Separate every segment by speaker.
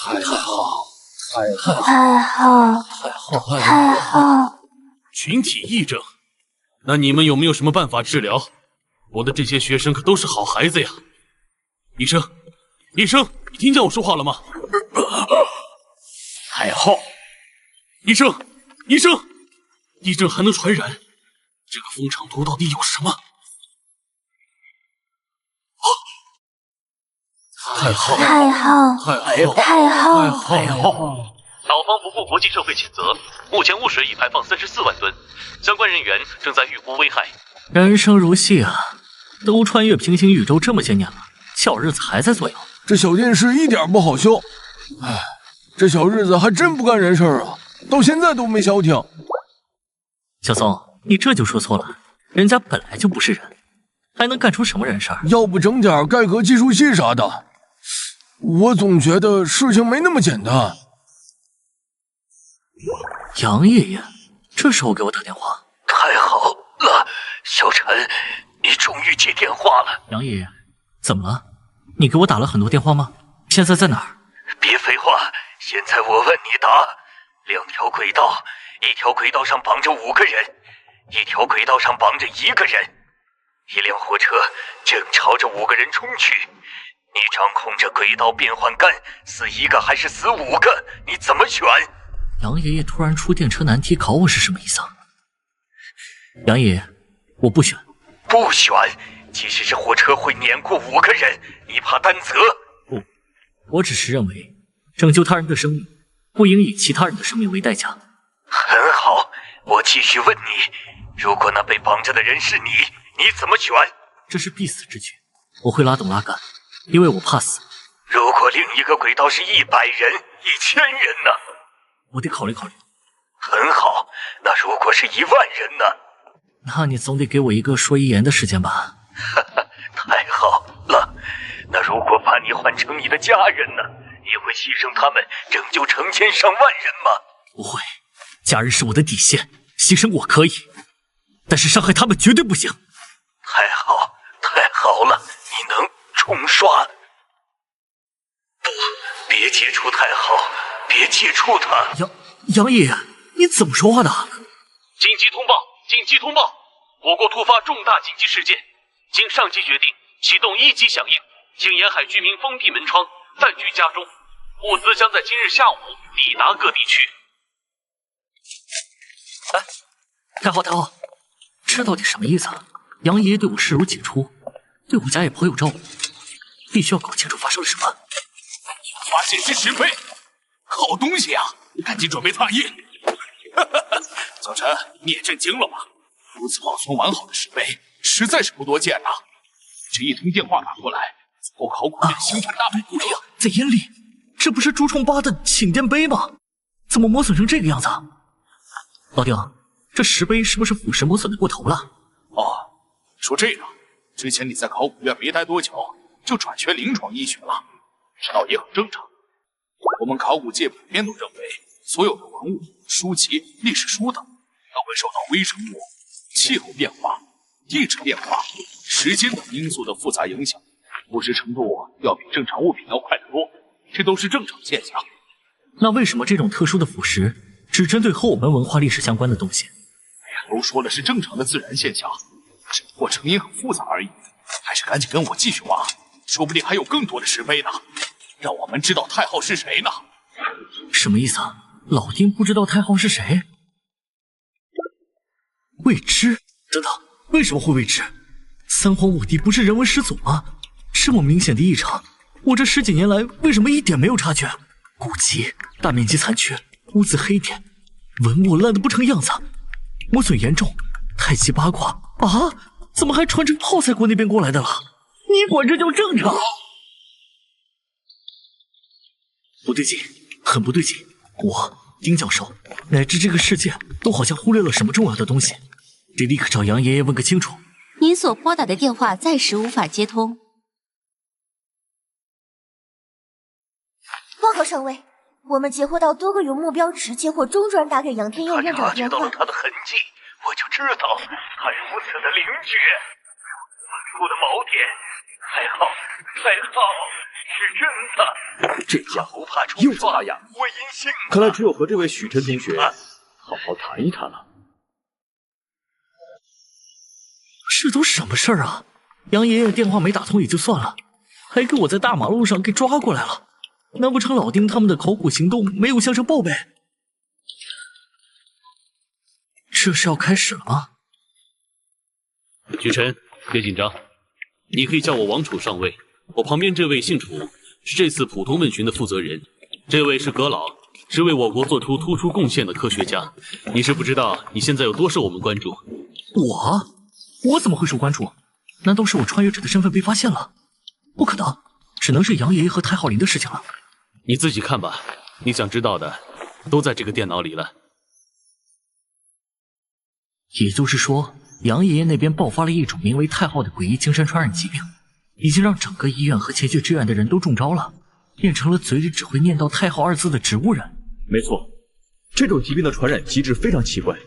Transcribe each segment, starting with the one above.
Speaker 1: 太好，
Speaker 2: 太好！
Speaker 3: 群体癔症，那你们有没有什么办法治疗？我的这些学生可都是好孩子呀！医生，医生，你听见我说话了吗？
Speaker 1: 太后，
Speaker 3: 医生，医生，癔症还能传染？这个蜂场毒到底有什么？太好！
Speaker 4: 岛方不顾国际社会谴责，目前污水已排放34万吨，相关人员正在预估危害。
Speaker 5: 人生如戏啊，都穿越平行宇宙这么些年了，小日子还在作妖。
Speaker 6: 这小电视一点不好笑，哎，这小日子还真不干人事啊，到现在都没消停。
Speaker 5: 小宋，你这就说错了，人家本来就不是人，还能干出什么人事？
Speaker 6: 要不整点盖革技术系啥的，我总觉得事情没那么简单。
Speaker 5: 杨爷爷这时候给我打电话，
Speaker 7: 太好了，小陈，你终于接电话了。
Speaker 5: 杨爷爷，怎么了？你给我打了很多电话吗？现在在哪儿？
Speaker 7: 别废话，现在我问你答。2条轨道，1条轨道上绑着5个人，1条轨道上绑着1个人。一辆火车正朝着5个人冲去，你掌控着轨道变换杆，死1个还是死5个？你怎么选？
Speaker 5: 杨爷爷突然出电车难题考我是什么意思啊？杨爷爷，我不选。
Speaker 7: 不选？即使是火车会碾过5个人，你怕担责？
Speaker 5: 不，我只是认为拯救他人的生命不应以其他人的生命为代价。
Speaker 7: 很好，我继续问你，如果那被绑着的人是你，你怎么选？
Speaker 5: 这是必死之举，我会拉动拉杆，因为我怕死。
Speaker 7: 如果另一个轨道是100人、1000人呢？
Speaker 5: 我得考虑考虑。
Speaker 7: 很好，那如果是1万人呢？
Speaker 5: 那你总得给我一个说遗言的时间吧。
Speaker 7: 太好了，那如果把你换成你的家人呢？你会牺牲他们，拯救成千上万人吗？
Speaker 5: 不会，家人是我的底线，牺牲我可以，但是伤害他们绝对不行。
Speaker 7: 太好，太好了，你能重刷。不，别接触太好，别接触他。
Speaker 5: 杨爷爷，你怎么说话的？
Speaker 4: 紧急通报！紧急通报！我国突发重大紧急事件，经上级决定启动1级响应，请沿海居民封闭门窗，暂居家中。物资将在今日下午抵达各地区。
Speaker 5: 哎，太后，这到底什么意思啊？杨爷爷对我视如己出，对我家也颇有照顾，必须要搞清楚发生了什么。
Speaker 1: 发现是石碑，好东西啊！赶紧准备拓印。早晨，你也震惊了吧？如此保存完好的石碑，实在是不多见呐。这一通电话打过来，足够考古院兴奋大笔了。
Speaker 5: 在眼里，这不是朱重八的请殿碑吗？怎么磨损成这个样子？老丁，这石碑是不是腐蚀磨损的过头了？
Speaker 1: 哦，说这个，之前你在考古院没待多久，就转学临床医学了，这倒也很正常。我们考古界普遍都认为，所有的文物、书籍、历史书等，都会受到微生物、气候变化、地质变化、时间等因素的复杂影响，腐蚀程度要比正常物品要快得多，这都是正常现象。
Speaker 5: 那为什么这种特殊的腐蚀只针对和我们文化历史相关的东西？
Speaker 1: 哎呀，都说了是正常的自然现象，只不过成因很复杂而已。还是赶紧跟我继续挖，说不定还有更多的石碑呢，让我们知道太后是谁呢。
Speaker 5: 什么意思啊？老丁不知道太后是谁？未知？等等，为什么会未知？三皇五帝不是人文始祖吗？这么明显的异常，我这10几年来为什么一点没有察觉？古籍大面积残缺，污渍黑点，文物烂得不成样子，磨损严重，太极八卦啊，怎么还传成泡菜国那边过来的了？你管这叫正常？不对劲，很不对劲。我丁教授乃至这个世界都好像忽略了什么重要的东西，得立刻找杨爷爷问个清楚。
Speaker 2: 您所拨打的电话暂时无法接通。
Speaker 8: 报告上尉，我们截获到多个有目标直接或中转打给杨天佑院长的电话。
Speaker 7: 他察觉到了他的痕迹，我就知道他如此的灵觉，如此突出的锚点。还好，是真的。
Speaker 9: 这家伙
Speaker 7: 不怕冲
Speaker 9: 又
Speaker 7: 撞
Speaker 9: 咋样？
Speaker 7: 我阴性了。
Speaker 9: 看来只有和这位许晨同学好好谈一谈了。
Speaker 5: 这都什么事儿啊？杨爷爷电话没打通也就算了，还给我在大马路上给抓过来了。难不成老丁他们的考古行动没有向上报备？这是要开始了吗？
Speaker 3: 许晨，别紧张，你可以叫我王楚上尉。我旁边这位姓楚，是这次普通问询的负责人。这位是阁老，是为我国做出突出贡献的科学家。你是不知道你现在有多受我们关注。
Speaker 5: 我怎么会受关注？难道是我穿越者的身份被发现了？不可能，只能是杨爷爷和太昊林的事情了。
Speaker 3: 你自己看吧，你想知道的都在这个电脑里了。
Speaker 5: 也就是说，杨爷爷那边爆发了一种名为太昊的诡异精神传染疾病，已经让整个医院和前去支援的人都中招了，变成了嘴里只会念叨太昊二字的植物人。
Speaker 9: 没错，这种疾病的传染机制非常奇怪，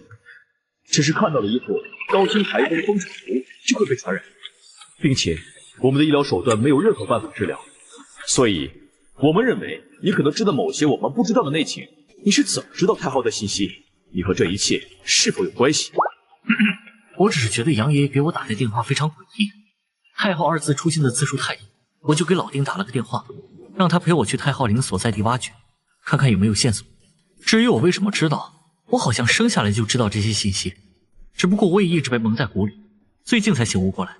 Speaker 9: 只是看到了一幅高清台风风水图就会被传染，并且我们的医疗手段没有任何办法治疗，所以我们认为你可能知道某些我们不知道的内情。你是怎么知道太昊的信息？你和这一切是否有关系？
Speaker 5: 我只是觉得杨爷爷给我打的电话非常诡异，太昊二字出现的次数太多，我就给老丁打了个电话，让他陪我去太昊陵所在地挖掘，看看有没有线索。至于我为什么知道，我好像生下来就知道这些信息，只不过我也一直被蒙在鼓里，最近才醒悟过来。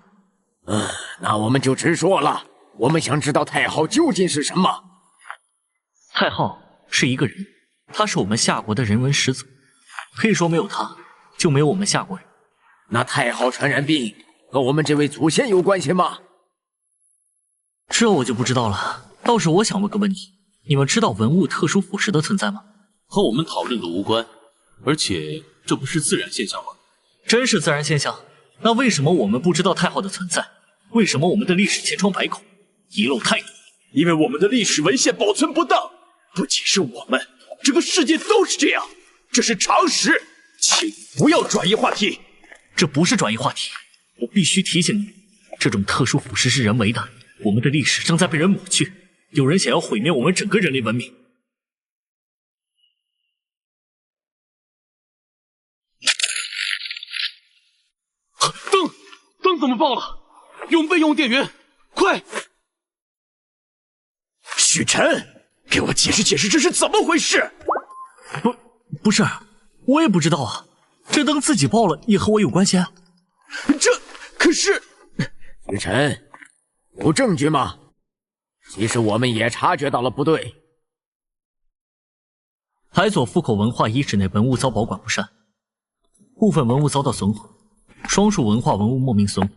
Speaker 10: 那我们就直说了，我们想知道太昊究竟是什么。
Speaker 5: 太昊是一个人，他是我们夏国的人文始祖，可以说没有他，就没有我们夏国人。
Speaker 10: 那太昊传染病和我们这位祖先有关系吗？
Speaker 5: 这我就不知道了。倒是我想问个问题，你们知道文物特殊腐蚀的存在吗？
Speaker 3: 和我们讨论的无关，而且这不是自然现象吗？
Speaker 5: 真是自然现象。那为什么我们不知道太昊的存在？为什么我们的历史千疮百孔，遗漏太多？
Speaker 9: 因为我们的历史文献保存不当，不仅是我们，整个世界都是这样，这是常识，请不要转移话题。
Speaker 5: 这不是转移话题，我必须提醒你，这种特殊腐蚀是人为的，我们的历史正在被人抹去，有人想要毁灭我们整个人类文明。
Speaker 3: 灯怎么爆了？用备用电源，快！
Speaker 9: 许晨，给我解释解释这是怎么回事？
Speaker 5: 不是，我也不知道啊。这灯自己爆了，也和我有关系啊？
Speaker 9: 可是，
Speaker 10: 许晨，有证据吗？其实我们也察觉到了不对。
Speaker 5: 海左富口文化遗址内文物遭保管不善，部分文物遭到损毁，双树文化文物莫名损毁，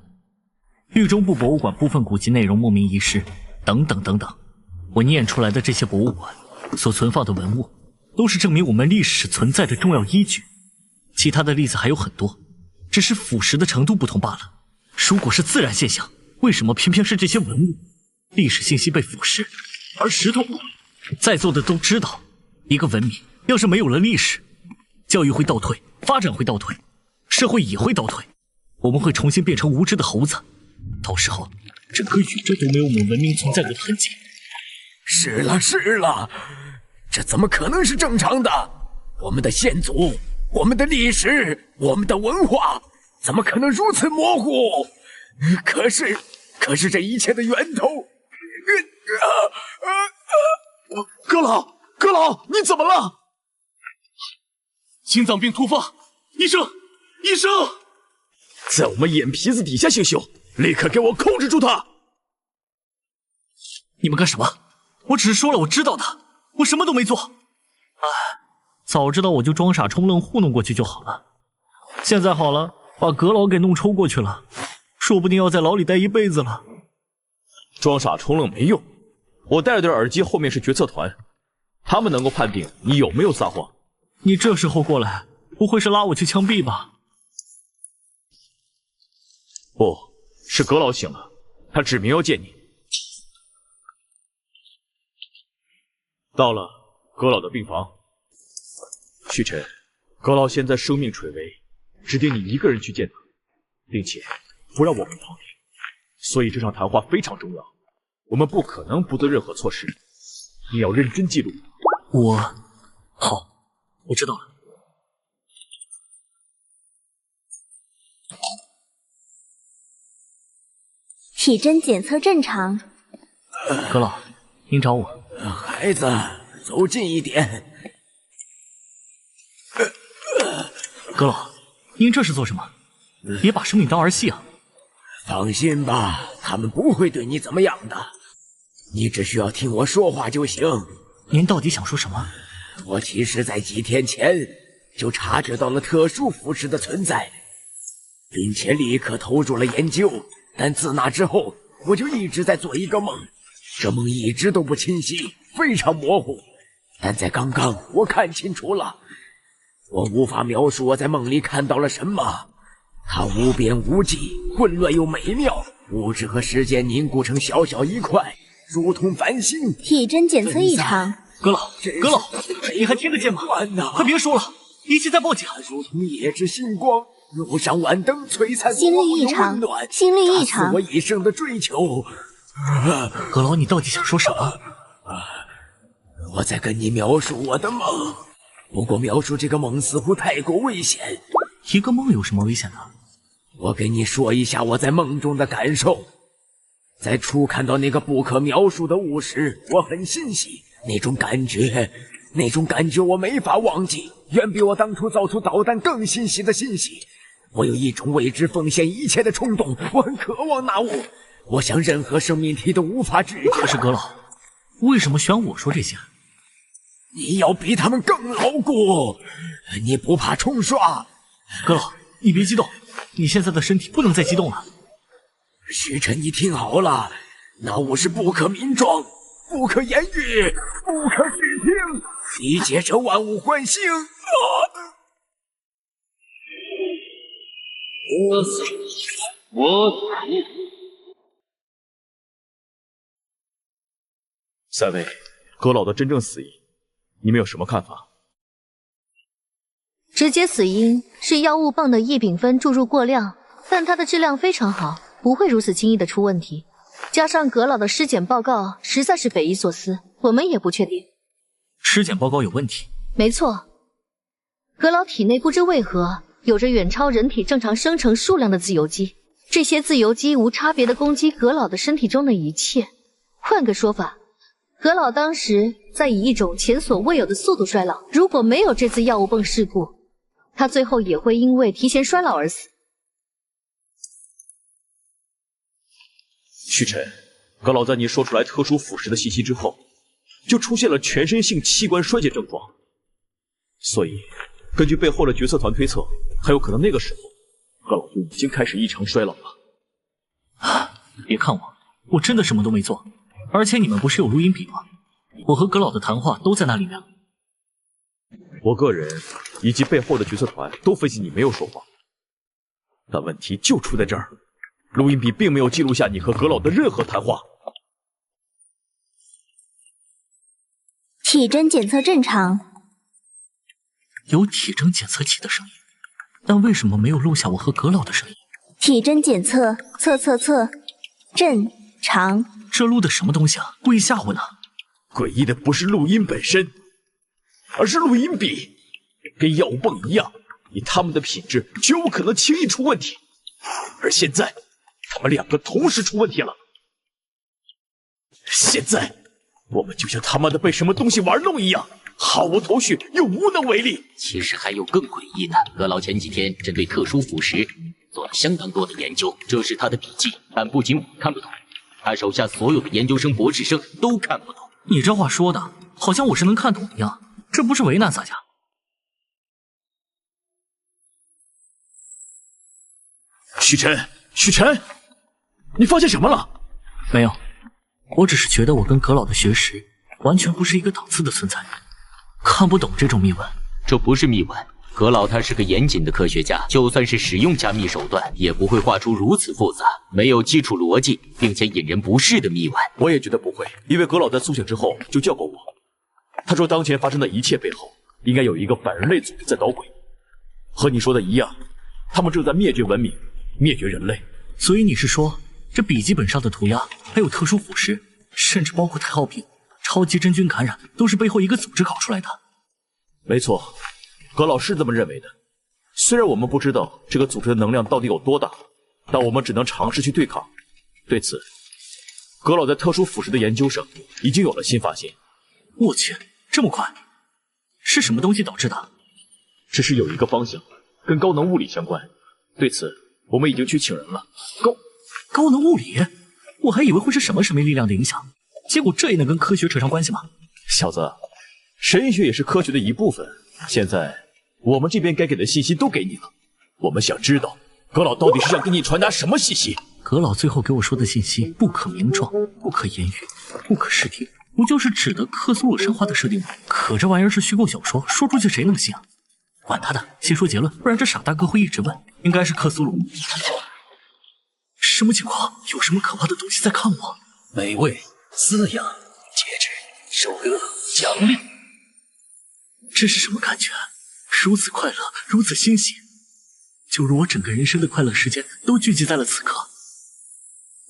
Speaker 5: 豫中部博物馆部分古籍内容莫名遗失，等等等等。我念出来的这些博物馆所存放的文物，都是证明我们历史存在的重要依据。其他的例子还有很多，只是腐蚀的程度不同罢了。如果是自然现象，为什么偏偏是这些文物？历史信息被腐蚀，而石头不会。在座的都知道，一个文明要是没有了历史，教育会倒退，发展会倒退，社会也会倒退，我们会重新变成无知的猴子。到时候，整个宇宙都没有我们文明存在过的痕迹。
Speaker 10: 是了，这怎么可能是正常的？我们的先祖，我们的历史，我们的文化，怎么可能如此模糊？可是这一切的源头……
Speaker 9: 阁老，你怎么了？
Speaker 3: 心脏病突发，医生，
Speaker 9: 在我们眼皮子底下行凶，立刻给我控制住他！
Speaker 5: 你们干什么？我只是说了我知道的，我什么都没做。早知道我就装傻充愣糊弄过去就好了。现在好了，把阁老给弄抽过去了，说不定要在牢里待一辈子了。
Speaker 9: 装傻充愣没用，我戴着对耳机，后面是决策团，他们能够判定你有没有撒谎。
Speaker 5: 你这时候过来，不会是拉我去枪毙吧？
Speaker 9: 不是阁老醒了，他指明要见你。到了阁老的病房，许晨，阁老现在生命垂危，指定你一个人去见他，并且不让我们旁听，所以这场谈话非常重要，我们不可能不做任何措施。你要认真记录。
Speaker 5: 好，我知道了。
Speaker 8: 体征检测正常。
Speaker 5: 阁老，您找我。
Speaker 10: 孩子，走近一点。
Speaker 5: 阁老，您这是做什么？别把生命当儿戏啊！
Speaker 10: 放心吧，他们不会对你怎么样的。你只需要听我说话就行。
Speaker 5: 您到底想说什么？
Speaker 10: 我其实在几天前就察觉到了特殊腐蚀的存在，并且立刻投入了研究。但自那之后，我就一直在做一个梦，这梦一直都不清晰，非常模糊。但在刚刚，我看清楚了。我无法描述我在梦里看到了什么，它无边无际，混乱又美妙，物质和时间凝固成小小一块，如同繁星。
Speaker 8: 体征检测异常。
Speaker 5: 阁老，你还听得见吗？快别说了，一切在报警。
Speaker 10: 如同夜之星光，路上晚灯璀璨，
Speaker 8: 心率异常，心率异常。
Speaker 10: 我一生的追求。
Speaker 5: 阁老，你到底想说什么？
Speaker 10: 我在跟你描述我的梦，不过描述这个梦似乎太过危险。
Speaker 5: 一个梦有什么危险的？
Speaker 10: 我跟你说一下我在梦中的感受。在初看到那个不可描述的物时，我很欣喜，那种感觉我没法忘记，远比我当初造出导弹更欣喜的欣喜。我有一种为之奉献一切的冲动，我很渴望那物，我想任何生命体都无法拒绝。
Speaker 5: 可是阁老，为什么选我说这些？
Speaker 10: 你要比他们更牢固，你不怕冲刷？
Speaker 5: 阁老，你别激动，你现在的身体不能再激动了。
Speaker 10: 徐晨，你听好了，那物是不可名状，不可言喻，不可视听，理解着万物欢欣。
Speaker 3: 我死，我死。
Speaker 9: 三位，阁老的真正死因，你们有什么看法？
Speaker 2: 直接死因是药物棒的异丙酚注入过量，但它的质量非常好，不会如此轻易的出问题。加上阁老的尸检报告实在是匪夷所思，我们也不确定。
Speaker 5: 尸检报告有问题？
Speaker 2: 没错，阁老体内不知为何有着远超人体正常生成数量的自由基，这些自由基无差别的攻击阁老的身体中的一切。换个说法，阁老当时在以一种前所未有的速度衰老，如果没有这次药物泵事故，他最后也会因为提前衰老而死。
Speaker 9: 旭晨，阁老在你说出来特殊腐蚀的信息之后，就出现了全身性器官衰竭症状，所以根据背后的决策团推测，很有可能那个时候阁老就已经开始异常衰老了。
Speaker 5: 别看我真的什么都没做，而且你们不是有录音笔吗？我和阁老的谈话都在那里面。
Speaker 9: 我个人以及背后的决策团都分析你没有说谎，但问题就出在这儿，录音笔并没有记录下你和阁老的任何谈话。
Speaker 8: 体征检测正常，
Speaker 5: 有体征检测器的声音，但为什么没有录下我和阁老的声音？
Speaker 8: 体征检测正常。
Speaker 5: 这录的什么东西啊？故意吓唬呢？
Speaker 9: 诡异的不是录音本身，而是录音笔，跟药物泵一样，以他们的品质绝无可能轻易出问题。而现在，他们两个同时出问题了。现在，我们就像他妈的被什么东西玩弄一样，毫无头绪又无能为力。
Speaker 11: 其实还有更诡异的，阁老前几天针对特殊腐蚀做了相当多的研究，这是他的笔记，但不仅我看不懂，他手下所有的研究生、博士生都看不懂。
Speaker 5: 你这话说的，好像我是能看懂一样，这不是为难大家？
Speaker 9: 许晨，你发现什么了？
Speaker 5: 没有，我只是觉得我跟阁老的学识完全不是一个档次的存在，看不懂这种秘闻。
Speaker 11: 这不是秘闻，阁老他是个严谨的科学家，就算是使用加密手段，也不会画出如此复杂、没有基础逻辑，并且引人不适的谜文。
Speaker 9: 我也觉得不会，因为阁老在苏醒之后就叫过我，他说当前发生的一切背后，应该有一个反人类组织在捣鬼。和你说的一样，他们正在灭绝文明，灭绝人类。
Speaker 5: 所以你是说，这笔记本上的涂鸦还有特殊腐蚀，甚至包括太昊病、超级真菌感染，都是背后一个组织搞出来的。
Speaker 9: 没错，葛老是这么认为的。虽然我们不知道这个组织的能量到底有多大，但我们只能尝试去对抗。对此，葛老在特殊腐蚀的研究上已经有了新发现。
Speaker 5: 我去，这么快？是什么东西导致的？
Speaker 9: 只是有一个方向跟高能物理相关。对此，我们已经去请人了。
Speaker 5: 高能物理？我还以为会是什么神秘力量的影响，结果这也能跟科学扯上关系吗？
Speaker 9: 小子，神学也是科学的一部分。现在我们这边该给的信息都给你了，我们想知道葛老到底是想给你传达什么信息。
Speaker 5: 葛老最后给我说的信息不可名状、不可言语、不可视听，不就是指的克苏鲁神话的设定吗？可这玩意儿是虚构小说，说出去谁能信啊？管他的，先说结论，不然这傻大哥会一直问。应该是克苏鲁。什么情况？有什么可怕的东西在看我？
Speaker 10: 美味、滋养、节制、收割、奖励，
Speaker 5: 这是什么感觉？如此快乐，如此欣喜，就如我整个人生的快乐时间都聚集在了此刻。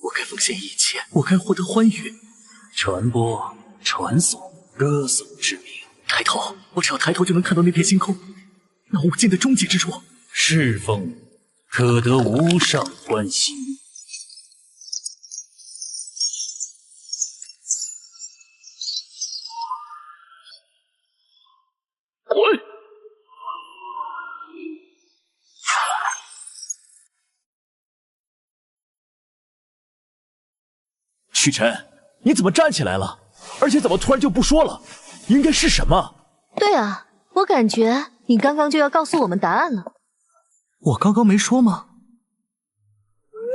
Speaker 5: 我该奉献一切，我该获得欢愉。
Speaker 10: 传播、传颂、歌颂之名。
Speaker 5: 抬头，我只要抬头就能看到那片星空，那无尽的终极之处。
Speaker 10: 侍奉，可得无上欢喜。
Speaker 4: 滚！
Speaker 9: 许晨，你怎么站起来了？而且怎么突然就不说了？应该是什么？
Speaker 2: 对啊，我感觉你刚刚就要告诉我们答案了。
Speaker 5: 我刚刚没说吗？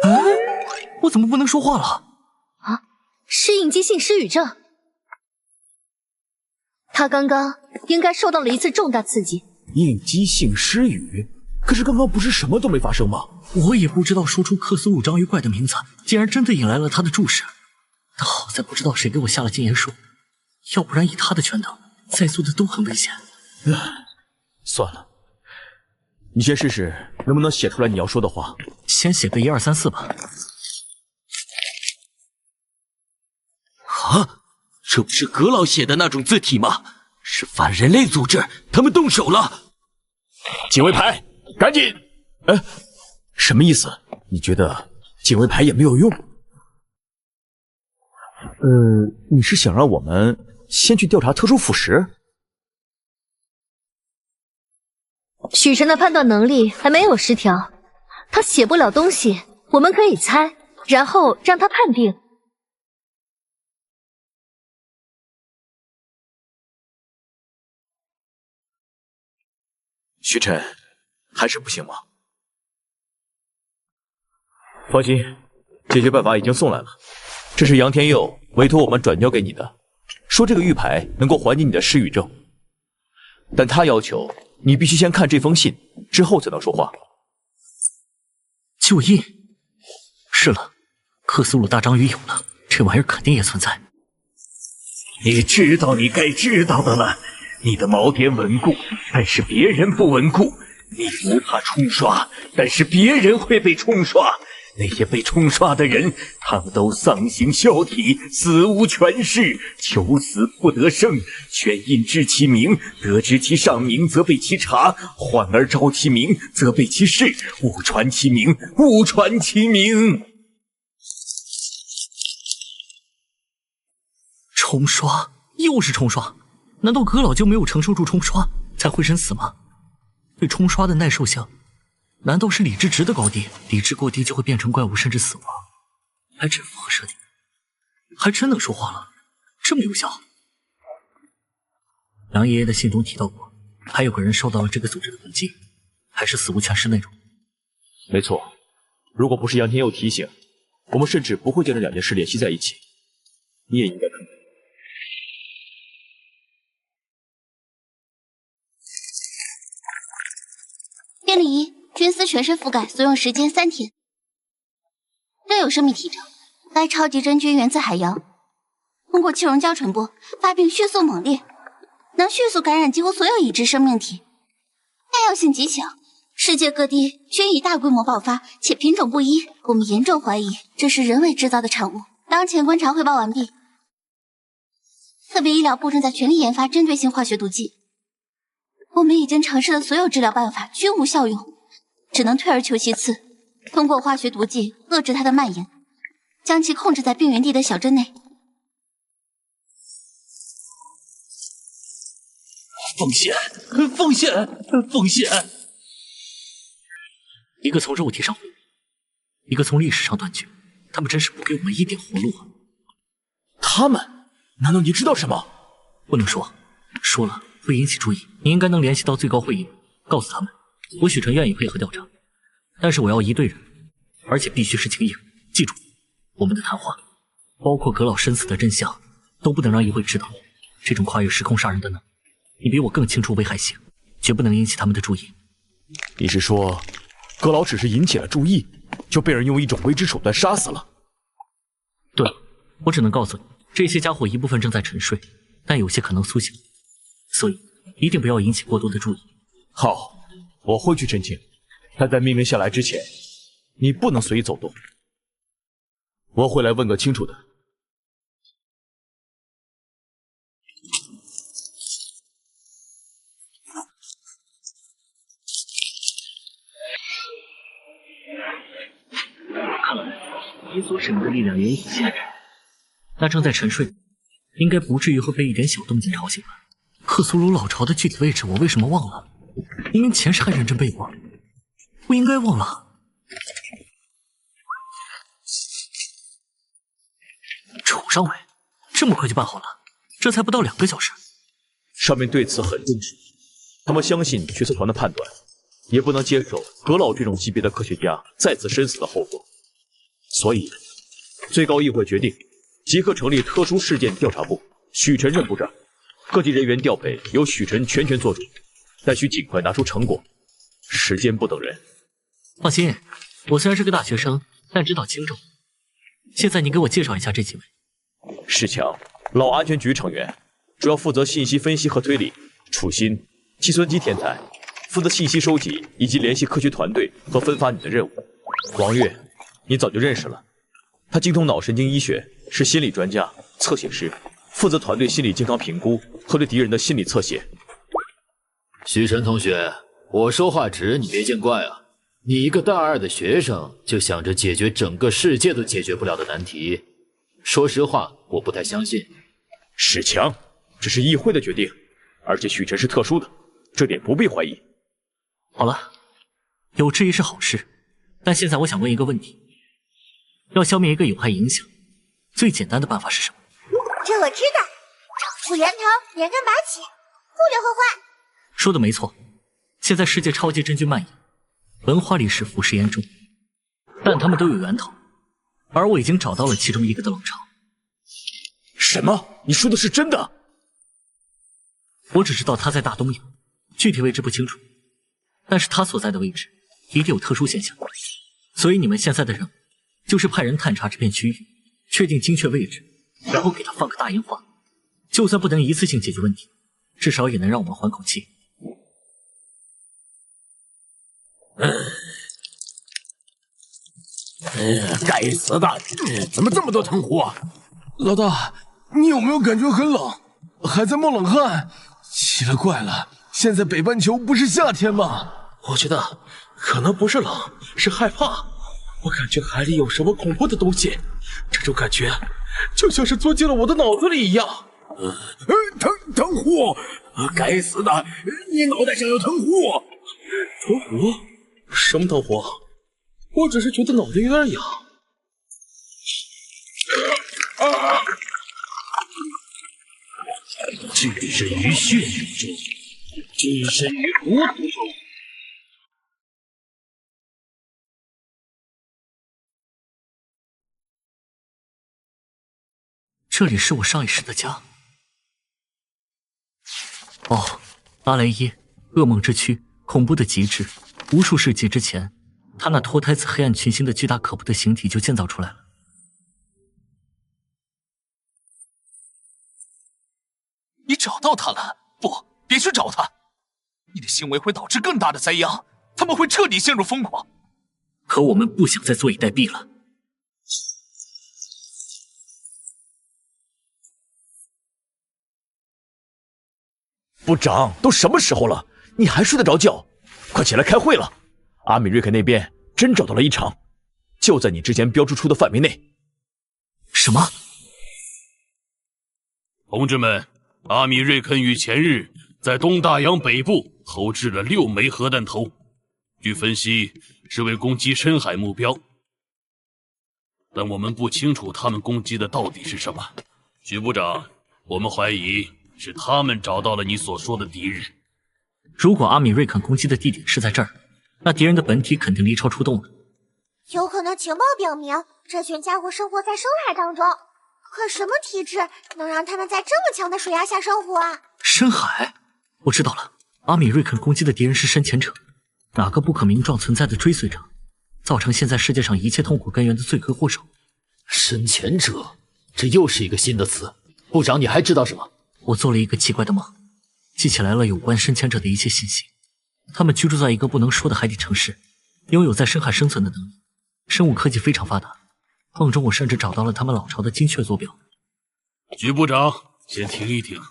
Speaker 5: 哎，我怎么不能说话了？
Speaker 2: 啊，是应激性失语症。他刚刚应该受到了一次重大刺激。
Speaker 9: 应激性失语？可是刚刚不是什么都没发生吗？
Speaker 5: 我也不知道说出克苏鲁章鱼怪的名字，竟然真的引来了他的注视。但好在不知道谁给我下了禁言术，要不然以他的拳头，在座的都很危险。
Speaker 9: 算了，你先试试能不能写出来你要说的话。
Speaker 5: 先写个1、2、3、4吧。
Speaker 11: 啊，这不是葛老写的那种字体吗？是反人类组织，他们动手了！
Speaker 9: 警卫排，赶紧！什么意思？你觉得警卫排也没有用？你是想让我们先去调查特殊腐蚀？
Speaker 2: 许晨的判断能力还没有失调，他写不了东西，我们可以猜，然后让他判定。
Speaker 9: 许晨，还是不行吗？放心，解决办法已经送来了。这是杨天佑委托我们转交给你的，说这个玉牌能够缓解你的失语症，但他要求你必须先看这封信，之后才能说话。
Speaker 5: 旧印？是了，克苏鲁大章鱼有了，这玩意儿肯定也存在。
Speaker 10: 你知道你该知道的了。你的锚点稳固，但是别人不稳固。你不怕冲刷，但是别人会被冲刷。那些被冲刷的人，他们都丧形消体，死无全尸，求死不得生。权印知其名，得知其上名，则被其察；患而招其名，则被其视。勿传其名，勿传其名。
Speaker 5: 冲刷，又是冲刷。难道葛老就没有承受住冲刷才会身死吗？对冲刷的耐受性，难道是理智值的高低？理智过低就会变成怪物甚至死亡，还真符合设定，还真能说话了，这么有效。杨爷爷的信中提到过，还有个人受到了这个组织的攻击，还是死无全尸那种。
Speaker 9: 没错，如果不是杨天佑提醒，我们甚至不会将这两件事联系在一起。你也应该看看。
Speaker 12: 电力1，菌丝全身覆盖，所用时间3天。仍有生命体征，该超级真菌源自海洋，通过气溶胶传播，发病迅速猛烈，能迅速感染几乎所有已知生命体，耐药性极强，世界各地均已大规模爆发，且品种不一。我们严重怀疑这是人为制造的产物。当前观察汇报完毕，特别医疗部正在全力研发针对性化学毒剂。我们已经尝试了所有治疗办法，均无效用，只能退而求其次，通过化学毒剂遏制它的蔓延，将其控制在病原地的小针内。
Speaker 5: 奉献，奉献，奉献！一个从肉体上毁灭，一个从历史上断绝，他们真是不给我们一点活路啊！
Speaker 9: 他们？难道你知道什么？
Speaker 5: 不能说，说了会引起注意。你应该能联系到最高会议，告诉他们，我许晨愿意配合调查，但是我要一队人，而且必须是精英。记住，我们的谈话，包括阁老身死的真相，都不能让议会知道。这种跨越时空杀人的能力，你比我更清楚危害性，绝不能引起他们的注意。
Speaker 9: 你是说，阁老只是引起了注意，就被人用一种未知手段杀死了？
Speaker 5: 对，我只能告诉你，这些家伙一部分正在沉睡，但有些可能苏醒，所以一定不要引起过多的注意。
Speaker 9: 好，我会去澄清，但在命令下来之前，你不能随意走动。我会来问个清楚的。
Speaker 5: 看来你所使用的力量也有限。那正在沉睡，应该不至于会被一点小动静吵醒吧？克苏鲁老巢的具体位置我为什么忘了？明明前世还认真背过，不应该忘了。楚上尉，这么快就办好了？这才不到2个小时。
Speaker 9: 上面对此很重视，他们相信决策团的判断，也不能接受阁老这种级别的科学家再次身死的后果。所以，最高议会决定即刻成立特殊事件调查部，许晨任部长，各级人员调配由许晨全权做主，但需尽快拿出成果，时间不等人。
Speaker 5: 放心，我虽然是个大学生，但知道轻重。现在你给我介绍一下这几位。
Speaker 9: 世强，老安全局成员，主要负责信息分析和推理；楚新，计算机天才，负责信息收集以及联系科学团队和分发你的任务。王月，你早就认识了，他精通脑神经医学，是心理专家、侧写师，负责团队心理健康评估和对敌人的心理侧写。
Speaker 13: 许晨同学，我说话直，你别见怪啊。你一个大2的学生，就想着解决整个世界都解决不了的难题，说实话，我不太相信。
Speaker 9: 史强，这是议会的决定，而且许晨是特殊的，这点不必怀疑。
Speaker 5: 好了，有质疑是好事，但现在我想问一个问题：要消灭一个有害影响，最简单的办法是什么？
Speaker 8: 这我知道，找出源头，连根拔起，不留后患。
Speaker 5: 说的没错，现在世界超级真菌蔓延，文化历史腐蚀严重，但他们都有源头，而我已经找到了其中一个的冷巢。
Speaker 9: 什么？你说的是真的？
Speaker 5: 我只知道他在大东洋，具体位置不清楚，但是他所在的位置一定有特殊现象，所以你们现在的任务就是派人探查这片区域，确定精确位置，然后给他放个大烟花，就算不能一次性解决问题，至少也能让我们缓口气。
Speaker 10: 该死的，怎么这么多藤壶啊？
Speaker 6: 老大，你有没有感觉很冷，还在冒冷汗？奇了怪了，现在北半球不是夏天吗？
Speaker 14: 我觉得可能不是冷，是害怕。我感觉海里有什么恐怖的东西，这种感觉就像是钻进了我的脑子里一样。
Speaker 10: 藤壶，该死的，你脑袋上有藤壶！
Speaker 14: 藤壶？什么藤壶？我只是觉得脑袋有点痒。
Speaker 13: 置身于血雨中，置身于糊涂中。
Speaker 5: 这里是我上一世的家。哦，阿雷耶，噩梦之躯，恐怖的极致。无数世纪之前，他那脱胎自黑暗群星的巨大可怖的形体就建造出来了。
Speaker 1: 你找到他了？不，别去找他！你的行为会导致更大的灾殃，他们会彻底陷入疯狂。
Speaker 5: 可我们不想再坐以待毙了。
Speaker 9: 部长，都什么时候了，你还睡得着觉？快起来开会了！阿米瑞克那边真找到了异常，就在你之前标注出的范围内。
Speaker 5: 什么？
Speaker 3: 同志们，阿米瑞肯于前日在东大洋北部投掷了6枚核弹头，据分析是为攻击深海目标，但我们不清楚他们攻击的到底是什么。许部长，我们怀疑是他们找到了你所说的敌人。
Speaker 5: 如果阿米瑞肯攻击的地点是在这儿，那敌人的本体肯定离超出动了。
Speaker 8: 有可能情报表明，这群家伙生活在深海当中。可什么体质能让他们在这么强的水压下生活啊？
Speaker 5: 深海？我知道了，阿米瑞肯攻击的敌人是深潜者，哪个不可名状存在的追随者，造成现在世界上一切痛苦根源的罪魁祸首。
Speaker 13: 深潜者，这又是一个新的词。部长，你还知道什么？
Speaker 5: 我做了一个奇怪的梦，记起来了有关深潜者的一切信息。他们居住在一个不能说的海底城市，拥有在深海生存的能力，生物科技非常发达。梦中我甚至找到了他们老巢的精确坐标。
Speaker 3: 局部长，先停一停。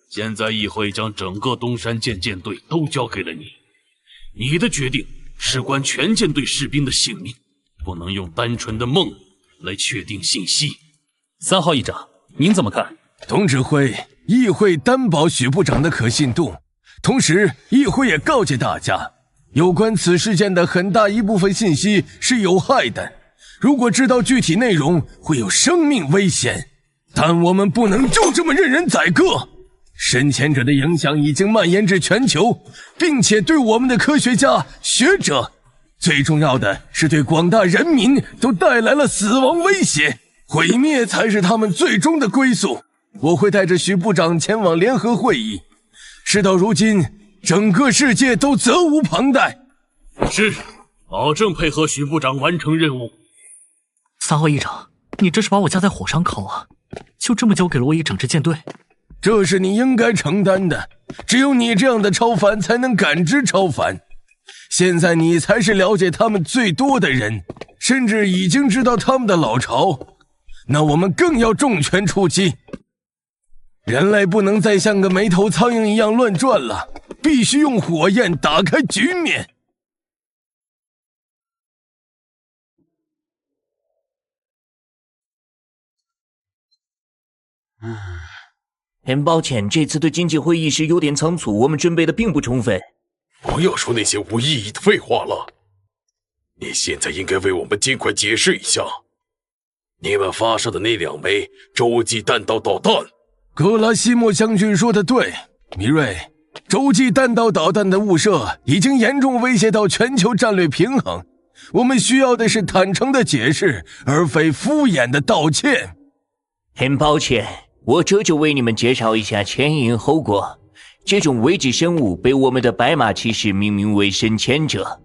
Speaker 3: 现在议会将整个东山舰舰队都交给了你，你的决定事关全舰队士兵的性命，不能用单纯的梦来确定信息。
Speaker 1: 3号议长，您怎么看？
Speaker 6: 董指挥，议会担保许部长的可信度，同时议会也告诫大家，有关此事件的很大一部分信息是有害的。如果知道具体内容，会有生命危险，但我们不能就这么任人宰割。深潜者的影响已经蔓延至全球，并且对我们的科学家、学者，最重要的是对广大人民都带来了死亡威胁，毁灭才是他们最终的归宿。我会带着许部长前往联合会议。事到如今，整个世界都责无旁贷。
Speaker 3: 是，保证配合许部长完成任务。
Speaker 5: 3号议长，你这是把我架在火上烤啊！就这么交给了我一整支舰队？
Speaker 6: 这是你应该承担的，只有你这样的超凡才能感知超凡。现在你才是了解他们最多的人，甚至已经知道他们的老巢。那我们更要重拳出击。人类不能再像个没头苍蝇一样乱转了，必须用火焰打开局面。
Speaker 15: 很抱歉，这次的经济会议是有点仓促，我们准备的并不充分。
Speaker 16: 不要说那些无意义的废话了，你现在应该为我们尽快解释一下，你们发射的那2枚洲际弹道导弹。
Speaker 6: 格拉西莫将军说的对，米瑞，洲际弹道导弹的误射已经严重威胁到全球战略平衡，我们需要的是坦诚的解释，而非敷衍的道歉。
Speaker 15: 很抱歉，我这就为你们介绍一下前因后果。这种未知生物被我们的白马骑士命名为深潜者。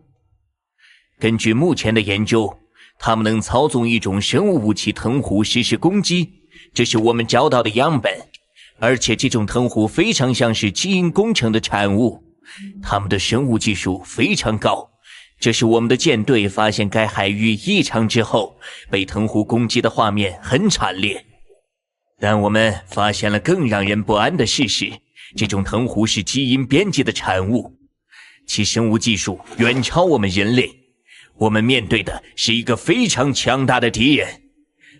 Speaker 15: 根据目前的研究，他们能操纵一种生物武器藤壶实施攻击，这是我们找到的样本。而且这种藤壶非常像是基因工程的产物，他们的生物技术非常高。这是我们的舰队发现该海域异常之后，被藤壶攻击的画面很惨烈。但我们发现了更让人不安的事实，这种藤壶是基因编辑的产物，其生物技术远超我们人类。我们面对的是一个非常强大的敌人。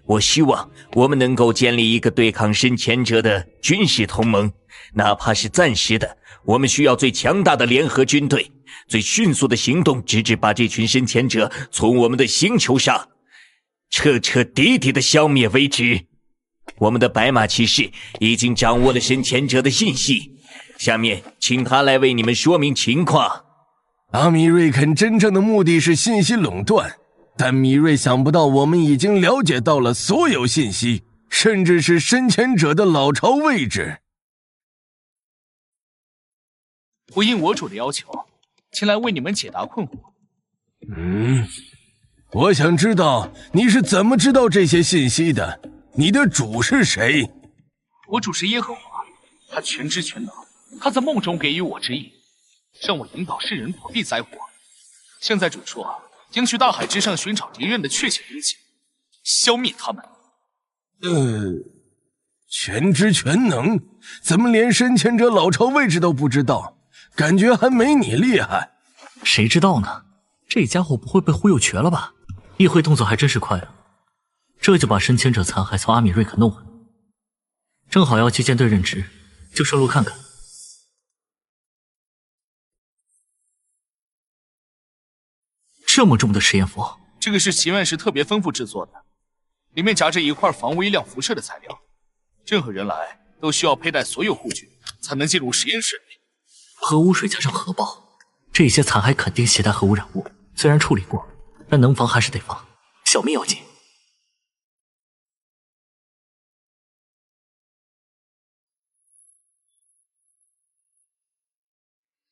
Speaker 15: 我希望我们能够建立一个对抗深潜者的军事同盟，哪怕是暂时的。我们需要最强大的联合军队，最迅速的行动，直至把这群深潜者从我们的星球上彻彻底底的消灭为止。我们的白马骑士已经掌握了深潜者的信息，下面请他来为你们说明情况。
Speaker 6: 阿米瑞肯真正的目的是信息垄断，但米瑞想不到我们已经了解到了所有信息，甚至是深潜者的老巢位置。
Speaker 1: 我应我主的要求，前来为你们解答困惑。
Speaker 6: 我想知道你是怎么知道这些信息的？你的主是谁？
Speaker 1: 我主是耶和华，他全知全能，他在梦中给予我指引，让我引导世人躲避灾祸。现在主说，将去大海之上寻找敌人的确切踪迹，消灭他们。
Speaker 6: 全知全能，怎么连深潜者老巢位置都不知道？感觉还没你厉害。
Speaker 5: 谁知道呢？这家伙不会被忽悠瘸了吧？议会动作还真是快啊，这就把深潜者残骸从阿米瑞克弄回来。正好要接舰队任职，就顺路看看。这么重的实验服，
Speaker 1: 这个是奇万石特别吩咐制作的，里面夹着一块防微量辐射的材料，任何人来都需要佩戴所有护具，才能进入实验室里。
Speaker 5: 核污水加上核爆，这些残骸肯定携带核污染物，虽然处理过，但能防还是得防，小命要紧。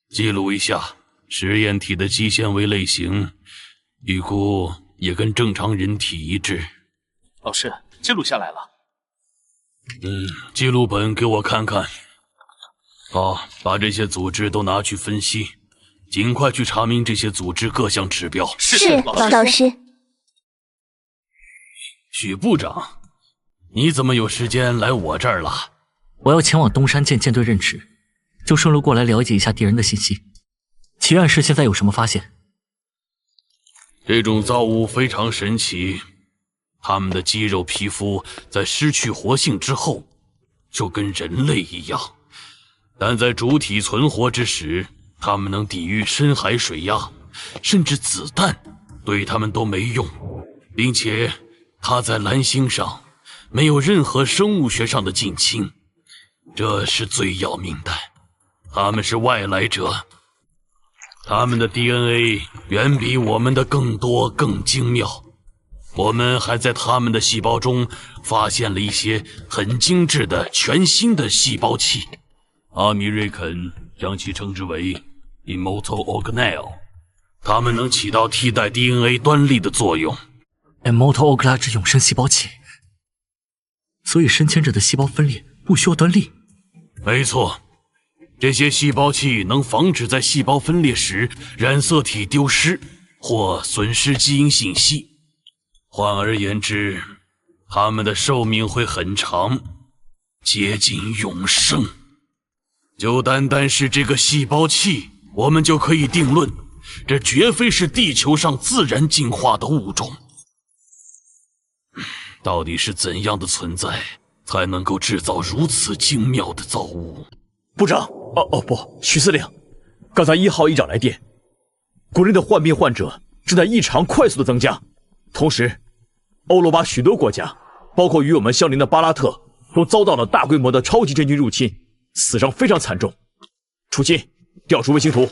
Speaker 3: 记录一下实验体的肌纤维类型，预估也跟正常人体一致。
Speaker 1: 老师，记录下来了。
Speaker 3: 记录本给我看看。好，把这些组织都拿去分析，尽快去查明这些组织各项指标。
Speaker 12: 是，老师。
Speaker 3: 许部长，你怎么有时间来我这儿了？
Speaker 5: 我要前往东山舰舰队任职，就顺路过来了解一下敌人的信息。奇案室现在有什么发现？
Speaker 3: 这种造物非常神奇，他们的肌肉皮肤在失去活性之后，就跟人类一样，但在主体存活之时，他们能抵御深海水压，甚至子弹对他们都没用，并且他在蓝星上没有任何生物学上的近亲，这是最要命的。他们是外来者，他们的 DNA 远比我们的更多更精妙。我们还在他们的细胞中发现了一些很精致的全新的细胞器，阿米瑞肯将其称之为 Immortal Organelle， 它们能起到替代 DNA 端粒的作用。
Speaker 5: Immortal Organelle 是永生细胞器，所以深潜者的细胞分裂不需要端粒。
Speaker 3: 没错，这些细胞器能防止在细胞分裂时染色体丢失或损失基因信息。换而言之，它们的寿命会很长，接近永生。就单单是这个细胞器，我们就可以定论，这绝非是地球上自然进化的物种。到底是怎样的存在，才能够制造如此精妙的造物？
Speaker 9: 部长，不，徐司令，刚才1号议长来电，国内的患病患者正在异常快速的增加，同时，欧罗巴许多国家，包括与我们相邻的巴拉特，都遭到了大规模的超级真菌入侵，死伤非常惨重。楚钦，调出卫星图。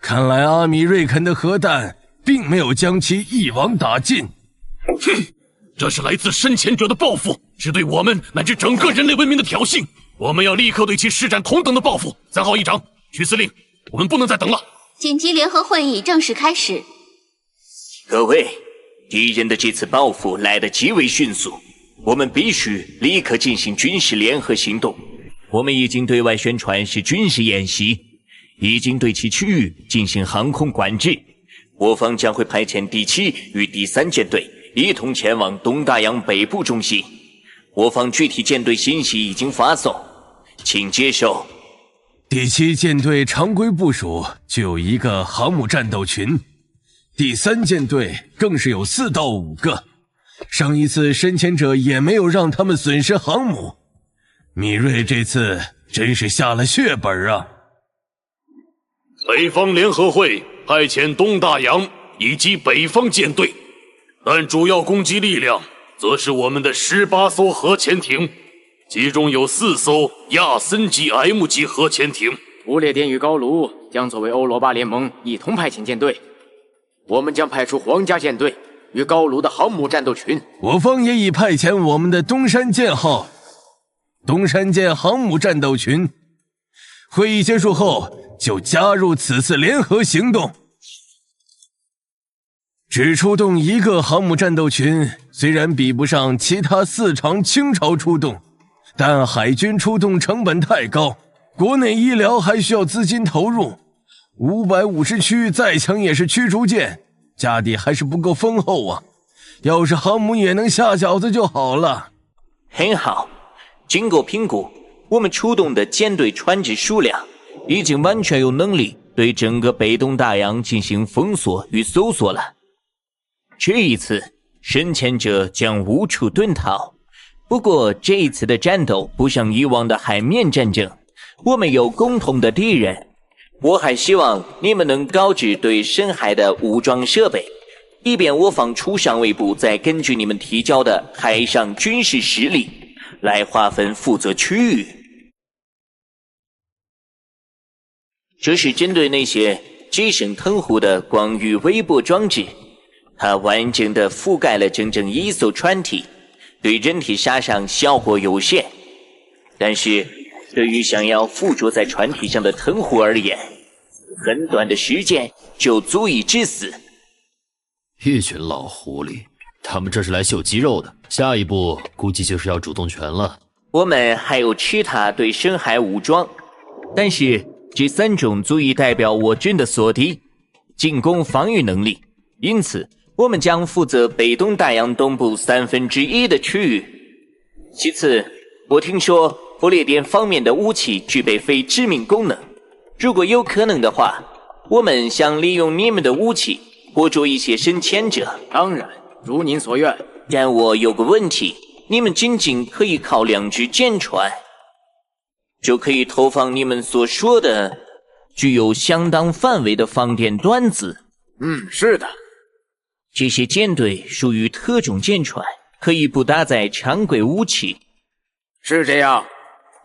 Speaker 6: 看来阿米瑞肯的核弹并没有将其一网打尽。
Speaker 3: 哼，这是来自深潜者的报复，是对我们乃至整个人类文明的挑衅。我们要立刻对其施展同等的报复。3号议长，徐司令，我们不能再等了。
Speaker 12: 紧急联合会议正式开始。
Speaker 15: 各位，敌人的这次报复来得极为迅速，我们必须立刻进行军事联合行动。我们已经对外宣传是军事演习，已经对其区域进行航空管制。我方将会派遣第7与第3舰队一同前往东大洋北部中心。我方具体舰队信息已经发送，请接收。
Speaker 6: 第7舰队常规部署就有1个航母战斗群，第3舰队更是有4到5个。上一次深潜者也没有让他们损失航母，米瑞这次真是下了血本啊！
Speaker 3: 北方联合会派遣东大洋以及北方舰队，但主要攻击力量则是我们的18艘核潜艇，其中有4艘亚森级 M 级核潜艇。
Speaker 17: 不列颠与高卢将作为欧罗巴联盟一同派遣舰队，我们将派出皇家舰队与高卢的航母战斗群。
Speaker 6: 我方也已派遣我们的东山舰号、东山舰航母战斗群。会议结束后就加入此次联合行动。只出动1个航母战斗群，虽然比不上其他4场清朝出动，但海军出动成本太高，国内医疗还需要资金投入。550区再强也是驱逐舰，家底还是不够丰厚啊。要是航母也能下饺子就好了。
Speaker 15: 很好，经过评估，我们出动的舰队船只数量已经完全有能力对整个北东大洋进行封锁与搜索了。这一次，深潜者将无处遁逃。不过这一次的战斗不像以往的海面战争，我们有共同的敌人。我还希望你们能高置对深海的武装设备，以便我方处上尉部再根据你们提交的海上军事实力来划分负责区域。这是针对那些机身藤壶的光域微波装置，它完整的覆盖了整整1艘船体，对人体杀伤效果有限，但是对于想要附着在船体上的藤壶而言，很短的时间就足以致死。
Speaker 13: 一群老狐狸，他们这是来秀肌肉的，下一步估计就是要主动权了。
Speaker 15: 我们还有其他对深海武装，但是这3种足以代表我军的锁敌、进攻防御能力，因此我们将负责北东大洋东部1/3的区域。其次，我听说不列颠方面的武器具备非致命功能，如果有可能的话，我们想利用你们的武器活捉一些深潜者。
Speaker 17: 当然，如您所愿。
Speaker 15: 但我有个问题，你们仅仅可以靠2只舰船，就可以投放你们所说的具有相当范围的放电端子。
Speaker 17: 是的。
Speaker 15: 这些舰队属于特种舰船，可以不搭载常规武器。
Speaker 17: 是这样。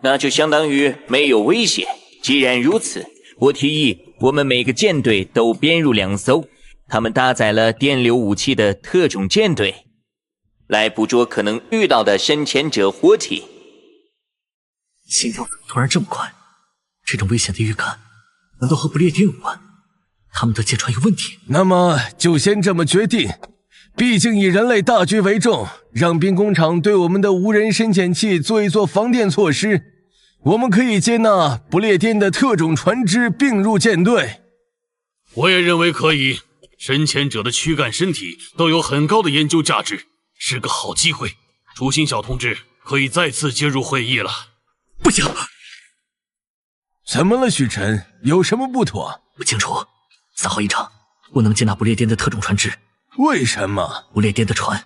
Speaker 15: 那就相当于没有危险。既然如此，我提议我们每个舰队都编入2艘，他们搭载了电流武器的特种舰队，来捕捉可能遇到的深潜者活体。
Speaker 5: 心跳怎么突然这么快？这种危险的预感，难道和不列颠有关？他们的舰船有问题？
Speaker 6: 那么就先这么决定。毕竟以人类大局为重，让兵工厂对我们的无人深潜器做一做防电措施。我们可以接纳不列颠的特种船只并入舰队。
Speaker 3: 我也认为可以。深潜者的躯干身体都有很高的研究价值，是个好机会。楚心小同志可以再次接入会议了。
Speaker 5: 不行！
Speaker 6: 怎么了，许晨？有什么不妥？
Speaker 5: 不清楚。3号议长，不能接纳不列颠的特种船只。
Speaker 6: 为什么？
Speaker 5: 不列颠的船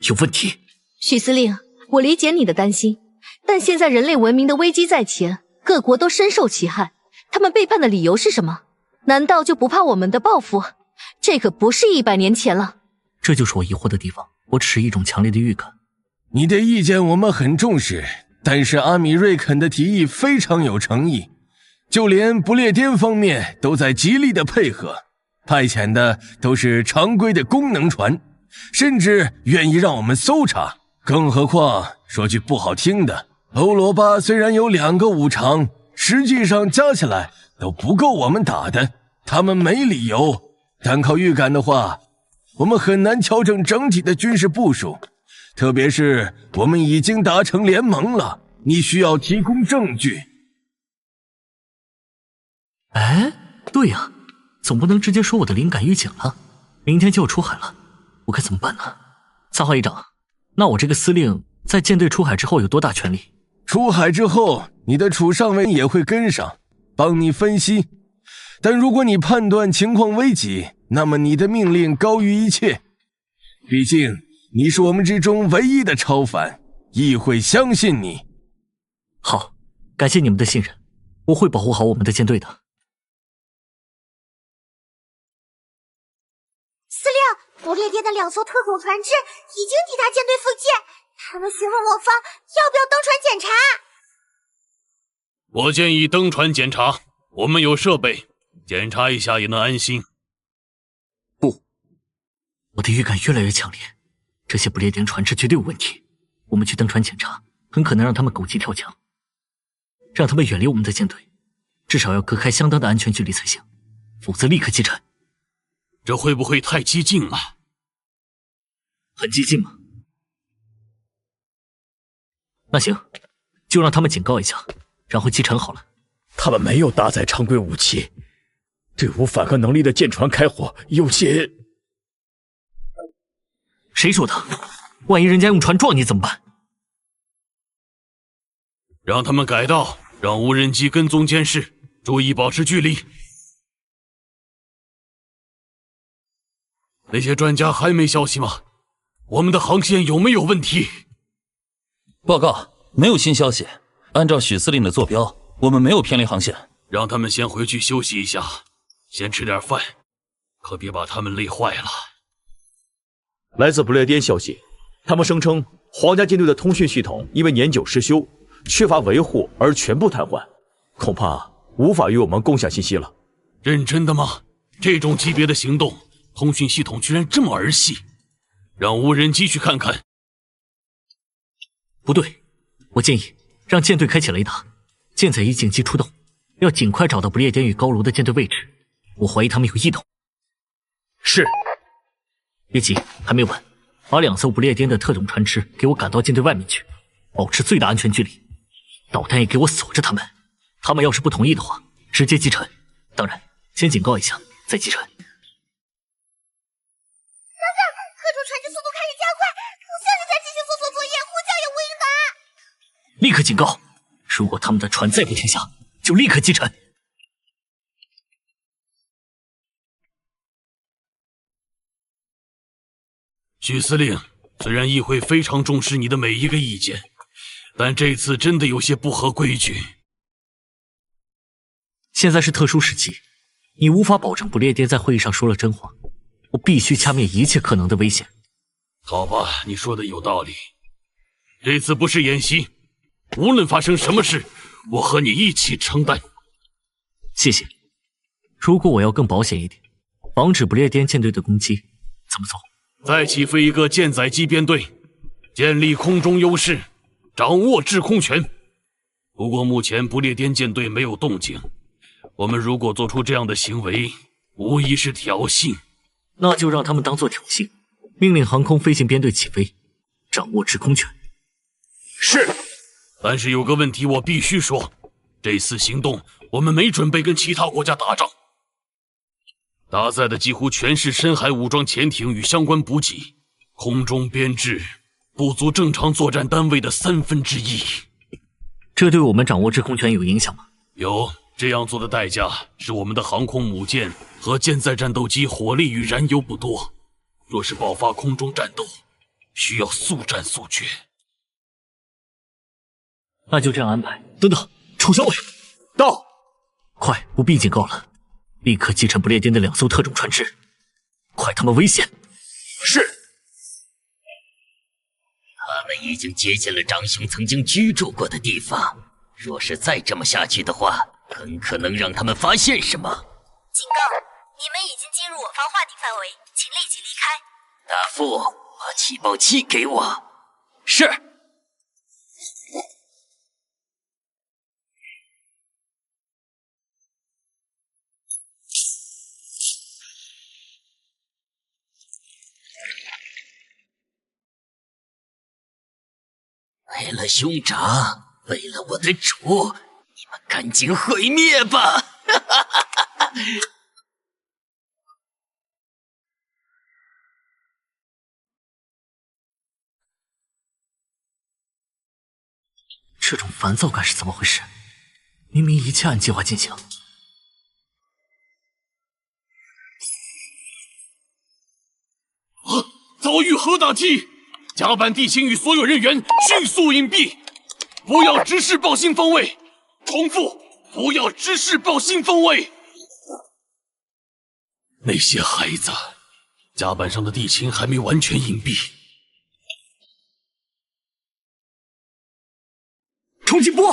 Speaker 5: 有问题。
Speaker 2: 许司令，我理解你的担心，但现在人类文明的危机在前，各国都深受其害。他们背叛的理由是什么？难道就不怕我们的报复？这可不是100年前了。
Speaker 5: 这就是我疑惑的地方。我只是一种强烈的预感。
Speaker 6: 你的意见我们很重视，但是阿米瑞肯的提议非常有诚意，就连不列颠方面都在极力的配合，派遣的都是常规的功能船，甚至愿意让我们搜查。更何况说句不好听的，欧罗巴虽然有2个武场，实际上加起来都不够我们打的。他们没理由，单靠预感的话，我们很难调整整体的军事部署。特别是我们已经达成联盟了，你需要提供证据。
Speaker 5: 哎，对呀，总不能直接说我的灵感预警了。明天就要出海了，我该怎么办呢？3号议长，那我这个司令在舰队出海之后有多大权力？
Speaker 6: 出海之后，你的楚上尉也会跟上，帮你分析。但如果你判断情况危急，那么你的命令高于一切。毕竟你是我们之中唯一的超凡，议会相信你。
Speaker 5: 好，感谢你们的信任，我会保护好我们的舰队的。
Speaker 8: 司令，不列颠的2艘特种船只已经抵达舰队附近，他们询问我方要不要登船检查。
Speaker 3: 我建议登船检查，我们有设备，检查一下也能安心。
Speaker 5: 不，我的预感越来越强烈，这些不列颠船只绝对有问题。我们去登船检查，很可能让他们狗急跳墙，让他们远离我们的舰队，至少要隔开相当的安全距离才行，否则立刻击沉。
Speaker 3: 这会不会太激进了？
Speaker 5: 很激进吗？那行，就让他们警告一下，然后击沉好了。
Speaker 10: 他们没有搭载常规武器，
Speaker 9: 对无反抗能力的舰船开火有些……
Speaker 5: 谁说的？万一人家用船撞你怎么办？
Speaker 3: 让他们改道，让无人机跟踪监视，注意保持距离。那些专家还没消息吗？我们的航线有没有问题？
Speaker 18: 报告，没有新消息。按照许司令的坐标，我们没有偏离航线。
Speaker 3: 让他们先回去休息一下，先吃点饭，可别把他们累坏了。
Speaker 9: 来自不列颠消息，他们声称皇家舰队的通讯系统因为年久失修，缺乏维护而全部瘫痪，恐怕无法与我们共享信息了。
Speaker 3: 认真的吗？这种级别的行动，通讯系统居然这么儿戏？让无人机去看看。
Speaker 5: 不对，我建议让舰队开启雷达，舰载机紧急出动，要尽快找到不列颠与高卢的舰队位置。我怀疑他们有异动。
Speaker 9: 是。
Speaker 5: 别急，还没完，把2艘不列颠的特种船只给我赶到舰队外面去，保持最大安全距离。导弹也给我锁着他们。他们要是不同意的话，直接击沉。当然，先警告一下，再击沉。
Speaker 8: 特种船只速度开始加快，不像是在执行搜索作业，呼叫也无应答。
Speaker 5: 立刻警告，如果他们的船再不停下，就立刻击沉。
Speaker 3: 许司令，虽然议会非常重视你的每一个意见，但这次真的有些不合规矩。
Speaker 5: 现在是特殊时期，你无法保证不列颠在会议上说了真话，我必须掐灭一切可能的危险。
Speaker 3: 好吧，你说的有道理。这次不是演习，无论发生什么事，我和你一起承担。
Speaker 5: 谢谢。如果我要更保险一点，防止不列颠舰队的攻击，怎么做？
Speaker 3: 再起飞一个舰载机编队，建立空中优势，掌握制空权。不过目前不列颠舰队没有动静，我们如果做出这样的行为，无疑是挑衅。
Speaker 5: 那就让他们当作挑衅，命令航空飞行编队起飞，掌握制空权。
Speaker 3: 是。但是有个问题我必须说，这次行动我们没准备跟其他国家打仗。搭载的几乎全是深海武装潜艇与相关补给，空中编制不足正常作战单位的1/3。
Speaker 5: 这对我们掌握制空权有影响吗？
Speaker 3: 有，这样做的代价是我们的航空母舰和舰载战斗机火力与燃油不多，若是爆发空中战斗，需要速战速决。
Speaker 5: 那就这样安排。等等，楚小伟，
Speaker 9: 到！
Speaker 5: 快，不必警告了。立刻击沉不列颠的2艘特种船只，快他们危险！
Speaker 9: 是。
Speaker 11: 他们已经接近了长兄曾经居住过的地方，若是再这么下去的话，很可能让他们发现什么。
Speaker 19: 警告，你们已经进入我方话题范围，请立即离开。
Speaker 11: 大副，把起爆器给我。是。为了兄长，为了我的主，你们赶紧毁灭吧！
Speaker 5: 这种烦躁感是怎么回事？明明一切按计划进行。
Speaker 3: 遭遇核打击！甲板地勤与所有人员迅速隐蔽，不要直视报信方位。重复，不要直视报信方位。那些孩子，甲板上的地勤还没完全隐蔽。
Speaker 5: 冲击波！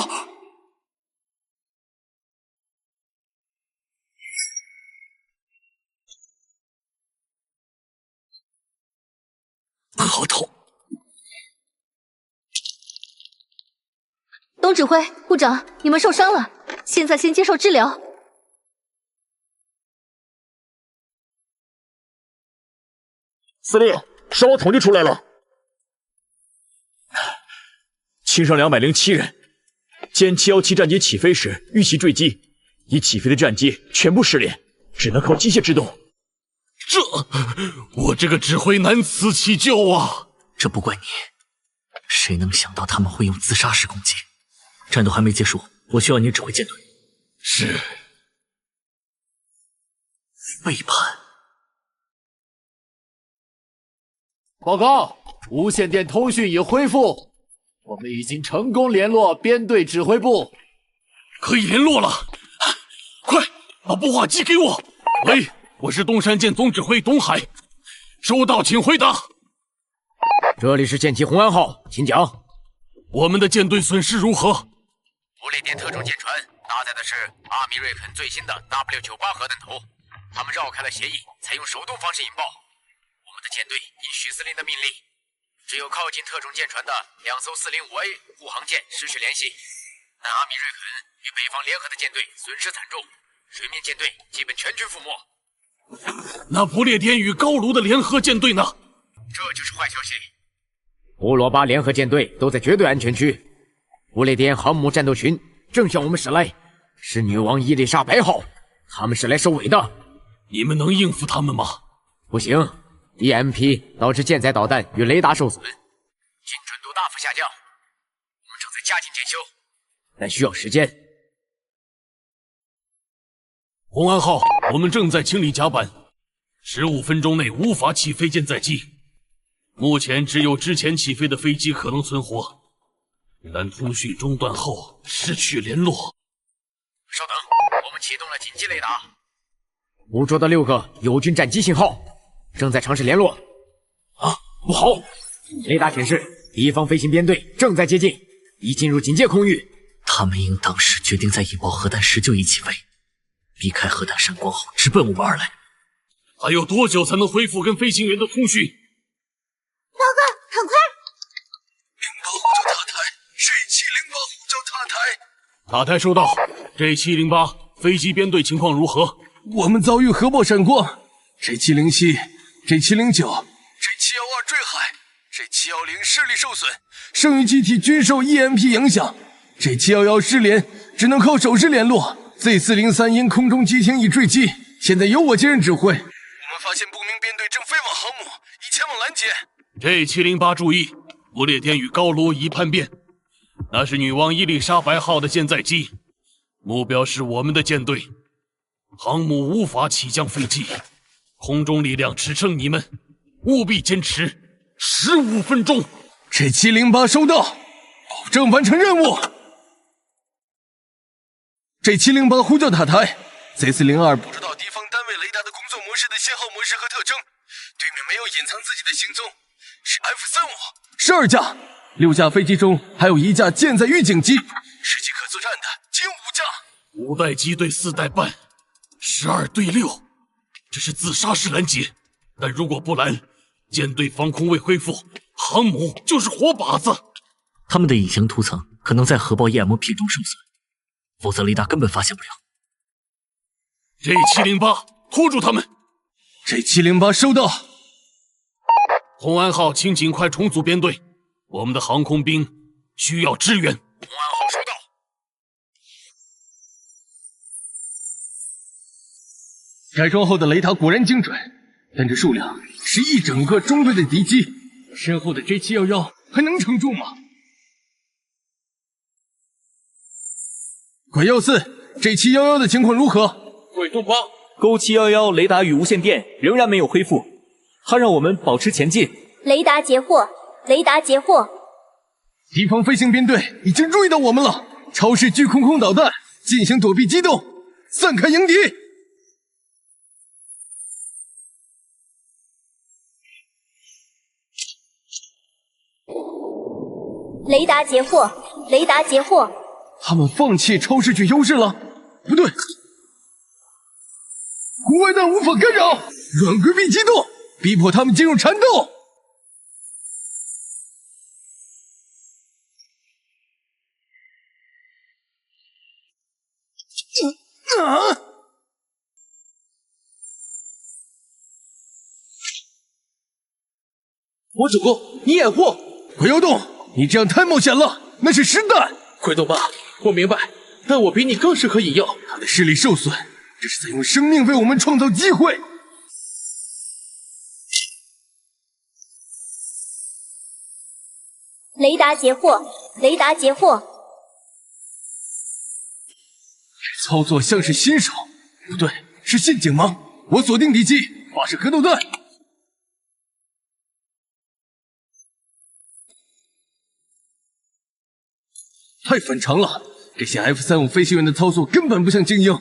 Speaker 5: 好痛！
Speaker 2: 董指挥、部长，你们受伤了，现在先接受治疗。
Speaker 9: 司令，伤亡统计出来了，轻伤207人。歼717战机起飞时遇袭坠机，已起飞的战机全部失联，只能靠机械制动。
Speaker 3: 我这个指挥难辞其咎啊！
Speaker 5: 这不怪你，谁能想到他们会用自杀式攻击？战斗还没结束，我需要你指挥舰队。
Speaker 3: 是。
Speaker 5: 背叛。
Speaker 13: 报告，无线电通讯已恢复，我们已经成功联络编队指挥部，
Speaker 3: 可以联络了。快把步话机给我。喂，我是东山舰总指挥东海，收到，请回答。
Speaker 17: 这里是舰级红安号，请讲。
Speaker 3: 我们的舰队损失如何？
Speaker 17: 不列颠特种舰船搭载的是阿米瑞肯最新的 W98 核弹头，他们绕开了协议，采用手动方式引爆。我们的舰队应许司令的命令，只有靠近特种舰船的2艘405A 护航舰失去联系。但阿米瑞肯与北方联合的舰队损失惨重，水面舰队基本全军覆没。
Speaker 3: 那不列颠与高卢的联合舰队呢？
Speaker 17: 这就是坏消息。欧罗巴联合舰队都在绝对安全区，不列颠航母战斗群正向我们驶来，是女王伊丽莎白号，他们是来收尾的。
Speaker 3: 你们能应付他们吗？
Speaker 17: 不行 ，EMP 导致舰载导弹与雷达受损，精准度大幅下降。我们正在加紧检修，但需要时间。
Speaker 3: 红安号，我们正在清理甲板，15分钟内无法起飞舰载机。目前只有之前起飞的飞机可能存活，但通讯中断后失去联络。
Speaker 17: 稍等，我们启动了紧急雷达，捕捉到6个友军战机信号，正在尝试联络。
Speaker 3: 啊，不好！
Speaker 17: 雷达显示敌方飞行编队正在接近，已进入警戒空域。
Speaker 5: 他们应当是决定在引爆核弹时就一起飞，避开核弹闪光后直奔我们而来。
Speaker 3: 还有多久才能恢复跟飞行员的通讯？
Speaker 8: 报告，很快。
Speaker 16: 08呼叫塔台 ，J708呼叫塔台。
Speaker 3: 塔台收到。J708飞机编队情况如何？
Speaker 6: 我们遭遇核爆闪光 ，J707、J709、
Speaker 16: J712坠海 ，J710视力受损，
Speaker 6: 剩余机体均受 EMP 影响。J711失联，只能靠手势联络。Z403因空中机艇已坠机，现在由我接任指挥。我们
Speaker 16: 发现不明编队正飞往航母，已前往拦截。
Speaker 3: J708注意，不列颠与高卢已叛变，那是女王伊丽莎白号的舰载机，目标是我们的舰队。航母无法起降飞机，空中力量支撑你们，务必坚持15分钟。
Speaker 6: J708收到，保证完成任务。J708呼叫塔台 ，Z402捕捉到敌方单位雷达的工作模式的信号模式和特征，对面没有隐藏自己的行踪，是 F35，12架，6架飞机中还有1架舰载预警机，实际可作战的仅5架。
Speaker 3: 5代机对4代半，12对6，这是自杀式拦截。但如果不拦，舰队防空未恢复，航母就是活靶子。
Speaker 5: 他们的隐形涂层可能在核爆 EMP 中受损，否则雷达根本发现不了。
Speaker 3: J708拖住他们。
Speaker 6: J708收到。
Speaker 3: 红安号，请尽快重组编队，我们的航空兵需要支援。
Speaker 17: 红安号收到。
Speaker 6: 改装后的雷达果然精准，但这数量是一整个中队的敌机，身后的 J711还能撑住吗？鬼曜4 ，J711的情况如何？
Speaker 14: 鬼洞8，
Speaker 20: 勾711雷达与无线电仍然没有恢复，它让我们保持前进。
Speaker 19: 雷达截获，雷达截获。
Speaker 6: 敌方飞行编队已经注意到我们了，超视巨空空导弹进行躲避机动，散开迎敌。
Speaker 19: 雷达截获，雷达截获。
Speaker 6: 他们放弃超视距优势了？不对，红外弹无法干扰，软规避机动，逼迫他们进入缠斗。
Speaker 14: 我主公，你掩护！
Speaker 6: 鬼妖洞，你这样太冒险了，那是实弹。
Speaker 14: 鬼洞8，我明白，但我比你更适合引诱。
Speaker 6: 他的视力受损，这是在用生命为我们创造机会。
Speaker 19: 雷达截获，雷达截获。
Speaker 6: 这操作像是新手，不对，是陷阱吗？我锁定敌机，发射核导弹。太反常了，这些 F-35飞行员的操作根本不像精英。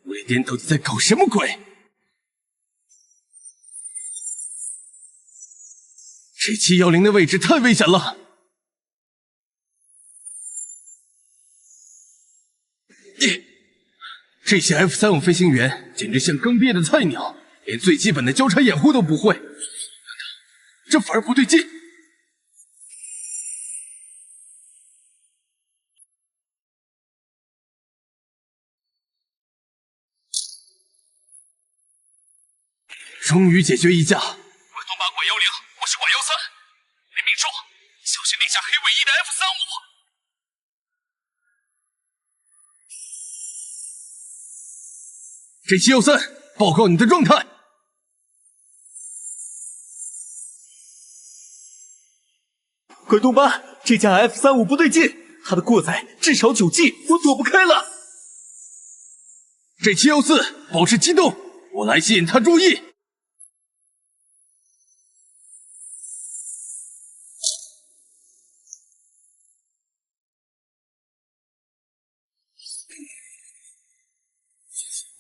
Speaker 6: 无列颠到底在搞什么鬼？这710的位置太危险了。这些 F-35飞行员简直像刚毕业的菜鸟，连最基本的交叉掩护都不会。这反而不对劲。终于解决一架。
Speaker 4: 拐动8拐10，我是拐13。雷鸣说，小心那架黑卫一的 F-35。
Speaker 6: J713，报告你的状态。
Speaker 20: 鬼洞8，这架 F-35不对劲，它的过载至少9G，我躲不开了。
Speaker 6: J714，保持机动，我来吸引他注意。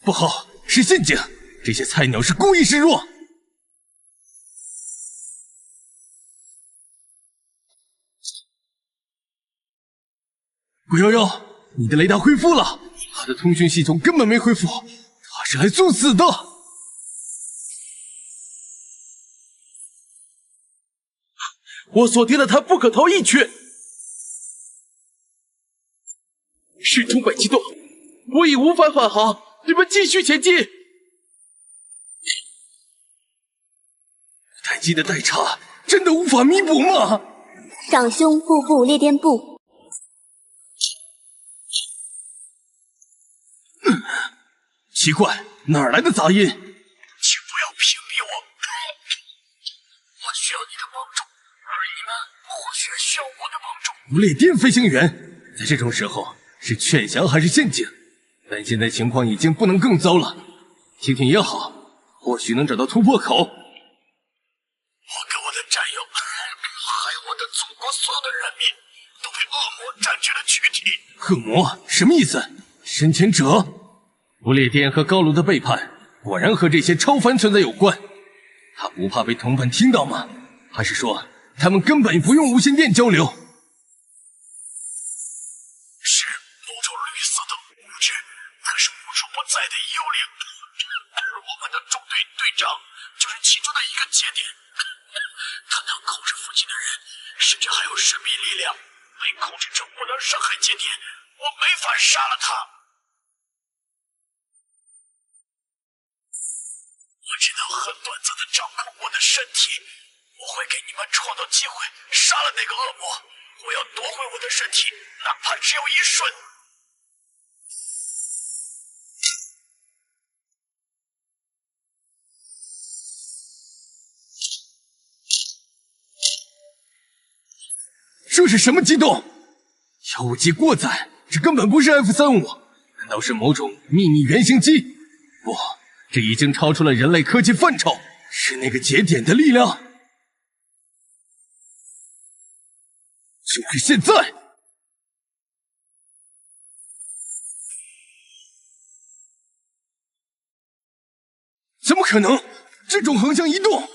Speaker 6: 不好，是陷阱！这些菜鸟是故意示弱。鬼11，你的雷达恢复了，他的通讯系统根本没恢复，他是来作死的。
Speaker 14: 我锁定了他不可逃逸区。时钟摆激动，我已无法返航。你们继续前进。
Speaker 6: 待机的代差真的无法弥补吗？
Speaker 19: 长兄，步步列颠部。
Speaker 6: 奇怪，哪儿来的杂音？请不要
Speaker 10: 屏蔽我，我需要你的帮助，而你们或许需要我的帮助。
Speaker 6: 不列颠飞行员，在这种时候是劝降还是陷阱？但现在情况已经不能更糟了，听听也好，或许能找到突破口。我给
Speaker 10: 我的战友，还有我的祖国所有的人民，都被恶魔占据了躯体。
Speaker 6: 恶魔什么意思？深潜者？不列颠和高卢的背叛，果然和这些超凡存在有关。他不怕被同伴听到吗？还是说他们根本不用无线电交流？
Speaker 10: 不在的幽灵，而我们的中队队长就是其中的一个节点。他能控制附近的人，甚至还有神秘力量。被控制者不能伤害节点，我没法杀了他。我只能很短暂的掌控我的身体。我会给你们创造机会，杀了那个恶魔。我要夺回我的身体，哪怕只有1瞬。
Speaker 6: 这是什么机动？妖物机过载，这根本不是 F-35，难道是某种秘密原型机？不，这已经超出了人类科技范畴，是那个节点的力量。就是现在！怎么可能？这种横向移动！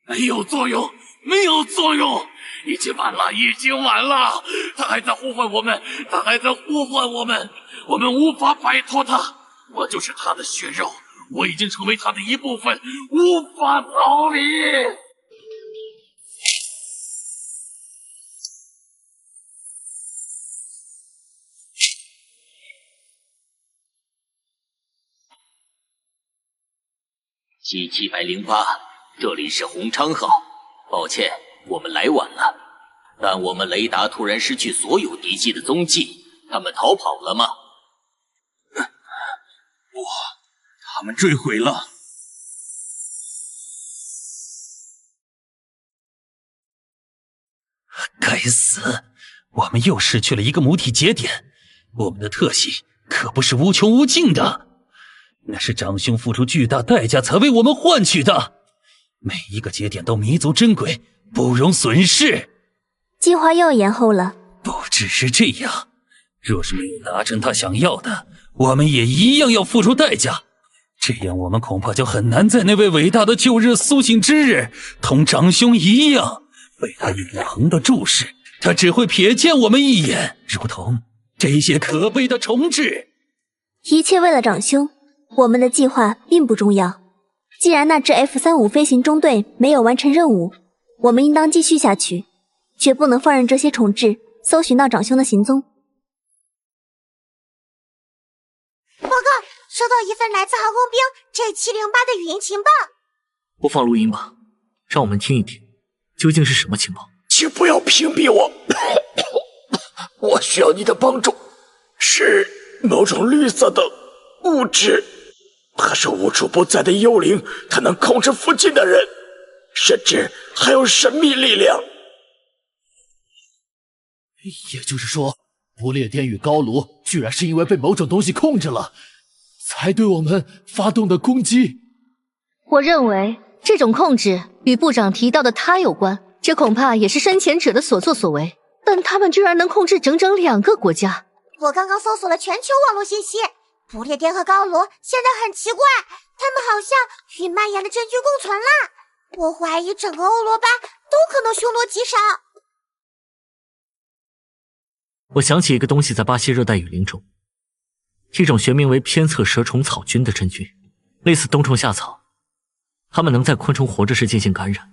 Speaker 4: 没有作用，没有作用，已经晚了，已经晚了。他还在呼唤我们，他还在呼唤我们，我们无法摆脱他。我就是他的血肉，我已经成为他的一部分，无法逃离。
Speaker 11: G708，这里是鸿昌号，抱歉，我们来晚了。但我们雷达突然失去所有敌机的踪迹，他们逃跑了吗？
Speaker 5: 不，他们坠毁了。
Speaker 18: 该死，我们又失去了一个母体节点。我们的特性可不是无穷无尽的，那是长兄付出巨大代价才为我们换取的。每一个节点都弥足珍贵，不容损失。
Speaker 21: 计划又延后了。
Speaker 18: 不只是这样，若是没有达成他想要的，我们也一样要付出代价。这样我们恐怕就很难在那位伟大的旧日苏醒之日，同长兄一样，被他永恒的注视。他只会瞥见我们一眼，如同这些可悲的重置。
Speaker 21: 一切为了长兄，我们的计划并不重要。既然那支 F-35飞行中队没有完成任务，我们应当继续下去，绝不能放任这些重置搜寻到长兄的行踪。
Speaker 8: 报告，收到一份来自航空兵 J708的语音情报。
Speaker 5: 播放录音吧，让我们听一听，究竟是什么情报？
Speaker 10: 请不要屏蔽我，我需要你的帮助。是某种绿色的物质，它是无处不在的幽灵，它能控制附近的人，甚至还有神秘力量。
Speaker 13: 也就是说，不列颠与高卢居然是因为被某种东西控制了，才对我们发动的攻击。
Speaker 2: 我认为这种控制与部长提到的他有关，这恐怕也是深潜者的所作所为。但他们居然能控制整整2个国家。
Speaker 8: 我刚刚搜索了全球网络信息，不列颠和高卢现在很奇怪，他们好像与蔓延的真菌共存了。我怀疑整个欧罗巴都可能凶多吉少。
Speaker 5: 我想起一个东西在巴西热带雨林中，一种学名为偏侧蛇虫草菌的真菌，类似冬虫夏草，它们能在昆虫活着时进行感染，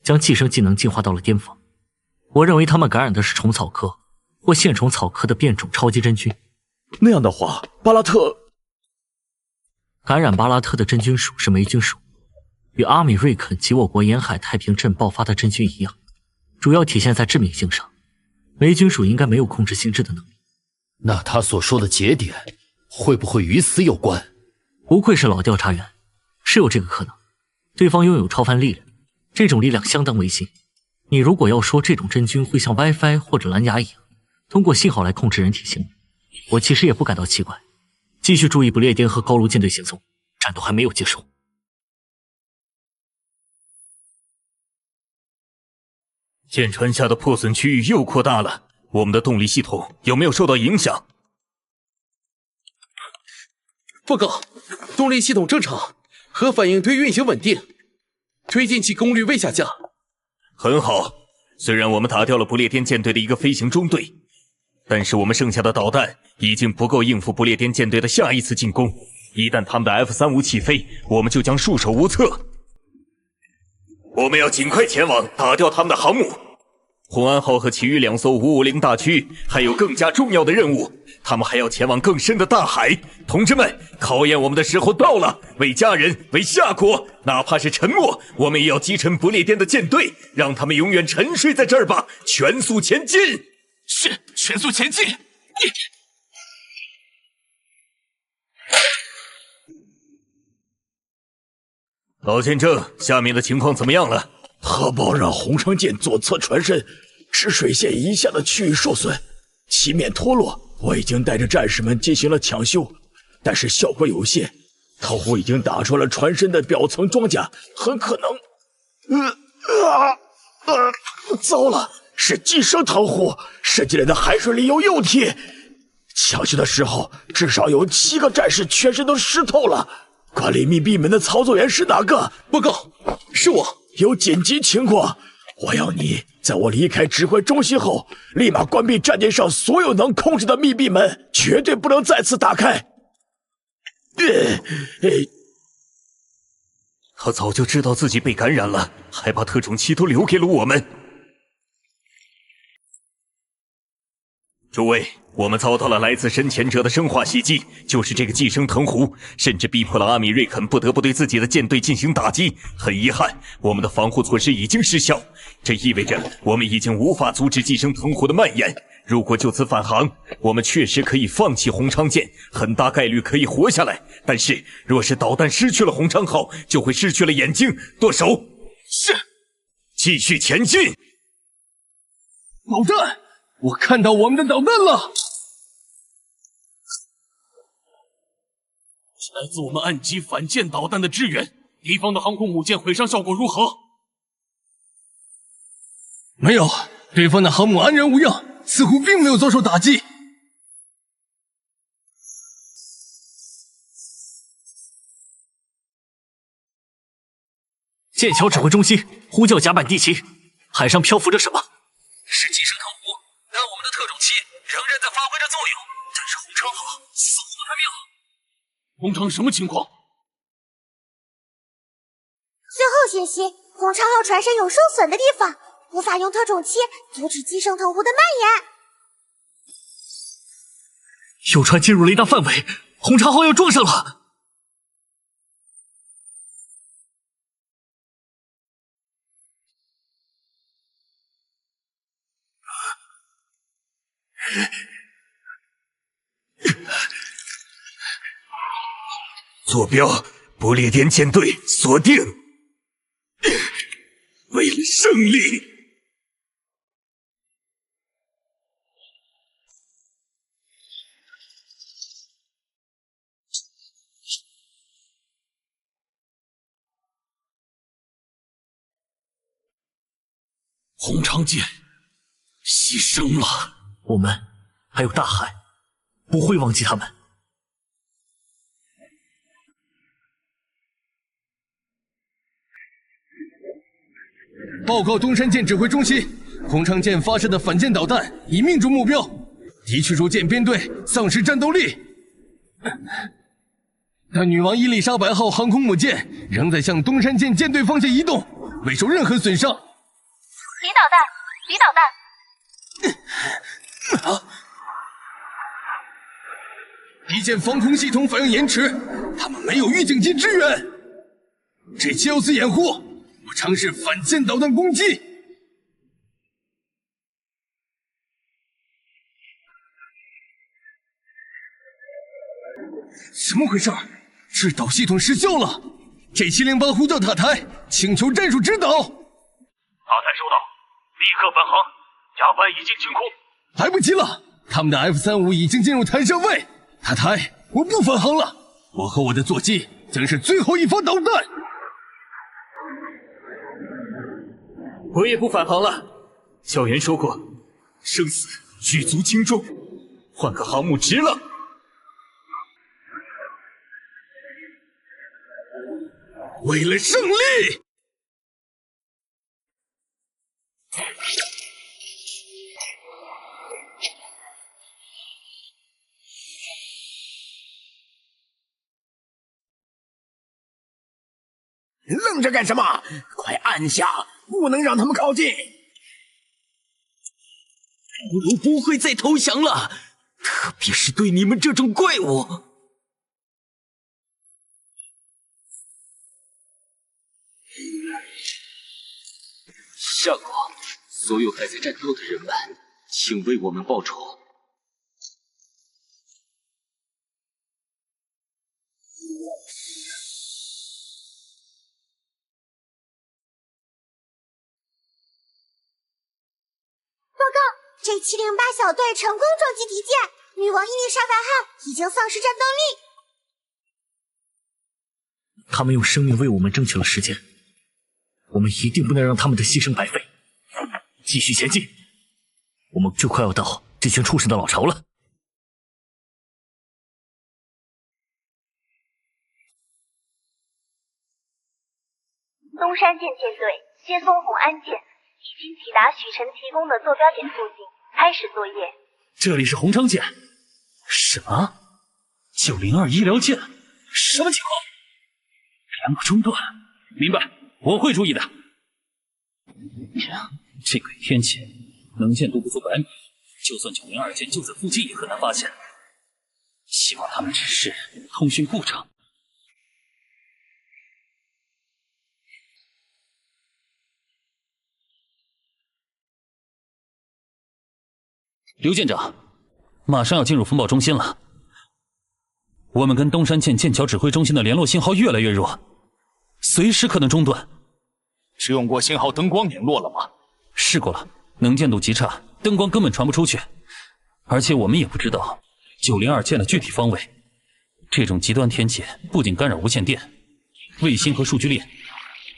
Speaker 5: 将寄生技能进化到了巅峰。我认为它们感染的是虫草科或线虫草科的变种超级真菌。
Speaker 9: 那样的话，巴拉特
Speaker 5: 感染巴拉特的真菌属是霉菌属，与阿米瑞肯及我国沿海太平镇爆发的真菌一样，主要体现在致命性上。霉菌属应该没有控制心智的能力。
Speaker 13: 那他所说的节点会不会与此有关？
Speaker 5: 不愧是老调查员，是有这个可能。对方拥有超凡力量，这种力量相当危险。你如果要说这种真菌会像 WiFi 或者蓝牙一样，通过信号来控制人体行为，我其实也不感到奇怪。继续注意不列颠和高卢舰队行踪，战斗还没有结束。
Speaker 18: 舰船下的破损区域又扩大了，我们的动力系统有没有受到影响？
Speaker 14: 报告，动力系统正常，核反应堆运行稳定，推进器功率未下降。
Speaker 18: 很好，虽然我们打掉了不列颠舰队的一个飞行中队，但是我们剩下的导弹已经不够应付不列颠舰队的下一次进攻。一旦他们的 F-35起飞，我们就将束手无策。我们要尽快前往，打掉他们的航母。红安号和其余2艘550大驱还有更加重要的任务，他们还要前往更深的大海。同志们，考验我们的时候到了，为家人，为夏国，哪怕是沉没，我们也要击沉不列颠的舰队，让他们永远沉睡在这儿吧！全速前进！
Speaker 1: 是，全速前进！
Speaker 18: 老舰长，下面的情况怎么样了？
Speaker 10: 特报让红绳舰左侧船身赤水线以下的区域受损，漆面脱落。我已经带着战士们进行了抢修，但是效果有限。桃核已经打穿了船身的表层装甲，很可能……糟了，是寄生桃核渗进来的海水里有幼体。抢修的时候，至少有7个战士全身都湿透了。管理密闭门的操作员是哪个？
Speaker 14: 报告，是我。
Speaker 10: 有紧急情况，我要你在我离开指挥中心后，立马关闭战舰上所有能控制的密闭门，绝对不能再次打开。
Speaker 18: 他早就知道自己被感染了，还把特种器都留给了我们。诸位，我们遭到了来自深潜者的生化袭击，就是这个寄生藤壶，甚至逼迫了阿米瑞肯不得不对自己的舰队进行打击。很遗憾，我们的防护措施已经失效，这意味着我们已经无法阻止寄生藤壶的蔓延。如果就此返航，我们确实可以放弃洪昌舰，很大概率可以活下来。但是，若是导弹失去了洪昌号，就会失去了眼睛。舵手，
Speaker 5: 是，
Speaker 18: 继续前进。
Speaker 6: 导弹，我看到我们的导弹了。
Speaker 3: 来自我们岸基反舰导弹的支援，敌方的航空母舰毁伤效果如何？
Speaker 6: 没有，对方的航母安然无恙，似乎并没有遭受打击。
Speaker 5: 剑桥指挥中心呼叫甲板地勤，海上漂浮着什么？
Speaker 20: 是寄生藤壶，但我们的特种器仍然在发挥着作用。但是洪昌号似乎不太妙。
Speaker 3: 洪昌什么情况？
Speaker 8: 最后信息，洪昌号船身有受损的地方，无法用特种器阻止寄生藤壶的蔓延。
Speaker 5: 有船进入雷达范围，洪昌号要撞上了。
Speaker 18: 坐标：不列颠舰队，锁定。为了胜利！
Speaker 3: 洪昌舰牺牲了，
Speaker 5: 我们还有大海，不会忘记他们。
Speaker 6: 报告东山舰指挥中心，洪昌舰发射的反舰导弹已命中目标，敌驱逐舰编队丧失战斗力，但女王伊丽莎白号航空母舰仍在向东山舰舰队方向移动，未受任何损伤。
Speaker 19: 离导弹，离导弹！
Speaker 6: 敌舰防空系统反应延迟，他们没有预警机支援。这期要此掩护，我尝试反舰导弹攻击。怎么回事？制导系统失效了。G708呼叫塔台，请求战术指导。
Speaker 4: 塔台收到，立刻返航，甲板已经清空。
Speaker 6: 来不及了，他们的 F-35已经进入弹射位。塔台，我不返航了，我和我的座机将是最后一发导弹。
Speaker 20: 我也不返航了。教员说过，生死举足轻重，换个航母值了。
Speaker 6: 为了胜利！
Speaker 10: 愣着干什么？快按下，不能让他们靠近！
Speaker 20: 不如不会再投降了，特别是对你们这种怪物。
Speaker 11: 上国，所有还在战斗的人们，请为我们报仇。
Speaker 8: 报告，G708小队成功撞击敌舰，女王伊丽莎白号已经丧失战斗力。
Speaker 5: 他们用生命为我们争取了时间，我们一定不能让他们的牺牲白费。继续前进，我们就快要到这群畜生的老巢了。
Speaker 19: 东山舰舰队接松红安舰已经抵达许晨提供的坐标点附近，开始作业。
Speaker 5: 这里是洪昌舰。什么？902医疗舰？什么情况？2个中断。
Speaker 20: 明白，我会注意的。这个天气，能见度不足100米，就算902舰就在附近也很难发现。希望他们只是通讯故障。刘舰长，马上要进入风暴中心了。我们跟东山舰剑桥指挥中心的联络信号越来越弱，随时可能中断。
Speaker 1: 使用过信号灯光联络了吗？
Speaker 20: 试过了，能见度极差，灯光根本传不出去。而且我们也不知道902舰的具体方位。这种极端天气不仅干扰无线电、卫星和数据链，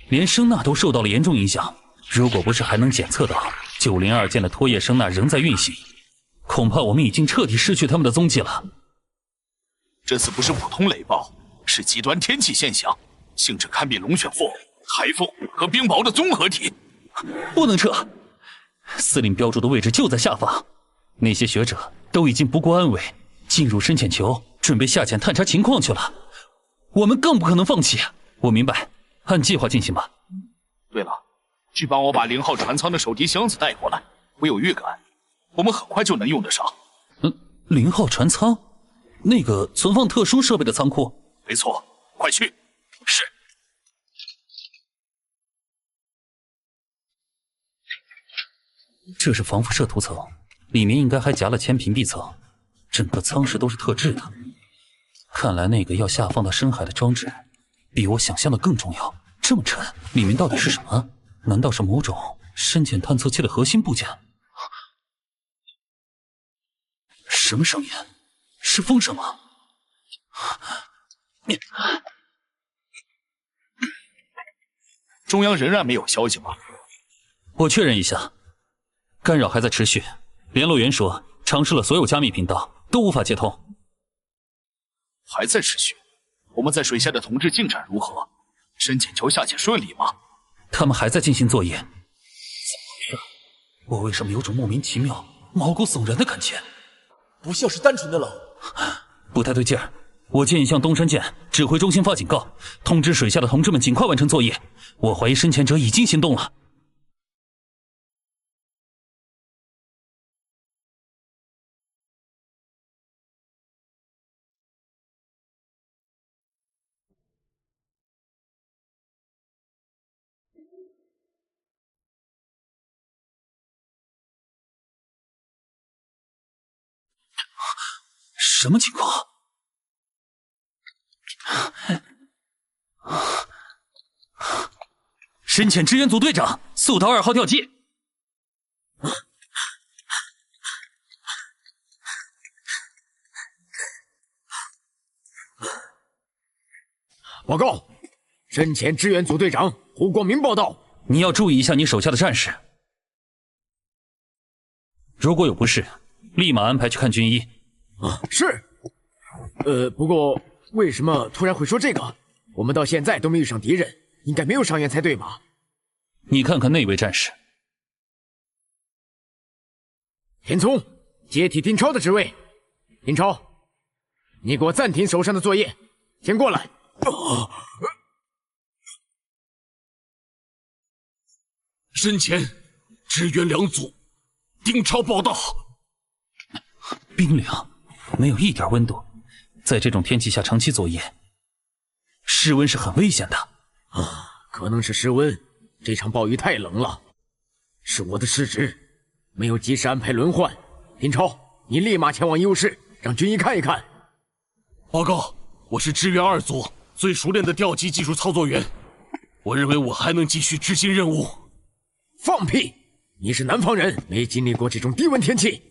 Speaker 20: 连声呐都受到了严重影响。如果不是还能检测到902舰的拖曳声呐仍在运行，恐怕我们已经彻底失去他们的踪迹了。
Speaker 1: 这次不是普通雷暴，是极端天气现象，性质堪比龙卷风、台风和冰雹的综合体。
Speaker 20: 不能撤，司令标注的位置就在下方，那些学者都已经不顾安危，进入深潜球，准备下潜探查情况去了。我们更不可能放弃。我明白，按计划进行吧。
Speaker 1: 对了，去帮我把0号船舱的手提箱子带过来，我有预感，我们很快就能用得上。
Speaker 20: 0号船舱？那个存放特殊设备的仓库？
Speaker 1: 没错，快去。
Speaker 20: 是。这是防辐射涂层，里面应该还夹了铅屏蔽层，整个舱室都是特制的。看来那个要下放到深海的装置，比我想象的更重要。这么沉，里面到底是什么？难道是某种深潜探测器的核心部件？什么声音？是风声吗？
Speaker 1: 中央仍然没有消息吗？
Speaker 20: 我确认一下，干扰还在持续。联络员说，尝试了所有加密频道，都无法接通。
Speaker 1: 还在持续？我们在水下的同志进展如何？深潜球下潜顺利吗？
Speaker 20: 他们还在进行作业。怎么回事？我为什么有种莫名其妙、毛骨悚然的感觉？
Speaker 14: 不像是单纯的冷。
Speaker 20: 不太对劲儿。我建议向东山舰指挥中心发警告，通知水下的同志们尽快完成作业。我怀疑深潜者已经行动了。什么情况？深潜支援组队长，速到2号吊机。
Speaker 10: 报告，深潜支援组队长胡光明报道。
Speaker 20: 你要注意一下你手下的战士，如果有不适，立马安排去看军医。
Speaker 10: 是。不过为什么突然会说这个？我们到现在都没遇上敌人，应该没有伤员才对吧？
Speaker 20: 你看看那位战士，
Speaker 10: 田聪接替丁超的职位。丁超，你给我暂停手上的作业，先过来。
Speaker 14: 深潜支援2组，丁超报道。
Speaker 20: 冰凉，没有一点温度，在这种天气下长期作业，室温是很危险的。
Speaker 10: 可能是室温，这场暴雨太冷了，是我的失职，没有及时安排轮换。丁超，你立马前往医务室，让军医看一看。
Speaker 14: 报告，我是支援2组最熟练的吊机技术操作员，我认为我还能继续执行任务。
Speaker 10: 放屁！你是南方人，没经历过这种低温天气，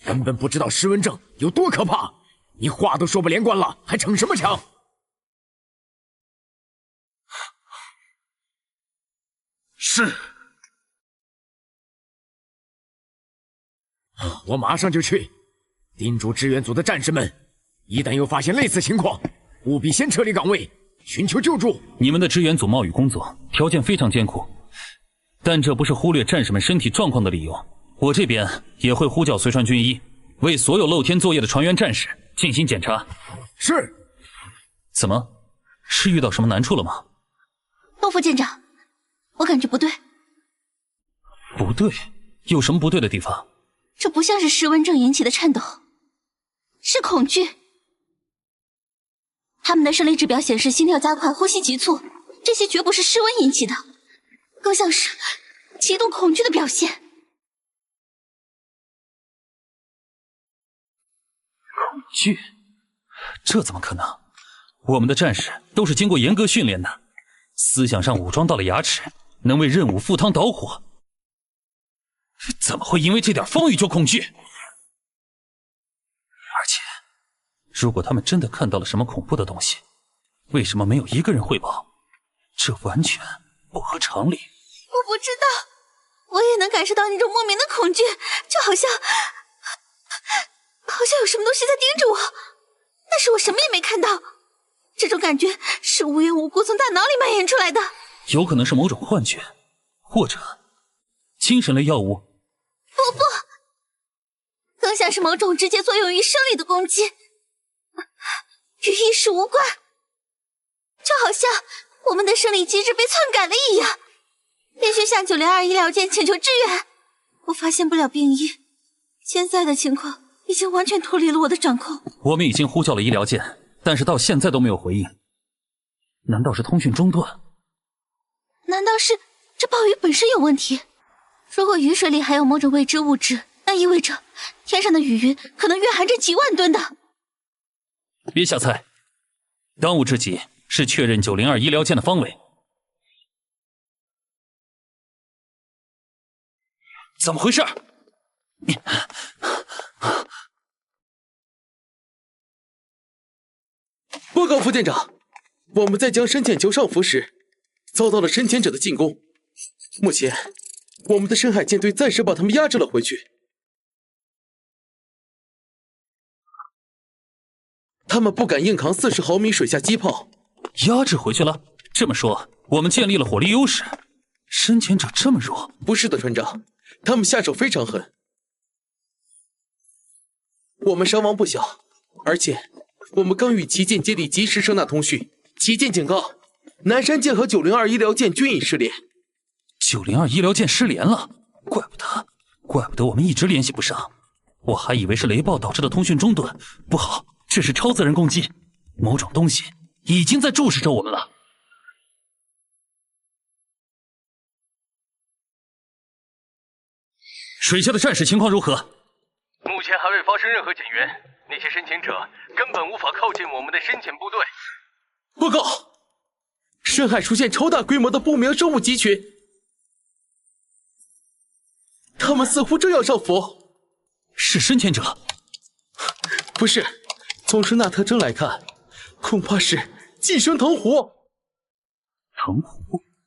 Speaker 10: 根本不知道失温症有多可怕。你话都说不连贯了，还逞什么强？
Speaker 14: 是。
Speaker 10: 我马上就去。叮嘱支援组的战士们，一旦有发现类似情况，务必先撤离岗位，寻求救助。
Speaker 20: 你们的支援组冒雨工作，条件非常艰苦，但这不是忽略战士们身体状况的理由。我这边也会呼叫随船军医，为所有露天作业的船员战士进行检查。
Speaker 10: 是。
Speaker 20: 怎么？是遇到什么难处了吗？
Speaker 12: 东副舰长，我感觉不对。
Speaker 20: 不对？有什么不对的地方？
Speaker 12: 这不像是失温症引起的颤抖，是恐惧。他们的生理指标显示心跳加快、呼吸急促，这些绝不是失温引起的，更像是极度恐惧的表现。
Speaker 20: 惧？这怎么可能？我们的战士都是经过严格训练的，思想上武装到了牙齿，能为任务赴汤蹈火。怎么会因为这点风雨就恐惧？而且，如果他们真的看到了什么恐怖的东西，为什么没有一个人汇报？这完全不合常理。
Speaker 12: 我不知道，我也能感受到那种莫名的恐惧，就好像有什么东西在盯着我，但是我什么也没看到。这种感觉是无缘无故从大脑里蔓延出来的，
Speaker 20: 有可能是某种幻觉，或者精神类药物。
Speaker 12: 不，更像是某种直接作用于生理的攻击，与意识无关，就好像我们的生理机制被篡改了一样。必须向902医疗舰请求支援。我发现不了病因，现在的情况已经完全脱离了我的掌控。
Speaker 20: 我们已经呼叫了医疗舰，但是到现在都没有回应。难道是通讯中断？
Speaker 12: 难道是这暴雨本身有问题？如果雨水里还有某种未知物质，那意味着天上的雨云可能蕴含着几万吨的。
Speaker 20: 别瞎猜，当务之急是确认902医疗舰的方位。怎么回事？
Speaker 14: 报告副舰长，我们在将深潜球上浮时，遭到了深潜者的进攻。目前，我们的深海舰队暂时把他们压制了回去。他们不敢硬扛40毫米水下机炮，
Speaker 20: 压制回去了。这么说，我们建立了火力优势。深潜者这么弱？
Speaker 14: 不是的，船长，他们下手非常狠。我们伤亡不小，而且我们刚与旗舰接地及时声纳通讯，旗舰警告，南山舰和902医疗舰均已失联。
Speaker 20: 902医疗舰失联了，怪不得我们一直联系不上。我还以为是雷暴导致的通讯中断，不好，这是超自然攻击，某种东西已经在注视着我们了。水下的战士情况如何？
Speaker 4: 目前还未发生任何减员，那些深潜者根本无法靠近我们的深潜部队。
Speaker 14: 报告，深海出现超大规模的不明生物集群，他们似乎正要上浮。
Speaker 20: 是深潜者？
Speaker 14: 不是，从声纳特征来看，恐怕是寄生藤壶。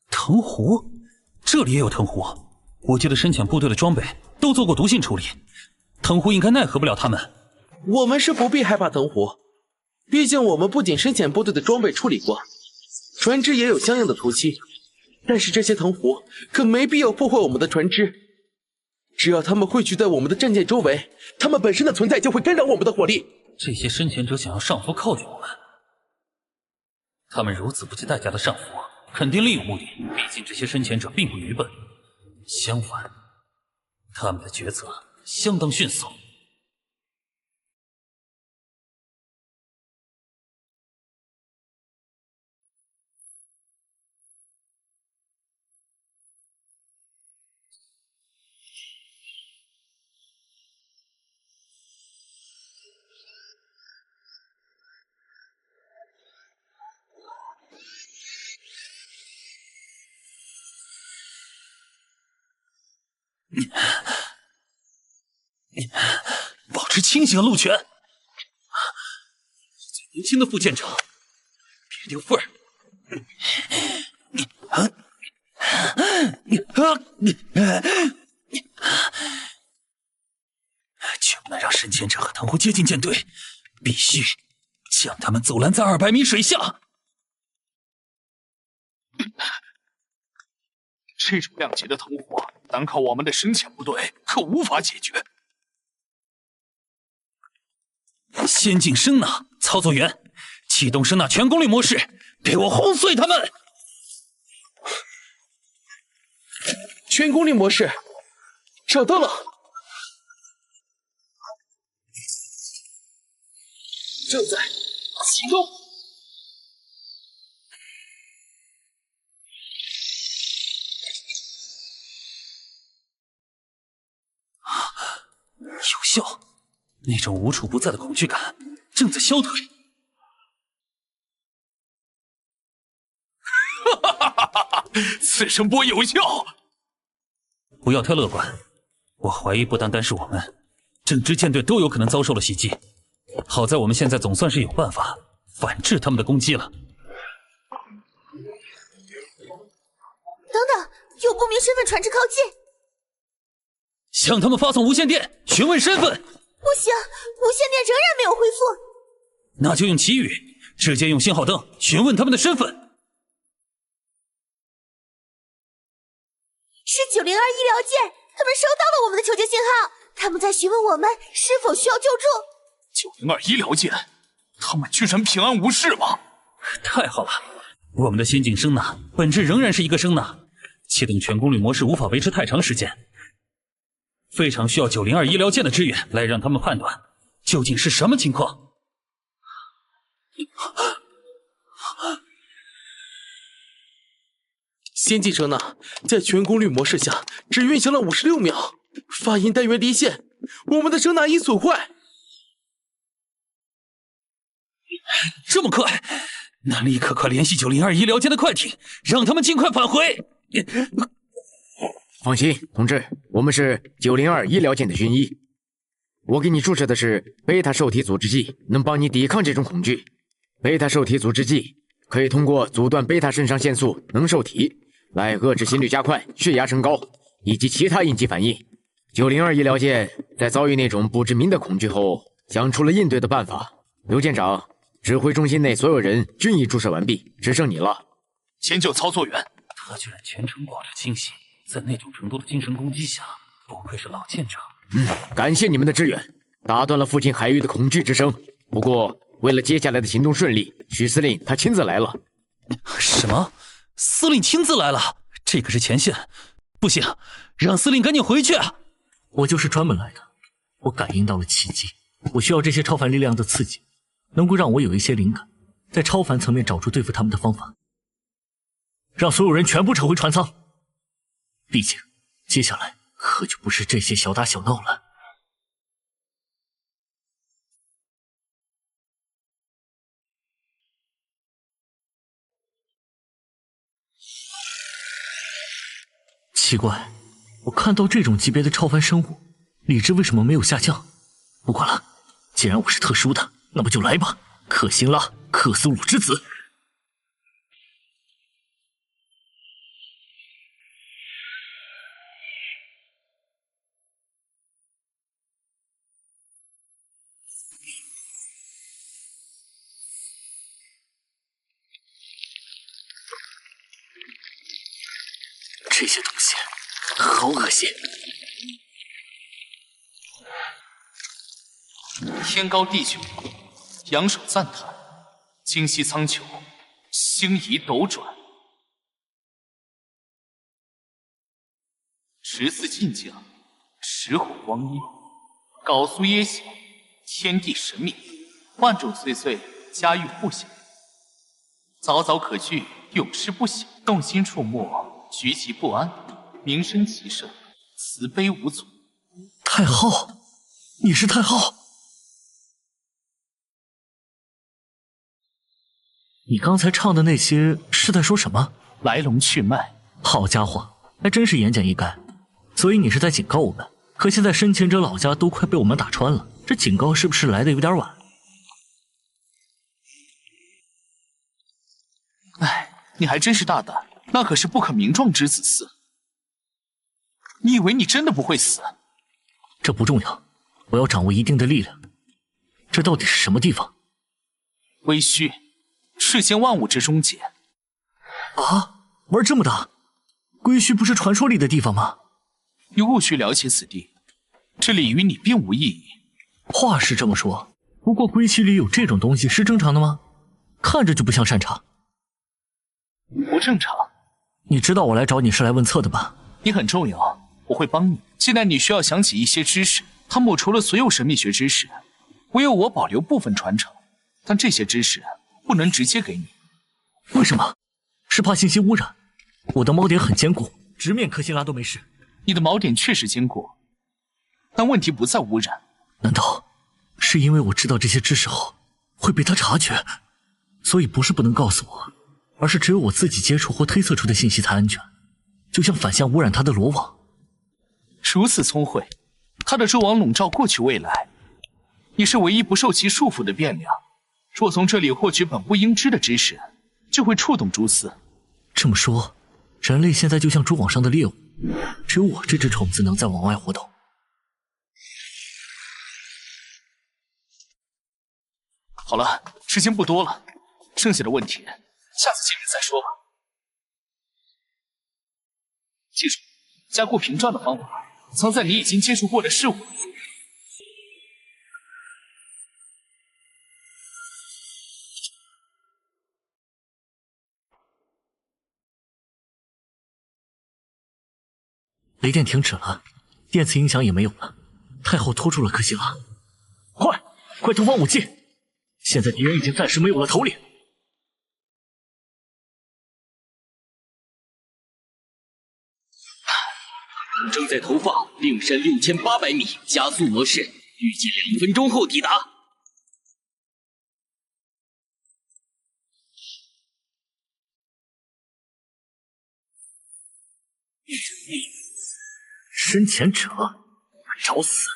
Speaker 20: 藤壶？这里也有藤壶？我记得深潜部队的装备都做过毒性处理，藤壶应该奈何不了他们。
Speaker 14: 我们是不必害怕藤壶，毕竟我们不仅深潜部队的装备处理过，船只也有相应的涂漆。但是这些藤壶可没必要破坏我们的船只，只要他们汇聚在我们的战舰周围，他们本身的存在就会干扰我们的火力。
Speaker 20: 这些深潜者想要上浮靠近我们，他们如此不计代价的上浮，肯定另有目的。毕竟这些深潜者并不愚笨，相反，他们的决策相当迅速。保持清醒啊，陆泉！最年轻的副舰长，别丢份儿！绝不能让深潜者和藤壶接近舰队，必须将他们阻拦在200米水下。
Speaker 1: 这种量级的藤壶，单靠我们的深潜部队可无法解决。
Speaker 20: 先进声呐，操作员，启动声呐全功率模式，给我轰碎他们！
Speaker 14: 全功率模式，找到了，正在启动。
Speaker 20: 有效，那种无处不在的恐惧感正在消退。
Speaker 1: 此声波有效。
Speaker 20: 不要太乐观，我怀疑不单单是我们，整支舰队都有可能遭受了袭击。好在我们现在总算是有办法反制他们的攻击了。
Speaker 8: 等等，有不明身份船只靠近，
Speaker 20: 向他们发送无线电，询问身份。
Speaker 8: 不行，无线电仍然没有恢复。
Speaker 20: 那就用奇语，直接用信号灯询问他们的身份。
Speaker 8: 是902医疗舰，他们收到了我们的求救信号，他们在询问我们是否需要救助。
Speaker 1: 902医疗舰，他们居然平安无事吗？
Speaker 20: 太好了，我们的先进声呐本质仍然是一个声呐，启动全功率模式无法维持太长时间，非常需要902医疗舰的支援来让他们判断究竟是什么情况。
Speaker 14: 先进声呐在全功率模式下只运行了56秒，发音单元离线，我们的声呐已损坏。
Speaker 20: 这么快，那立刻快联系902医疗舰的快艇，让他们尽快返回。
Speaker 17: 放心，同志，我们是902医疗舰的军医。我给你注射的是贝塔受体阻滞剂，能帮你抵抗这种恐惧。贝塔受体阻滞剂可以通过阻断贝塔肾上腺素能受体来遏制心率加快、血压升高以及其他应激反应。902医疗舰在遭遇那种不知名的恐惧后，想出了应对的办法。刘舰长，指挥中心内所有人均已注射完毕，只剩你了。
Speaker 1: 先救操作员。
Speaker 20: 他居然全程保持清醒，在那种程度的精神攻击下，不愧是老舰长。
Speaker 17: 感谢你们的支援，打断了附近海域的恐惧之声。不过，为了接下来的行动顺利，许司令他亲自来了。
Speaker 20: 什么？司令亲自来了？这可是前线，不行，让司令赶紧回去啊！
Speaker 5: 我就是专门来的，我感应到了奇迹，我需要这些超凡力量的刺激，能够让我有一些灵感，在超凡层面找出对付他们的方法。让所有人全部撤回船舱，毕竟接下来可就不是这些小打小闹了。奇怪，我看到这种级别的超凡生物，理智为什么没有下降？不管了，既然我是特殊的，那么就来吧，克辛拉，克苏鲁之子。这些东西好恶心。
Speaker 1: 天高地久，仰首赞叹，今夕苍穹，星移斗转。14晋江，石虎光阴，缟素耶晓，天地神明，万种岁岁，家喻户晓。早早可据，永世不朽。动心触目，局急不安，名声极盛，慈悲无阻。
Speaker 5: 太后，你是太后？你刚才唱的那些是在说什么？
Speaker 1: 来龙去脉。
Speaker 5: 好家伙，还真是言简意赅。所以你是在警告我们，可现在深潜者老家都快被我们打穿了，这警告是不是来的有点晚？
Speaker 1: 哎，你还真是大胆，那可是不可名状之子嗣。你以为你真的不会死？
Speaker 5: 这不重要，我要掌握一定的力量。这到底是什么地方？
Speaker 1: 微虚，世间万物之终结。
Speaker 5: 啊，玩这么大？归墟不是传说里的地方吗？
Speaker 1: 你务须了解此地，这里与你并无意义。
Speaker 5: 话是这么说，不过归墟里有这种东西是正常的吗？看着就不像擅长。
Speaker 1: 不正常。
Speaker 5: 你知道我来找你是来问策的吧？
Speaker 1: 你很重要，我会帮你。既然你需要想起一些知识，它抹除了所有神秘学知识，唯有我保留部分传承，但这些知识不能直接给你。
Speaker 5: 为什么？是怕信息污染？我的锚点很坚固，直面科辛拉都没事。
Speaker 1: 你的锚点确实坚固，但问题不在污染。
Speaker 5: 难道是因为我知道这些知识后，会被他察觉，所以不是不能告诉我，而是只有我自己接触或推测出的信息才安全，就像反向污染他的罗网。
Speaker 1: 如此聪慧，他的蛛网笼罩过去未来，你是唯一不受其束缚的变量。若从这里获取本不应知的知识，就会触动蛛丝。
Speaker 5: 这么说，人类现在就像蛛网上的猎物，只有我这只虫子能在网外活动。
Speaker 1: 好了，时间不多了，剩下的问题下次见面再说吧。记住，加固屏障的方法藏在你已经接触过的事物里。
Speaker 5: 雷电停止了，电磁影响也没有了，太后拖住了科西拉。快投放武器！现在敌人已经暂时没有了头领。
Speaker 11: 正在投放令山6800米加速模式，预计2分钟后抵达。
Speaker 5: 深潜者，找死！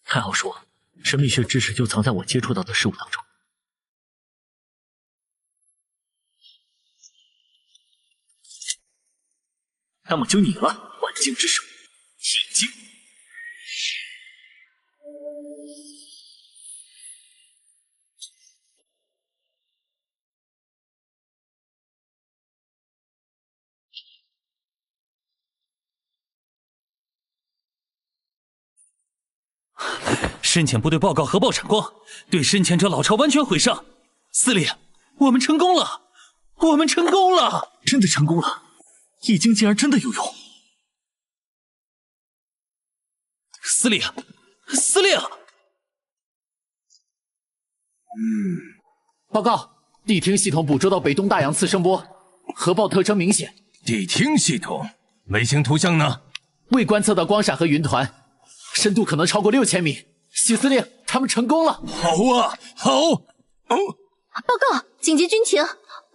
Speaker 5: 太后说，神秘学知识就藏在我接触到的事物当中。那么就你了，万境之首，天经。
Speaker 20: 深潜部队报告核爆闪光，对深潜者老巢完全毁伤。司令，我们成功了！我们成功了！
Speaker 5: 真的成功了！易经竟然真的有用！
Speaker 20: 司令，司令！
Speaker 13: 报告，地听系统捕捉到北东大洋次声波，核爆特征明显。
Speaker 6: 地听系统，卫星图像呢？
Speaker 13: 未观测到光闪和云团，深度可能超过6000米。许司令，他们成功了！
Speaker 6: 好啊，好！
Speaker 2: 报告，紧急军情，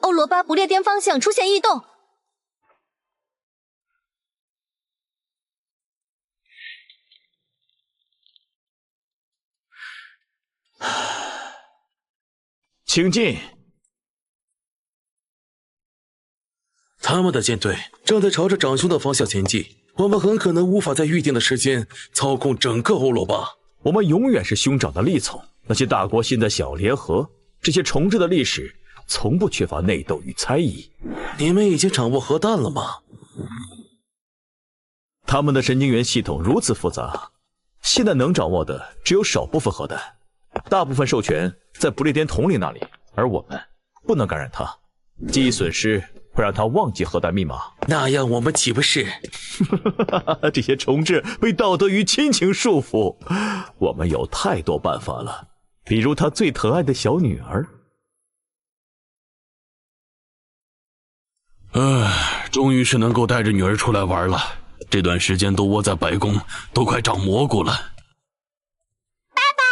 Speaker 2: 欧罗巴不列颠方向出现异动。
Speaker 9: 请进。
Speaker 14: 他们的舰队正在朝着长兄的方向前进，我们很可能无法在预定的时间操控整个欧罗巴。
Speaker 9: 我们永远是兄长的力从。那些大国现在小联合，这些重置的历史从不缺乏内斗与猜疑。
Speaker 14: 你们已经掌握核弹了吗？
Speaker 9: 他们的神经元系统如此复杂，现在能掌握的只有少部分核弹，大部分授权在不列颠统领那里，而我们不能感染他。记忆损失会让他忘记核弹密码，
Speaker 14: 那样我们岂不是？
Speaker 9: 这些重置被道德与亲情束缚，我们有太多办法了，比如他最疼爱的小女儿。
Speaker 3: 终于是能够带着女儿出来玩了。这段时间都窝在白宫，都快长蘑菇了。
Speaker 8: 爸爸，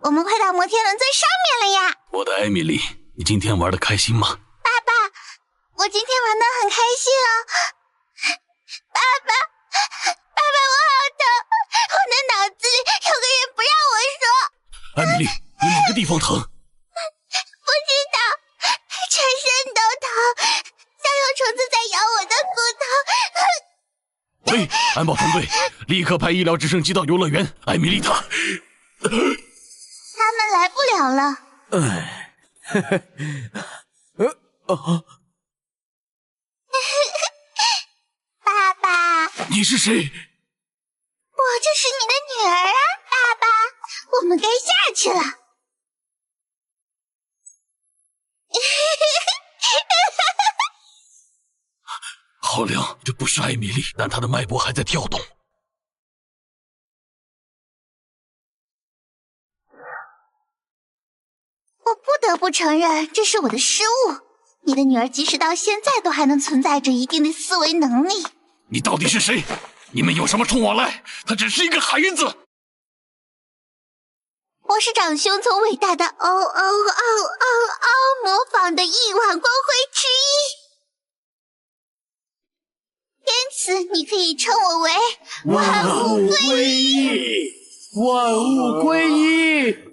Speaker 8: 我们快到摩天轮最上面了呀！
Speaker 3: 我的艾米丽，你今天玩得开心吗？
Speaker 8: 爸爸，我今天玩得很开心啊！爸爸，我好疼，我的脑子里有个人不让我说。
Speaker 3: 艾米丽，你哪个地方疼？
Speaker 8: 不知道，全身都疼，像有虫子在咬我的骨头。
Speaker 3: 喂，安保团队，立刻派医疗直升机到游乐园。艾米丽她
Speaker 8: 们来不了了。爸爸，
Speaker 3: 你是谁？
Speaker 8: 我就是你的女儿啊，爸爸，我们该下去了。
Speaker 3: 好亮，这不是艾米丽，但她的脉搏还在跳动。
Speaker 8: 我不得不承认，这是我的失误。你的女儿即使到现在都还能存在着一定的思维能力。
Speaker 3: 你到底是谁？你们有什么冲我来？她只是一个孩子。
Speaker 12: 我是长兄从伟大的欧模仿的亿万光辉之一，因此你可以称我为万物归一。
Speaker 10: 万物归一。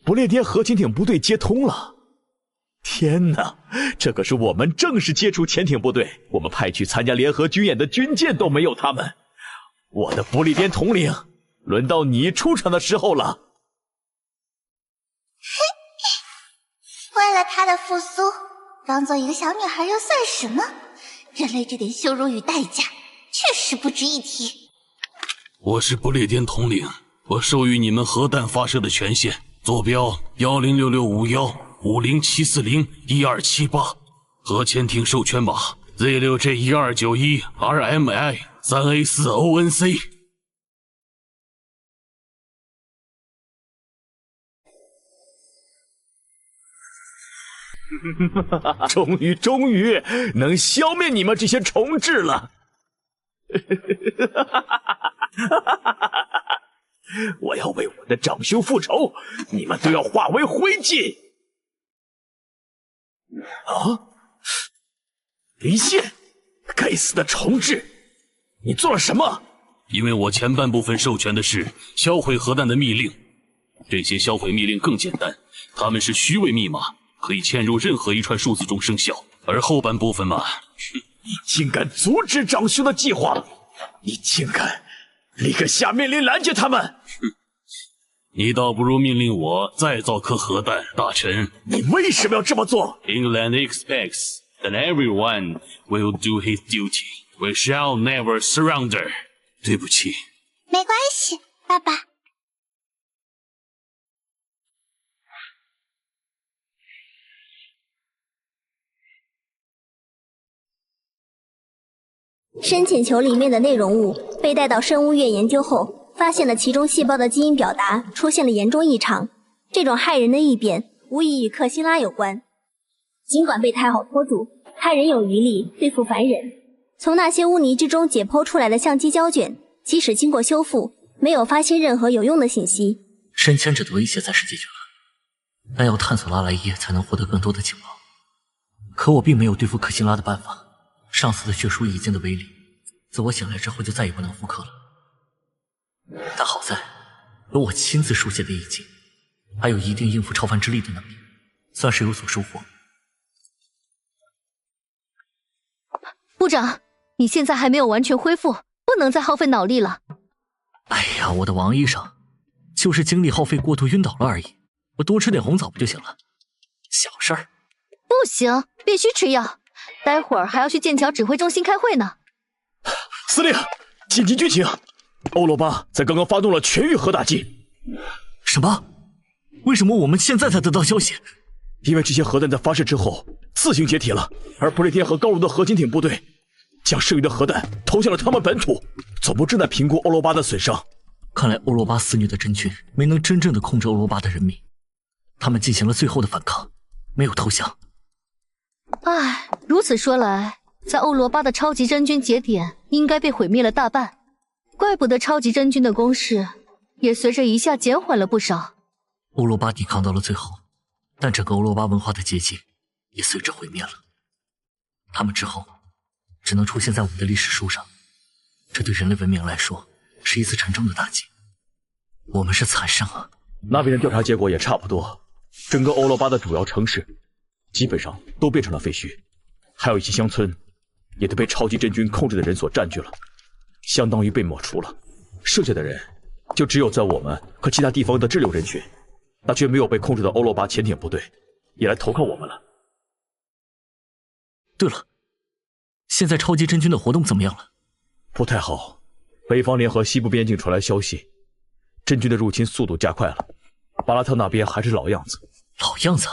Speaker 9: 不列颠核潜艇部队接通了！天哪，这可是我们正式接触潜艇部队，我们派去参加联合军演的军舰都没有他们。我的不列颠统领，轮到你出场的时候了。
Speaker 12: 为了他的复苏，当做一个小女孩又算什么？人类这点羞辱与代价，确实不值一提。
Speaker 3: 我是不列颠统领，我授予你们核弹发射的权限。坐标1066515074012778，核潜艇授权码 Z6J1291RMI3A4ONC。
Speaker 9: 终于能消灭你们这些虫豸了！我要为我的长兄复仇，你们都要化为灰烬！啊！离线！该死的虫豸！你做了什么？
Speaker 3: 因为我前半部分授权的是销毁核弹的密令，这些销毁密令更简单，它们是虚伪密码，可以嵌入任何一串数字中生效。而后半部分嘛，
Speaker 9: 你竟敢阻止长兄的计划！你竟敢！立刻下命令拦截他们！
Speaker 3: 你倒不如命令我再造颗核弹，大臣。
Speaker 9: 你为什么要这么做
Speaker 3: ？England expects that everyone will do his duty. We shall never surrender. 对不起。
Speaker 12: 没关系，爸爸。
Speaker 21: 深潜球里面的内容物被带到生物院研究后，发现了其中细胞的基因表达出现了严重异常。这种骇人的异变无疑与克辛拉有关。尽管被太后拖住，他仍有余力对付凡人。从那些污泥之中解剖出来的相机胶卷，即使经过修复，没有发现任何有用的信息。
Speaker 5: 深潜者的威胁暂时解决了，但要探索拉莱耶才能获得更多的情报。可我并没有对付克辛拉的办法。上次的血书遗境的威力，自我醒来之后就再也不能复刻了。但好在有我亲自书写的遗境，还有一定应付超凡之力的能力，算是有所收获。
Speaker 2: 部长，你现在还没有完全恢复，不能再耗费脑力了。
Speaker 5: 哎呀，我的王医生，就是精力耗费过度晕倒了而已，我多吃点红枣不就行了？小事儿。
Speaker 2: 不行，必须吃药。待会儿还要去剑桥指挥中心开会呢。
Speaker 9: 司令，紧急军情！欧罗巴在刚刚发动了全域核打击。
Speaker 5: 什么？为什么我们现在才得到消息？
Speaker 9: 因为这些核弹在发射之后自行解体了，而不列颠和高卢的核潜艇部队将剩余的核弹投向了他们本土。总部正在评估欧罗巴的损伤。
Speaker 5: 看来欧罗巴肆虐的真菌没能真正的控制欧罗巴的人民，他们进行了最后的反抗，没有投降。
Speaker 2: 唉，如此说来，在欧罗巴的超级真菌节点应该被毁灭了大半，怪不得超级真菌的攻势也随着一下减缓了不少。
Speaker 5: 欧罗巴抵抗到了最后，但整个欧罗巴文化的结晶也随之毁灭了。他们之后只能出现在我们的历史书上，这对人类文明来说是一次沉重的打击。我们是惨胜啊！
Speaker 9: 那边的调查结果也差不多，整个欧罗巴的主要城市基本上都变成了废墟，还有一些乡村也都被超级真菌控制的人所占据了，相当于被抹除了。剩下的人就只有在我们和其他地方的支流人群，那却没有被控制的欧罗巴潜艇部队也来投靠我们了。
Speaker 5: 对了，现在超级真菌的活动怎么样了？
Speaker 9: 不太好，北方联合西部边境传来消息，真菌的入侵速度加快了。巴拉特那边还是老样子。
Speaker 5: 老样子？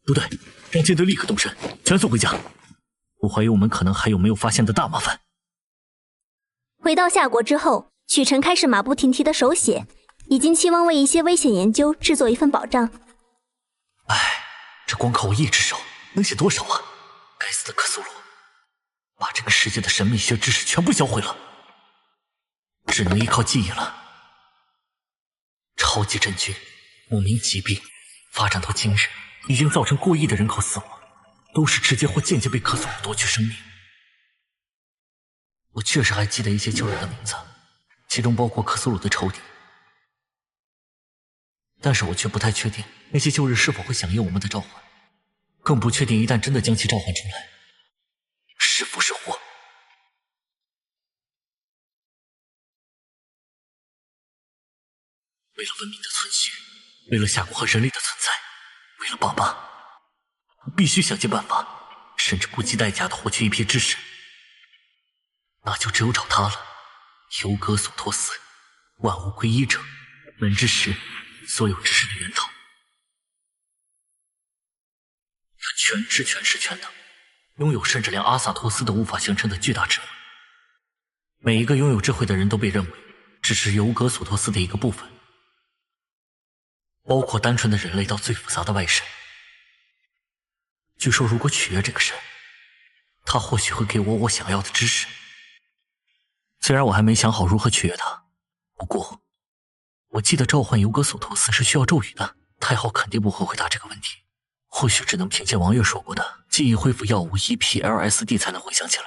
Speaker 5: 不对，让舰队立刻动身，全速回家。我怀疑我们可能还有没有发现的大麻烦。
Speaker 21: 回到夏国之后，许晨开始马不停蹄的手写，已经期望为一些危险研究制作一份保障。
Speaker 5: 这光靠我一只手能写多少啊！该死的克苏鲁，把这个世界的神秘学知识全部销毁了，只能依靠记忆了。超级真菌、莫名疾病发展到今日，已经造成过亿的人口死亡，都是直接或间接被克苏鲁夺去生命。我确实还记得一些旧人的名字，其中包括克苏鲁的仇敌，但是我却不太确定那些旧日是否会响应我们的召唤，更不确定一旦真的将其召唤出来，是福是祸。为了文明的存续，为了夏国和人类的存在，为了爸爸，我必须想尽办法，甚至不计代价的获取一批知识。那就只有找他了，尤格索托斯，万物归一者，门之始，所有知识的源头。他全知全识全能，拥有甚至连阿萨托斯都无法形成的巨大智慧。每一个拥有智慧的人都被认为只是尤格索托斯的一个部分，包括单纯的人类到最复杂的外神。据说如果取悦这个神，他或许会给我想要的知识。虽然我还没想好如何取悦他，不过我记得召唤尤格索托斯是需要咒语的，太后肯定不会回答这个问题，或许只能凭借王月说过的记忆恢复药物 EPLSD 才能回想起来。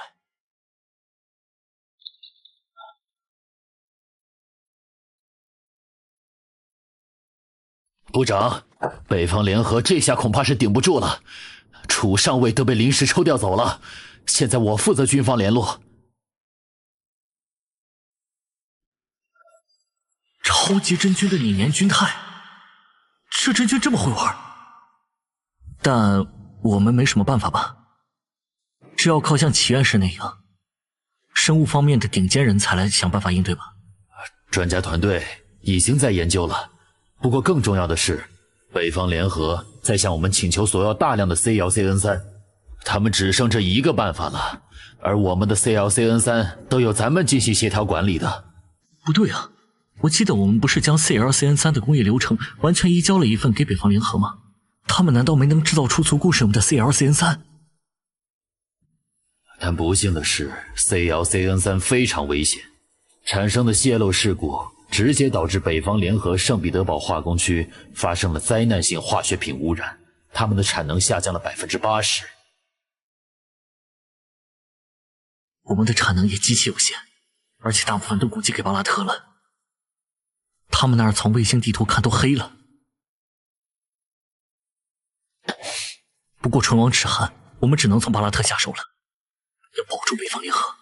Speaker 13: 部长，北方联合这下恐怕是顶不住了，楚上尉都被临时抽调走了，现在我负责军方联络。
Speaker 5: 超级真菌的拟年菌态，这真菌这么会玩，但我们没什么办法吧？只要靠像齐院士那样生物方面的顶尖人才来想办法应对吧。
Speaker 13: 专家团队已经在研究了，不过更重要的是，北方联合在向我们请求索要大量的 CLCN3， 他们只剩这一个办法了，而我们的 CLCN3 都由咱们进行协调管理的。
Speaker 5: 不对啊，我记得我们不是将 CLCN3 的工业流程完全移交了一份给北方联合吗？他们难道没能制造出足够使用的 CLCN3？
Speaker 13: 但不幸的是 CLCN3 非常危险，产生的泄漏事故直接导致北方联合圣彼得堡化工区发生了灾难性化学品污染，他们的产能下降了 80%。
Speaker 5: 我们的产能也极其有限，而且大部分都估计给巴拉特了，他们那儿从卫星地图看都黑了。不过唇亡齿寒，我们只能从巴拉特下手了，要保住北方联合。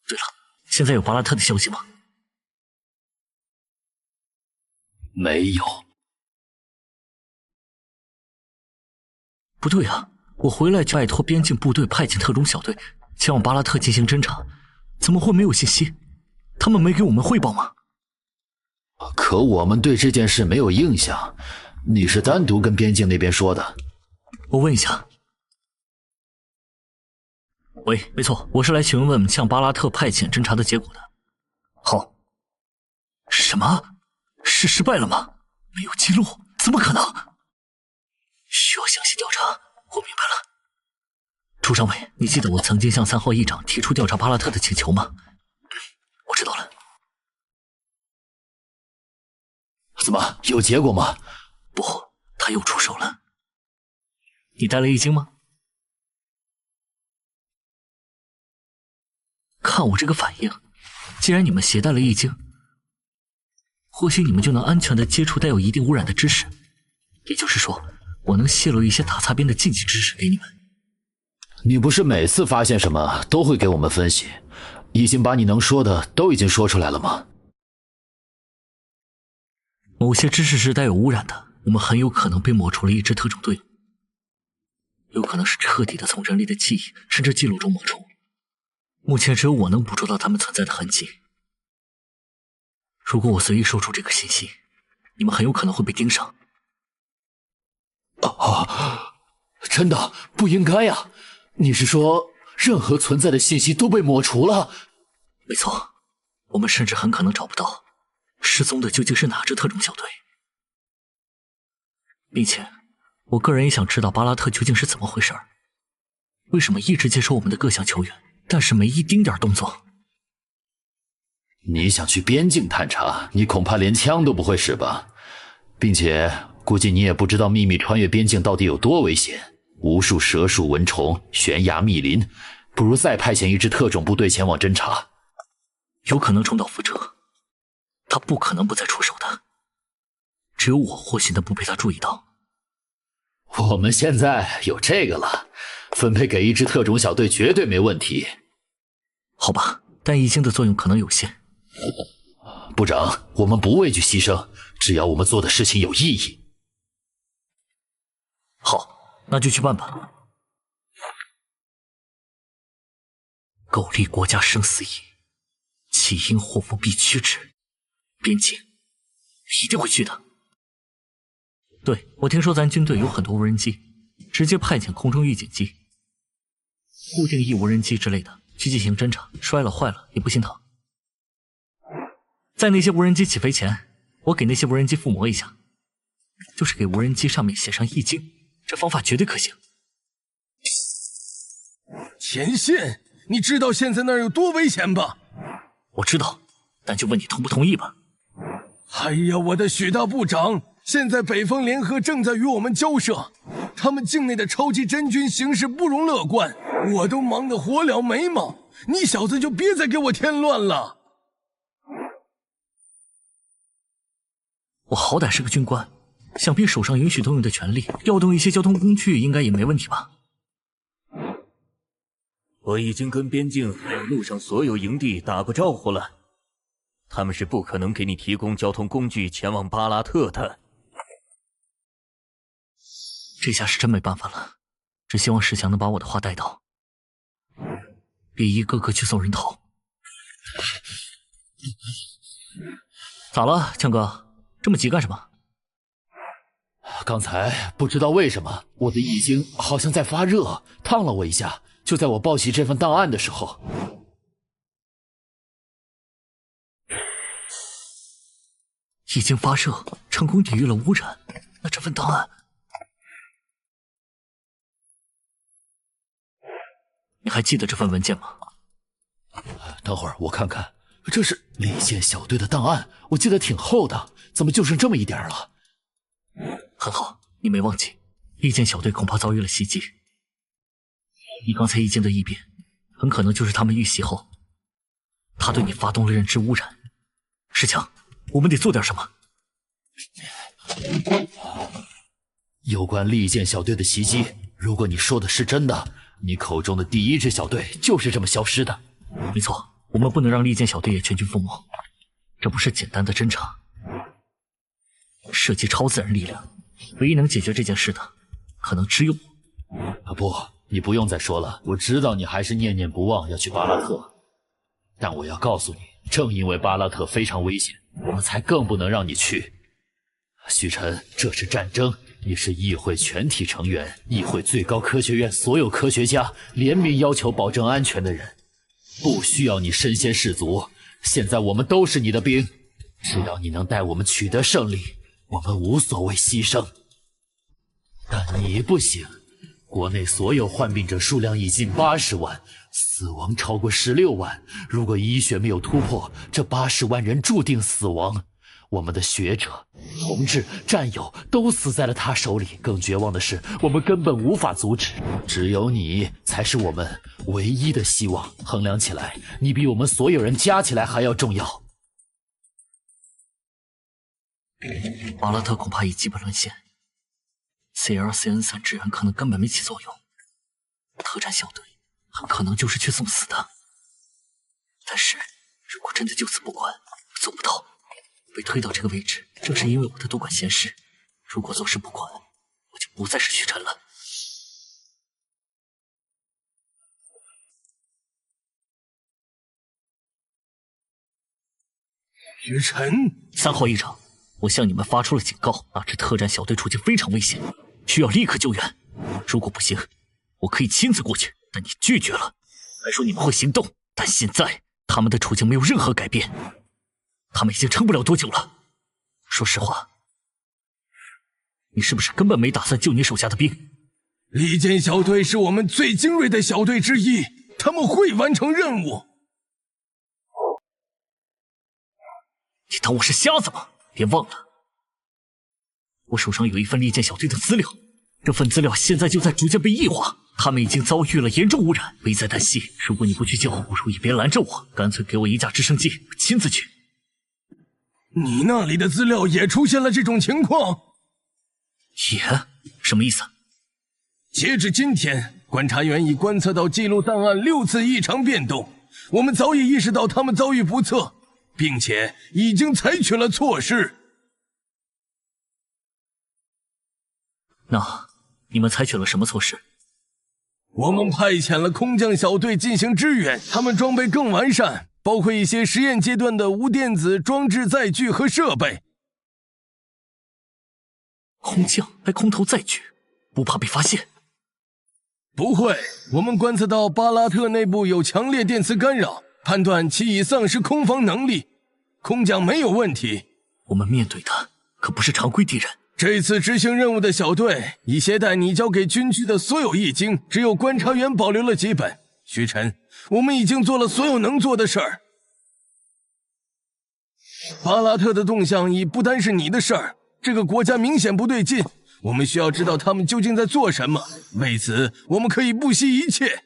Speaker 5: 对了，现在有巴拉特的消息吗？
Speaker 13: 没有。
Speaker 5: 不对啊，我回来就拜托边境部队派遣特种小队前往巴拉特进行侦查，怎么会没有信息？他们没给我们汇报吗？
Speaker 13: 可我们对这件事没有印象，你是单独跟边境那边说的？
Speaker 5: 我问一下。喂，没错，我是来询问向巴拉特派遣侦查的结果的。好。什么？是失败了吗？没有记录？怎么可能？需要详细调查。我明白了。楚上尉，你记得我曾经向3号议长提出调查巴拉特的请求吗？我知道了。
Speaker 13: 怎么，有结果吗？
Speaker 5: 不，他又出手了。你带了易经吗？看我这个反应，既然你们携带了易经，或许你们就能安全地接触带有一定污染的知识，也就是说，我能泄露一些打擦边的禁忌知识给你们。
Speaker 13: 你不是每次发现什么都会给我们分析，已经把你能说的都已经说出来了吗？
Speaker 5: 某些知识是带有污染的，我们很有可能被抹除了一支特种队伍，有可能是彻底的从人类的记忆甚至记录中抹除。目前只有我能捕捉到他们存在的痕迹。如果我随意说出这个信息，你们很有可能会被盯上。
Speaker 13: 真的不应该呀！你是说任何存在的信息都被抹除了？
Speaker 5: 没错，我们甚至很可能找不到失踪的究竟是哪支特种小队，并且我个人也想知道巴拉特究竟是怎么回事，为什么一直接收我们的各项球员，但是没一丁点动作？
Speaker 13: 你想去边境探查，你恐怕连枪都不会使吧？并且估计你也不知道秘密穿越边境到底有多危险，无数蛇鼠蚊虫，悬崖密林，不如再派遣一支特种部队前往侦查。
Speaker 5: 有可能重蹈覆辙，他不可能不再出手的，只有我或许能不被他注意到。
Speaker 13: 我们现在有这个了，分配给一支特种小队绝对没问题。
Speaker 5: 好吧，但易经的作用可能有限。
Speaker 13: 部长，我们不畏惧牺牲，只要我们做的事情有意义。
Speaker 5: 好，那就去办吧。苟利国家生死以，岂因祸福必趋之。边境一定会去的。对，我听说咱军队有很多无人机，直接派遣空中预警机、固定翼无人机之类的去进行侦察，摔了坏了也不心疼。在那些无人机起飞前，我给那些无人机附魔一下，就是给无人机上面写上易经，这方法绝对可行。
Speaker 6: 前线，你知道现在那儿有多危险吧？
Speaker 5: 我知道，但就问你同不同意吧。
Speaker 6: 哎呀，我的许大部长，现在北方联合正在与我们交涉，他们境内的超级真菌形势不容乐观，我都忙得火燎眉毛，你小子就别再给我添乱了。
Speaker 5: 我好歹是个军官，想必手上允许动用的权力，调动一些交通工具应该也没问题吧？
Speaker 15: 我已经跟边境还有路上所有营地打过招呼了，他们是不可能给你提供交通工具前往巴拉特的。
Speaker 5: 这下是真没办法了，只希望石强能把我的话带到，别一个个去送人头。咋了，强哥？这么急干什么？
Speaker 13: 刚才不知道为什么我的易经好像在发热，烫了我一下，就在我报起这份档案的时候。
Speaker 5: 易经发射，成功抵御了污染，那这份档案……你还记得这份文件吗？
Speaker 13: 等会儿我看看，这是利剑小队的档案，我记得挺厚的，怎么就剩这么一点了？
Speaker 5: 很好，你没忘记，利剑小队恐怕遭遇了袭击。你刚才易经的异变，很可能就是他们遇袭后，他对你发动了认知污染。石强，我们得做点什么。
Speaker 13: 有关利剑小队的袭击，如果你说的是真的，你口中的第一支小队就是这么消失的。
Speaker 5: 没错，我们不能让利剑小队也全军覆没，这不是简单的侦查，涉及超自然力量，唯一能解决这件事的，可能只有我。
Speaker 13: 不，你不用再说了，我知道你还是念念不忘要去巴拉特，但我要告诉你，正因为巴拉特非常危险，我们才更不能让你去。许晨，这是战争，你是议会全体成员，议会最高科学院所有科学家联名要求保证安全的人，不需要你身先士卒。现在我们都是你的兵，只要你能带我们取得胜利，我们无所谓牺牲。但你不行，国内所有患病者数量已近80万，死亡超过16万。如果医学没有突破，这80万人注定死亡。我们的学者、同志、战友都死在了他手里。更绝望的是，我们根本无法阻止。只有你才是我们唯一的希望。衡量起来，你比我们所有人加起来还要重要。
Speaker 5: 巴拉特恐怕已基本沦陷。CLCN3 支援可能根本没起作用，特战小队很可能就是去送死的。但是如果真的就此不管，做不到，被推到这个位置，正是因为我的多管闲事。如果坐视不管，我就不再是许晨了。
Speaker 6: 许晨
Speaker 5: ，3号议长，我向你们发出了警告，那支特战小队处境非常危险，需要立刻救援。如果不行，我可以亲自过去，但你拒绝了，还说你们会行动。但现在他们的处境没有任何改变，他们已经撑不了多久了。说实话，你是不是根本没打算救你手下的兵？
Speaker 6: 利剑小队是我们最精锐的小队之一，他们会完成任务。
Speaker 5: 你当我是瞎子吗？别忘了，我手上有一份利剑小队的资料，这份资料现在就在逐渐被异化，他们已经遭遇了严重污染，危在旦夕。如果你不去救，不如也别拦着我，干脆给我1架直升机，我亲自去。
Speaker 6: 你那里的资料也出现了这种情况？
Speaker 5: 也？什么意思？
Speaker 6: 截至今天，观察员已观测到记录档案6次异常变动，我们早已意识到他们遭遇不测，并且已经采取了措施。
Speaker 5: 那你们采取了什么措施？
Speaker 6: 我们派遣了空降小队进行支援，他们装备更完善，包括一些实验阶段的无电子装置载具和设备。
Speaker 5: 空降还空投载具，不怕被发现？
Speaker 6: 不会，我们观测到巴拉特内部有强烈电磁干扰，判断其已丧失空防能力。空降没有问题。
Speaker 5: 我们面对的可不是常规敌人。
Speaker 6: 这次执行任务的小队已携带你交给军区的所有易经，只有观察员保留了几本。徐晨，我们已经做了所有能做的事儿。巴拉特的动向已不单是你的事儿，这个国家明显不对劲，我们需要知道他们究竟在做什么。为此，我们可以不惜一切。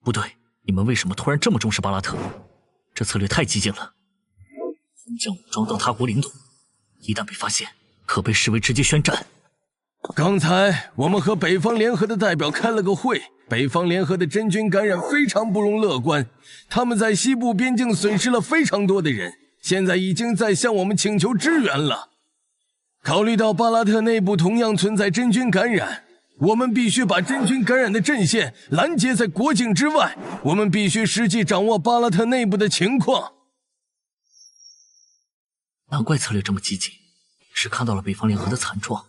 Speaker 5: 不对，你们为什么突然这么重视巴拉特？这策略太激进了。空降武装到他国领土，一旦被发现，可被视为直接宣战。
Speaker 6: 刚才我们和北方联合的代表开了个会，北方联合的真菌感染非常不容乐观，他们在西部边境损失了非常多的人，现在已经在向我们请求支援了。考虑到巴拉特内部同样存在真菌感染，我们必须把真菌感染的阵线拦截在国境之外，我们必须实际掌握巴拉特内部的情况。
Speaker 5: 难怪策略这么激进，是看到了北方联合的惨状，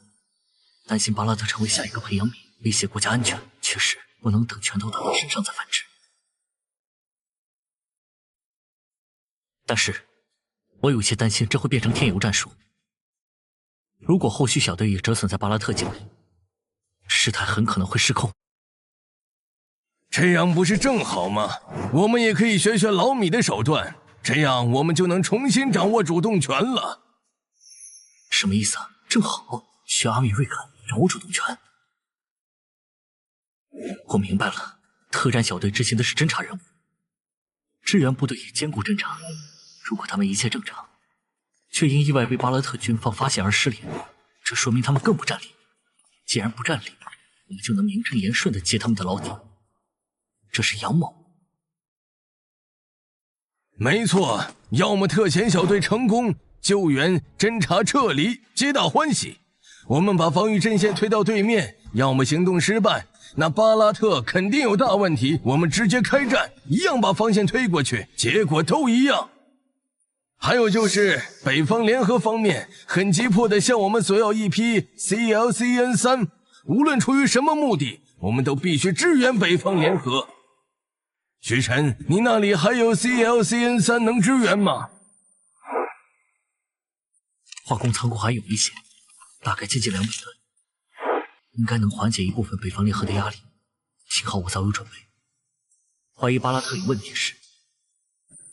Speaker 5: 担心巴拉特成为下一个培养皿，威胁国家安全。确实不能等拳头打到身上再反制。但是我有些担心这会变成添油战术。如果后续小队也折损在巴拉特境内，事态很可能会失控。
Speaker 6: 这样不是正好吗？我们也可以学学老米的手段，这样我们就能重新掌握主动权了。
Speaker 5: 什么意思啊？正好学阿米瑞肯掌握主动权。我明白了，特战小队执行的是侦察任务，支援部队也兼顾侦察。如果他们一切正常，却因意外被巴勒特军方发现而失联，这说明他们更不占理。既然不占理，我们就能名正言顺地揭他们的老底。这是阳谋。
Speaker 6: 没错，要么特遣小队成功救援、侦察、撤离，皆大欢喜。我们把防御阵线推到对面，要么行动失败，那巴拉特肯定有大问题，我们直接开战，一样把防线推过去，结果都一样。还有就是北方联合方面很急迫地向我们索要一批 CLCN3， 无论出于什么目的，我们都必须支援北方联合。徐晨，你那里还有 CLCN3 能支援吗？
Speaker 5: 化工仓库还有一些，大概接近200吨，应该能缓解一部分北方联合的压力。幸好我早有准备，怀疑巴拉特有问题时，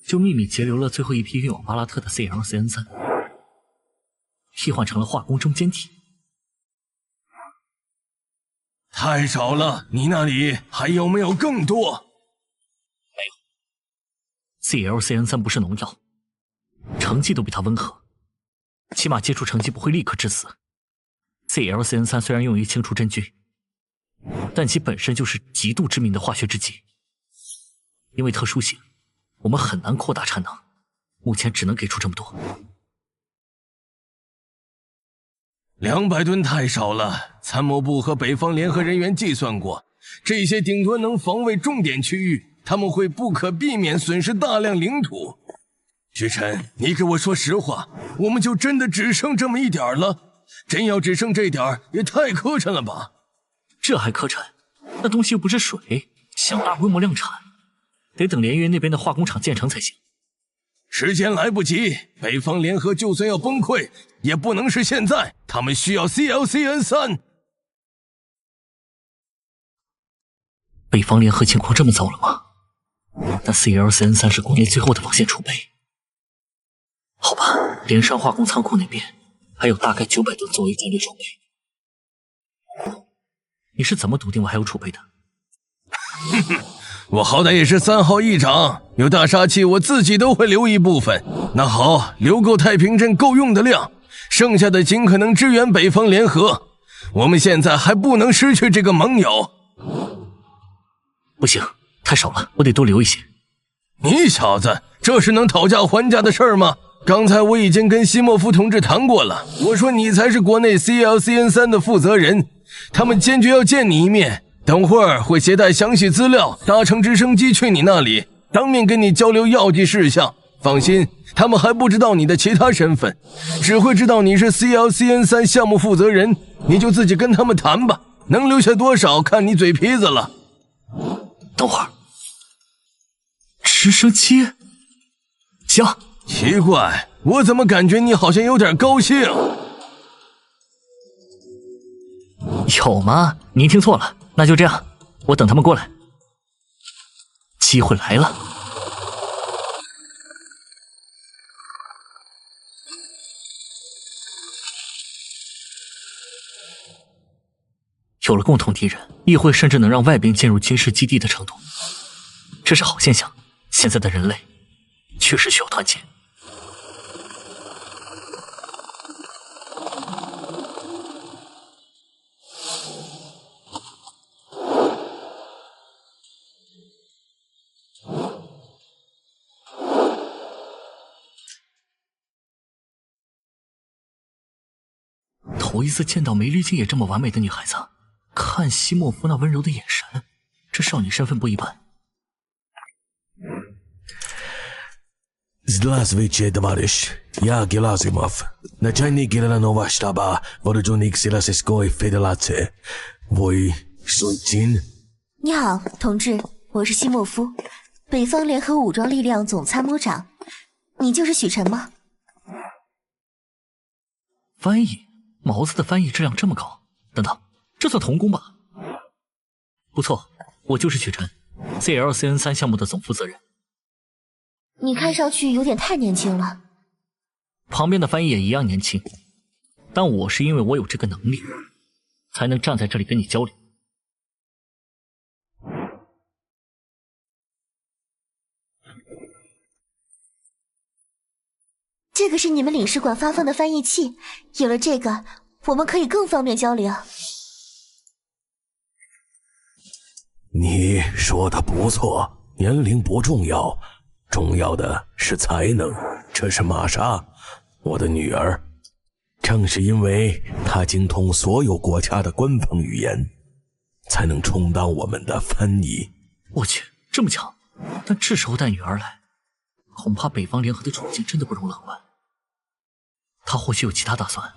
Speaker 5: 就秘密截留了最后一批运往巴拉特的 CLCN3， 替换成了化工中间体。
Speaker 6: 太少了，你那里还有没有更多？
Speaker 5: 没有。CLCN3 不是农药，成绩都比它温和，起码接触成绩不会立刻致死。CLCN3 虽然用于清除真菌，但其本身就是极度致命的化学制剂，因为特殊性，我们很难扩大产能，目前只能给出这么多。
Speaker 6: 200吨太少了，参谋部和北方联合人员计算过，这些顶多能防卫重点区域，他们会不可避免损失大量领土。徐晨，你给我说实话，我们就真的只剩这么一点了？真要只剩这点儿，也太磕碜了吧？
Speaker 5: 这还磕碜？那东西又不是水，想大规模量产，得等连云那边的化工厂建成才行。
Speaker 6: 时间来不及，北方联合就算要崩溃，也不能是现在。他们需要 CLCN3。
Speaker 5: 北方联合情况这么糟了吗？那 CLCN3 是国内最后的防线储备。好吧，连山化工仓库那边还有大概900吨作为战略储备。你是怎么笃定我还有储备的？
Speaker 6: 哼哼，我好歹也是3号议长，有大杀器我自己都会留一部分。那好，留够太平镇够用的量，剩下的尽可能支援北方联合。我们现在还不能失去这个盟友。
Speaker 5: 不行，太少了，我得多留一些。
Speaker 6: 你小子，这是能讨价还价的事儿吗？刚才我已经跟西莫夫同志谈过了，我说你才是国内 CLCN3 的负责人，他们坚决要见你一面。等会儿会携带详细资料，搭乘直升机去你那里，当面跟你交流要计事项。放心，他们还不知道你的其他身份，只会知道你是 CLCN3 项目负责人，你就自己跟他们谈吧，能留下多少看你嘴皮子了。
Speaker 5: 等会儿，直升机？行。
Speaker 6: 奇怪，我怎么感觉你好像有点高兴？
Speaker 5: 有吗？您听错了。那就这样，我等他们过来。机会来了。有了共同敌人，议会甚至能让外兵进入军事基地的程度，这是好现象。现在的人类确实需要团结。头一次见到梅丽静也这么完美的女孩子，看西莫夫那温柔的眼神，这少女身份不一般。
Speaker 7: Здравствуйте, товарищ. Я Гелазимов, начальник Генерального штаба Вооруженных сил Российской Федерации. Вы Суйтин?
Speaker 21: 你好，同志，我是西莫夫，北方联合武装力量总参谋长。你就是许晨吗？
Speaker 5: 翻译？毛子的翻译质量这么高？等等，这算童工吧？不错，我就是许晨 ，CLCN3 项目的总负责人。
Speaker 21: 你看上去有点太年轻了。
Speaker 5: 旁边的翻译也一样年轻，但我是因为我有这个能力，才能站在这里跟你交流。
Speaker 21: 这个是你们领事馆发放的翻译器，有了这个，我们可以更方便交流。
Speaker 7: 你说的不错，年龄不重要，重要的是才能。这是玛莎，我的女儿。正是因为她精通所有国家的官方语言，才能充当我们的翻译。
Speaker 5: 我去，这么强！但这时候带女儿来，恐怕北方联合的处境真的不容乐观。他或许有其他打算。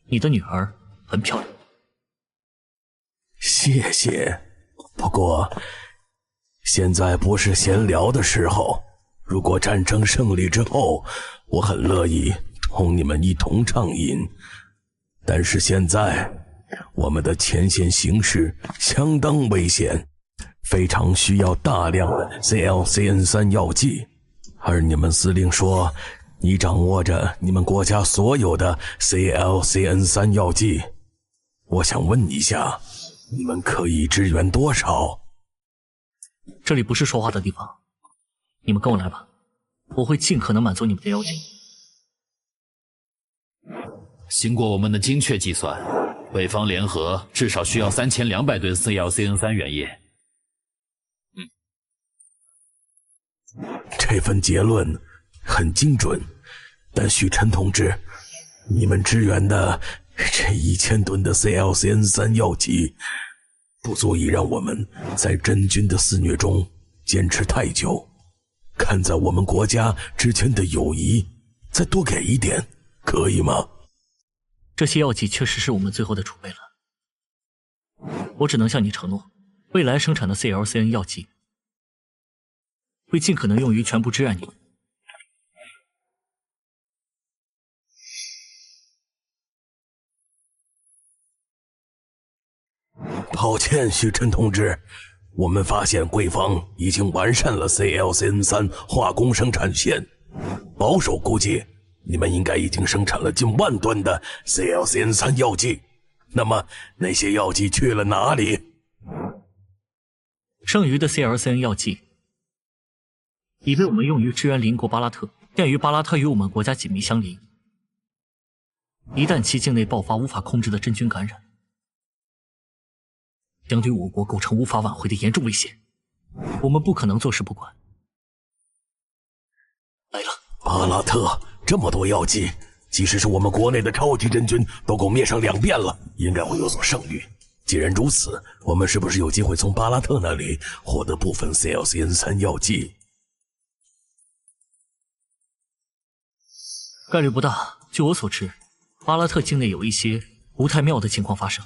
Speaker 5: 你的女儿很漂亮。
Speaker 7: 谢谢，不过现在不是闲聊的时候。如果战争胜利之后，我很乐意同你们一同畅饮。但是现在，我们的前线形势相当危险，非常需要大量的 CLCN3 药剂。而你们司令说，你掌握着你们国家所有的 CLCN3 药剂。我想问一下，你们可以支援多少？
Speaker 5: 这里不是说话的地方，你们跟我来吧，我会尽可能满足你们的要求。
Speaker 13: 经过我们的精确计算，北方联合至少需要3200吨 CLCN3 原液。
Speaker 7: 这份结论很精准，但许晨同志，你们支援的这1000吨的 CLCN3 药剂，不足以让我们在真菌的肆虐中坚持太久。看在我们国家之间的友谊，再多给一点，可以吗？
Speaker 5: 这些药剂确实是我们最后的储备了。我只能向你承诺，未来生产的 CLCN 药剂会尽可能用于全部支援你们。
Speaker 7: 抱歉，许琛同志，我们发现贵方已经完善了 CLCN3 化工生产线，保守估计，你们应该已经生产了近10000吨的 CLCN3 药剂。那么那些药剂去了哪里？
Speaker 5: 剩余的 CLCN 药剂已被我们用于支援邻国巴拉特。鉴于巴拉特与我们国家紧密相邻，一旦其境内爆发无法控制的真菌感染，将对我国构成无法挽回的严重威胁。我们不可能坐视不管。
Speaker 7: 来了，巴拉特这么多药剂，即使是我们国内的超级真菌都够灭上2遍了，应该会有所剩余。既然如此，我们是不是有机会从巴拉特那里获得部分 CLCN3 药剂？
Speaker 5: 概率不大。据我所知，巴拉特境内有一些不太妙的情况发生。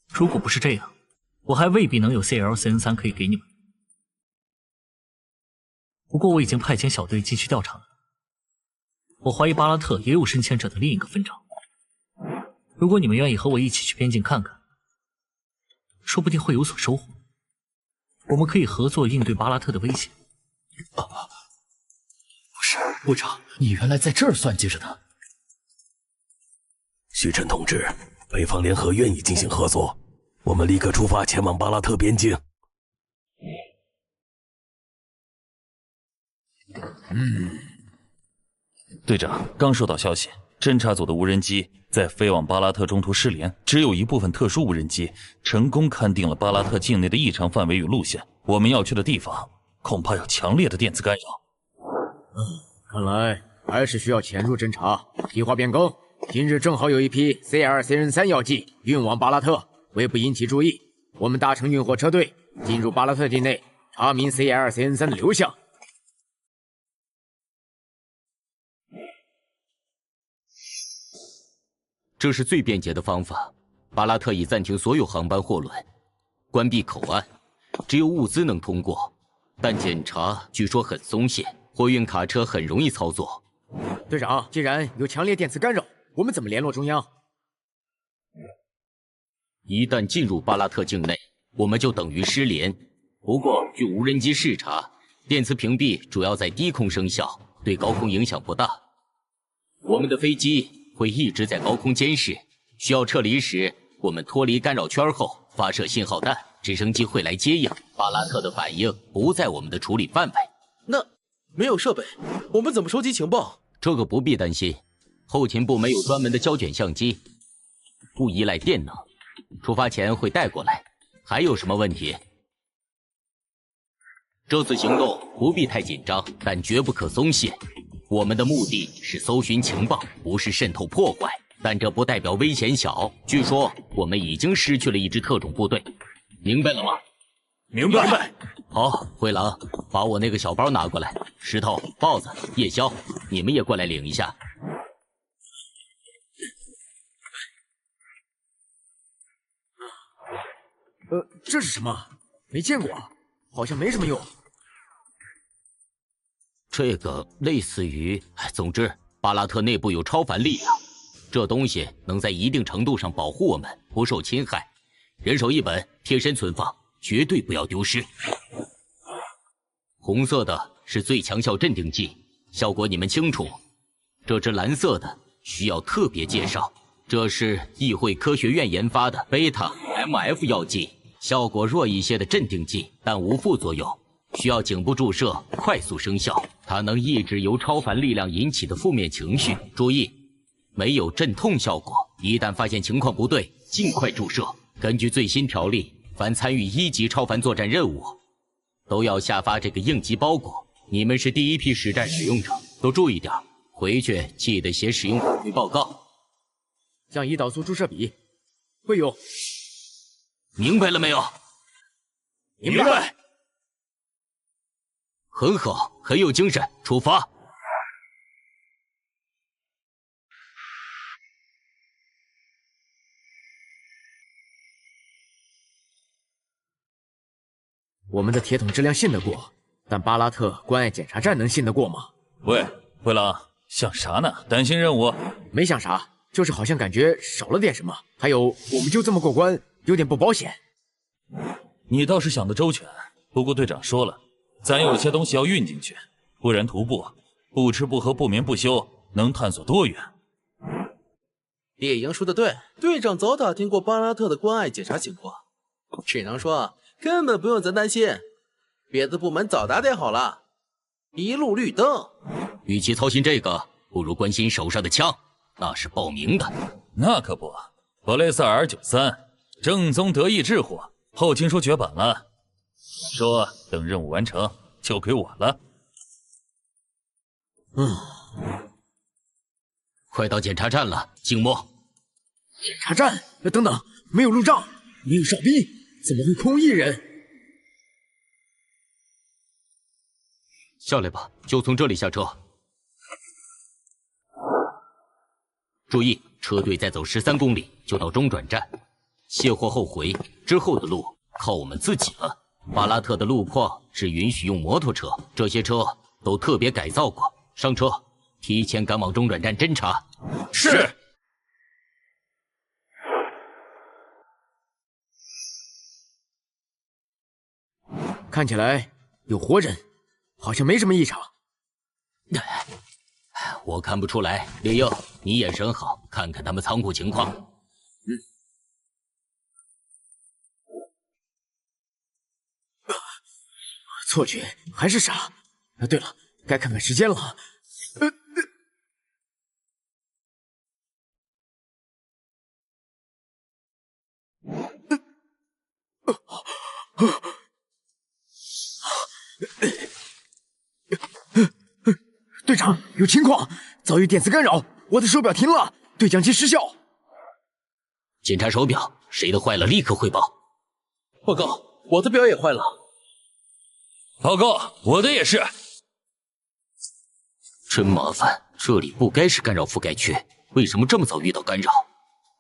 Speaker 5: 如果不是这样，我还未必能有 CLCN3 可以给你们。不过我已经派遣小队进去调查了，我怀疑巴拉特也有深潜者的另一个分支。如果你们愿意和我一起去边境看看，说不定会有所收获。我们可以合作应对巴拉特的威胁。
Speaker 13: 不是，部长，你原来在这儿算计着呢。
Speaker 7: 许琛同志，北方联合愿意进行合作，我们立刻出发前往巴拉特边境。
Speaker 20: 队长，刚收到消息，侦察组的无人机在飞往巴拉特中途失联，只有一部分特殊无人机成功勘定了巴拉特境内的异常范围与路线。我们要去的地方恐怕有强烈的电磁干扰。
Speaker 10: 看来还是需要潜入侦查。计划变更，今日正好有一批 CLCN3 药剂运往巴拉特，为不引起注意，我们搭乘运货车队进入巴拉特境内，查明 CLCN3 的流向。
Speaker 11: 这是最便捷的方法。巴拉特已暂停所有航班货轮，关闭口岸，只有物资能通过，但检查据说很松懈，货运卡车很容易操作。
Speaker 10: 队长，既然有强烈电磁干扰，我们怎么联络中央？
Speaker 11: 一旦进入巴拉特境内，我们就等于失联。不过，据无人机视察，电磁屏蔽主要在低空生效，对高空影响不大。我们的飞机会一直在高空监视，需要撤离时，我们脱离干扰圈后发射信号弹，直升机会来接应。巴拉特的反应不在我们的处理范围。
Speaker 14: 那没有设备，我们怎么收集情报？
Speaker 11: 这个不必担心，后勤部没有专门的胶卷相机，不依赖电脑，出发前会带过来。还有什么问题？这次行动不必太紧张，但绝不可松懈。我们的目的是搜寻情报，不是渗透破坏，但这不代表危险小。据说我们已经失去了一支特种部队，明白了吗？
Speaker 18: 明白。
Speaker 11: 好，灰狼，把我那个小包拿过来。石头、豹子、夜宵，你们也过来领一下。
Speaker 10: 这是什么？没见过，好像没什么用。
Speaker 11: 这个类似于，总之，巴拉特内部有超凡力量，这东西能在一定程度上保护我们不受侵害。人手1本，贴身存放，绝对不要丢失。红色的是最强效镇定剂，效果你们清楚。这支蓝色的需要特别介绍，这是议会科学院研发的贝塔 MF 药剂，效果弱一些的镇定剂，但无副作用。需要颈部注射，快速生效。它能抑制由超凡力量引起的负面情绪。注意，没有镇痛效果。一旦发现情况不对，尽快注射。根据最新条例，凡参与1级超凡作战任务，都要下发这个应急包裹。你们是第一批实战使用者，都注意点，回去记得写使用反馈报告。
Speaker 10: 像胰岛素注射笔，会有。
Speaker 11: 明白了没有？
Speaker 10: 明白。
Speaker 11: 很好，很有精神，出发！
Speaker 10: 我们的铁桶质量信得过，但巴拉特关爱检查站能信得过吗？
Speaker 20: 喂，灰狼，想啥呢？担心任务？
Speaker 10: 没想啥，就是好像感觉少了点什么。还有，我们就这么过关，有点不保险。
Speaker 20: 你倒是想得周全，不过队长说了，咱有些东西要运进去，不然徒步不吃不喝不眠不休，能探索多远？
Speaker 14: 猎鹰说的对，队长早打听过巴拉特的关爱检查情况，只能说根本不用咱担心，别的部门早打点好了，一路绿灯。
Speaker 11: 与其操心这个，不如关心手上的枪，那是报名的。
Speaker 20: 那可不，格雷塞尔93，正宗德意制货，后听说绝版了，说等任务完成就归我了。
Speaker 11: 快到检查站了，静默。
Speaker 10: 检查站？等等，没有路障，没有哨兵，怎么会空一人？
Speaker 11: 下来吧，就从这里下车。注意，车队再走13公里就到中转站，卸货后回，之后的路靠我们自己了。巴拉特的路况只允许用摩托车，这些车都特别改造过。上车，提前赶往中转站侦查。
Speaker 20: 是。
Speaker 10: 看起来有活人，好像没什么异常。
Speaker 11: 我看不出来，猎鹰，你眼神好，看看他们仓库情况。
Speaker 10: 错觉还是傻。对了，该看看时间了。队长，有情况，遭遇电磁干扰，我的手表停了，对讲机失效。
Speaker 11: 检查手表，谁的坏了立刻汇报。
Speaker 14: 报告，我的表也坏了。
Speaker 20: 报告，我的也是。
Speaker 11: 真麻烦，这里不该是干扰覆盖区，为什么这么早遇到干扰？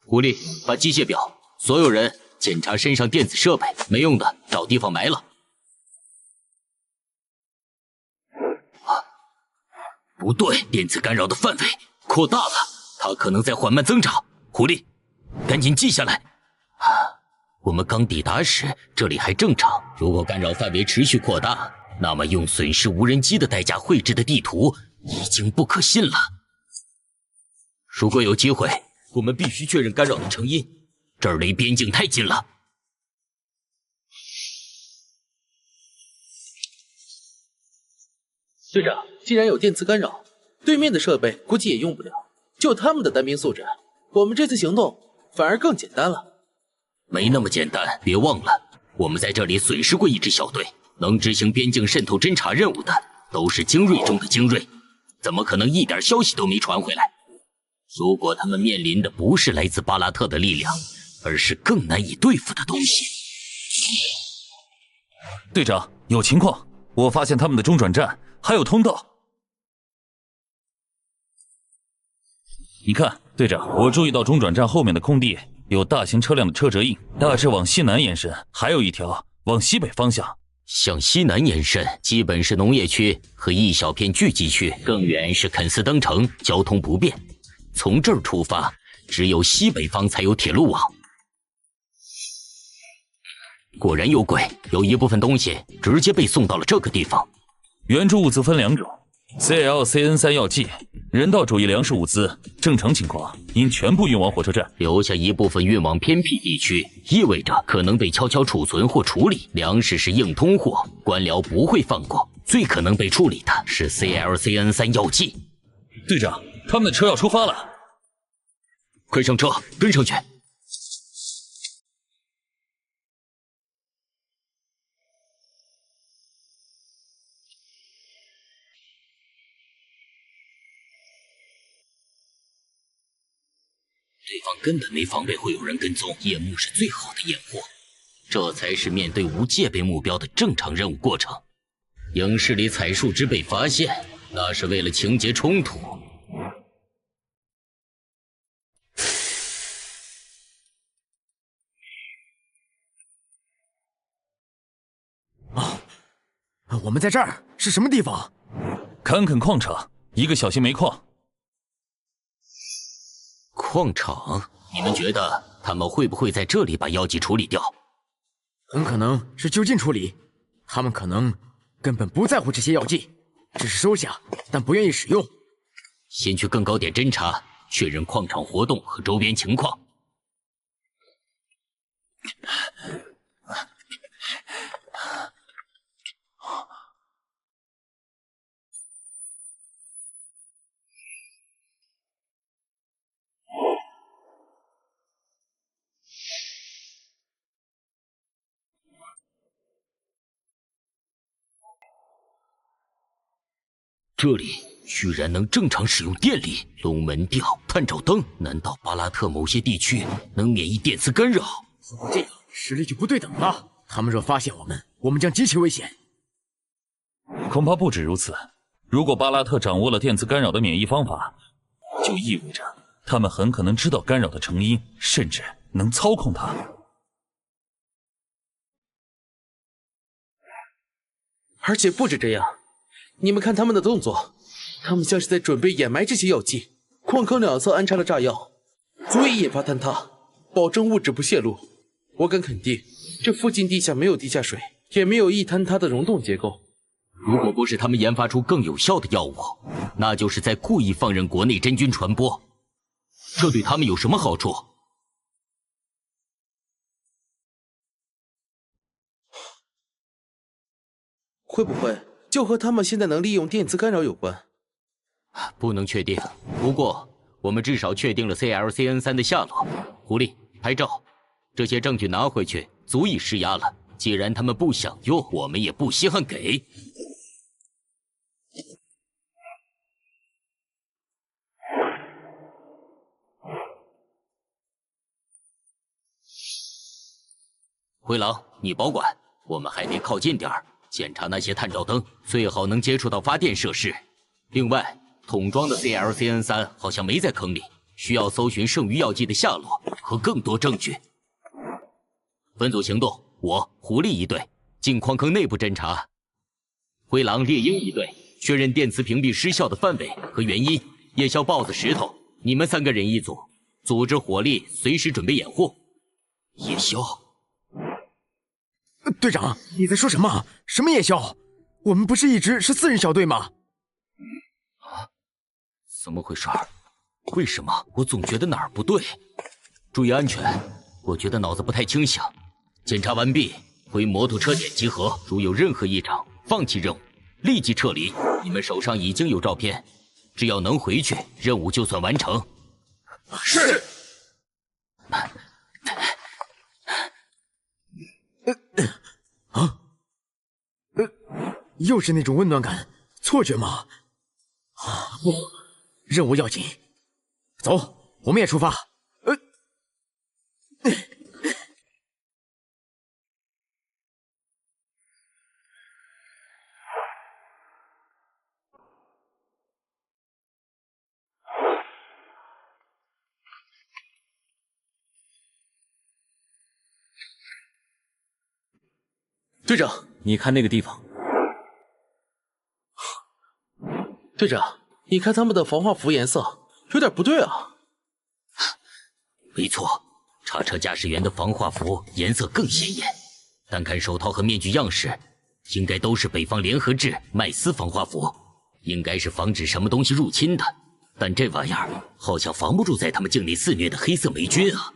Speaker 11: 狐狸，把机械表，所有人检查身上电子设备，没用的找地方埋了。不对，电磁干扰的范围扩大了，它可能在缓慢增长。狐狸，赶紧记下来。我们刚抵达时，这里还正常。如果干扰范围持续扩大，那么用损失无人机的代价绘制的地图已经不可信了。如果有机会，我们必须确认干扰的成因。这儿离边境太近了。
Speaker 14: 队长，既然有电磁干扰，对面的设备估计也用不了。就他们的单兵素质，我们这次行动反而更简单了。
Speaker 11: 没那么简单，别忘了，我们在这里损失过一支小队，能执行边境渗透侦察任务的都是精锐中的精锐，怎么可能一点消息都没传回来？如果他们面临的不是来自巴拉特的力量，而是更难以对付的东西。
Speaker 20: 队长，有情况，我发现他们的中转站还有通道。你看，队长，我注意到中转站后面的空地有大型车辆的车辙印，大致往西南延伸，还有一条往西北方向。
Speaker 11: 向西南延伸，基本是农业区和一小片聚集区，更远是肯斯登城，交通不便。从这儿出发，只有西北方才有铁路网。果然有鬼，有一部分东西直接被送到了这个地方。
Speaker 20: 援助物资分2种 ，CLCN3 药剂、人道主义粮食物资，正常情况应全部运往火车站，
Speaker 11: 留下一部分运往偏僻地区，意味着可能被悄悄储存或处理。粮食是硬通货，官僚不会放过。最可能被处理的是 CLCN3 药剂。
Speaker 20: 队长，他们的车要出发了，
Speaker 11: 快上车，跟上去。对方根本没防备会有人跟踪，夜幕是最好的掩护，这才是面对无戒备目标的正常任务过程。营室里采树枝被发现，那是为了情节冲突。
Speaker 10: 我们在这儿是什么地方？
Speaker 20: 坎坎矿场，一个小型煤矿。
Speaker 11: 矿场？你们觉得他们会不会在这里把药剂处理掉？
Speaker 10: 很可能是就近处理，他们可能根本不在乎这些药剂，只是收下，但不愿意使用。
Speaker 11: 先去更高点侦查，确认矿场活动和周边情况。这里居然能正常使用电力，龙门吊、探照灯，难道巴拉特某些地区能免疫电磁干扰？
Speaker 10: 这样实力就不对等了。他们若发现我们将极其危险。
Speaker 20: 恐怕不止如此。如果巴拉特掌握了电磁干扰的免疫方法，就意味着他们很可能知道干扰的成因，甚至能操控它。
Speaker 14: 而且不止这样。你们看他们的动作，他们像是在准备掩埋这些药剂。矿坑两侧安插了炸药，足以引发坍塌，保证物质不泄露。我敢肯定，这附近地下没有地下水，也没有易坍塌的溶洞结构。
Speaker 11: 如果不是他们研发出更有效的药物，那就是在故意放任国内真菌传播。这对他们有什么好处？
Speaker 14: 会不会就和他们现在能利用电磁干扰有关？
Speaker 11: 不能确定，不过我们至少确定了 CLCN3 的下落。狐狸，拍照，这些证据拿回去足以施压了。既然他们不想用，我们也不稀罕给。灰狼，你保管，我们还得靠近点儿。检查那些探照灯，最好能接触到发电设施。另外，桶装的 CLCN3 好像没在坑里，需要搜寻剩余药剂的下落和更多证据。分组行动，我狐狸一队进矿坑内部侦查，灰狼、猎鹰一队确认电磁屏蔽失效的范围和原因。夜宵、豹子、石头，你们3个人一组，组织火力，随时准备掩护。夜宵。
Speaker 10: 队长，你在说什么？什么夜宵？我们不是一直是4人小队吗？
Speaker 11: 怎么回事？为什么我总觉得哪儿不对？注意安全，我觉得脑子不太清醒。检查完毕，回摩托车点集合。如有任何异常，放弃任务，立即撤离。你们手上已经有照片，只要能回去，任务就算完成。
Speaker 10: 是。又是那种温暖感，错觉吗？不，任务要紧。走，我们也出发。
Speaker 14: 队长，
Speaker 20: 你看那个地方。
Speaker 14: 队长，你看他们的防化服颜色有点不对啊。
Speaker 11: 没错，叉车驾驶员的防化服颜色更鲜艳，单看手套和面具样式，应该都是北方联合制麦斯防化服，应该是防止什么东西入侵的。但这玩意儿好像防不住在他们境内肆虐的黑色霉菌啊。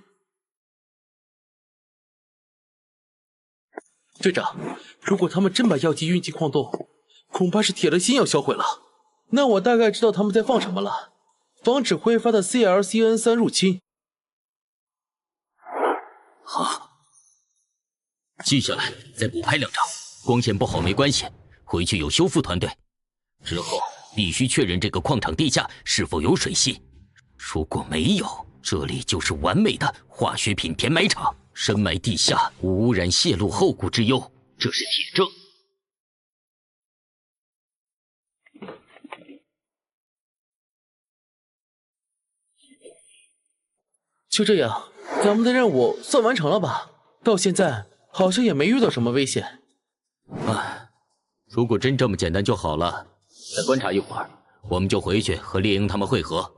Speaker 14: 队长，如果他们真把药剂运进矿洞，恐怕是铁了心要销毁了。那我大概知道他们在放什么了，防止挥发的 CLCN3 入侵。
Speaker 11: 好，记下来，再补拍2张。光线不好没关系，回去有修复团队。之后必须确认这个矿场地下是否有水系，如果没有，这里就是完美的化学品填埋场，深埋地下，无污染泄露后顾之忧，这是铁证。
Speaker 14: 就这样，咱们的任务算完成了吧？到现在好像也没遇到什么危险。
Speaker 11: 如果真这么简单就好了。再观察一会儿，我们就回去和猎鹰他们会合。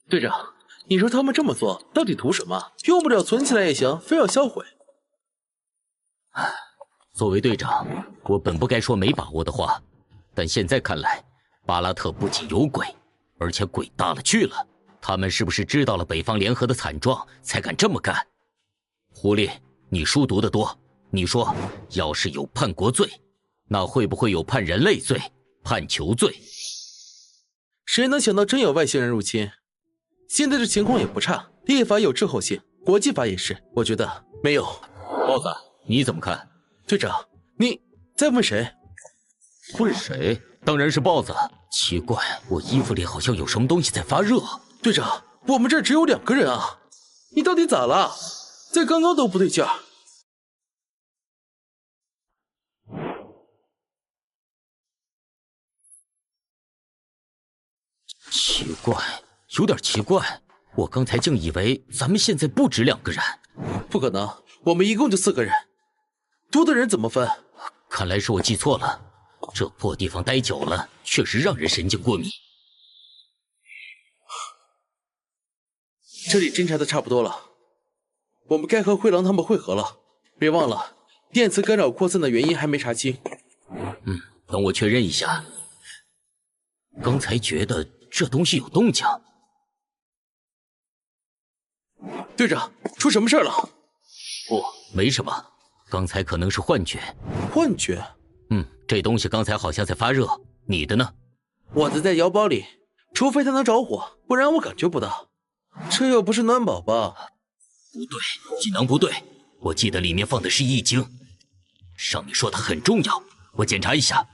Speaker 14: 队长，你说他们这么做到底图什么？用不了存起来也行，非要销毁。
Speaker 11: 作为队长，我本不该说没把握的话，但现在看来，巴拉特不仅有鬼，而且鬼大了去了。他们是不是知道了北方联合的惨状，才敢这么干？狐狸，你书读得多，你说，要是有叛国罪，那会不会有叛人类罪、叛囚罪？
Speaker 14: 谁能想到真有外星人入侵？现在这情况也不差，立法有滞后性，国际法也是。我觉得没有。
Speaker 11: 包子，你怎么看？
Speaker 14: 队长，你在问谁？
Speaker 11: 问谁？当然是豹子。奇怪，我衣服里好像有什么东西在发热。
Speaker 14: 队长，我们这儿只有2个人啊，你到底咋了？在刚刚都不对劲儿。
Speaker 11: 奇怪，有点奇怪。我刚才竟以为咱们现在不止2个人。
Speaker 14: 不可能，我们一共就4个人，多的人怎么分？
Speaker 11: 看来是我记错了。这破地方待久了，确实让人神经过敏。
Speaker 14: 这里侦查的差不多了，我们该和灰狼他们会合了。别忘了，电磁干扰扩散的原因还没查清。
Speaker 11: 等我确认一下。刚才觉得这东西有动静。
Speaker 14: 队长，出什么事了？
Speaker 11: 不，没什么，刚才可能是幻觉。
Speaker 14: 幻觉？
Speaker 11: 这东西刚才好像在发热。你的呢？
Speaker 14: 我的在腰包里，除非它能着火，不然我感觉不到。这又不是暖宝宝。
Speaker 11: 不对，技能不对，我记得里面放的是易经，上面说的很重要，我检查一下。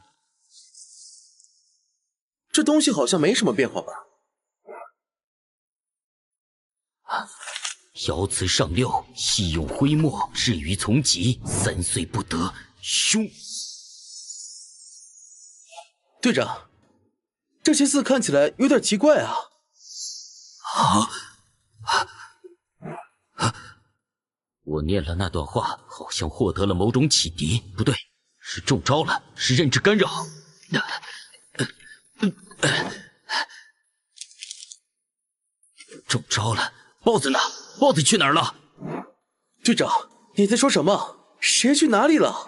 Speaker 14: 这东西好像没什么变化吧？
Speaker 11: 爻辞上六，细用灰墨，至于从疾，3岁不得，凶。
Speaker 14: 队长，这些字看起来有点奇怪啊！
Speaker 11: 我念了那段话，好像获得了某种启迪。不对，是中招了，是认知干扰。中招了！豹子呢？豹子去哪儿了？
Speaker 14: 队长，你在说什么？谁去哪里了？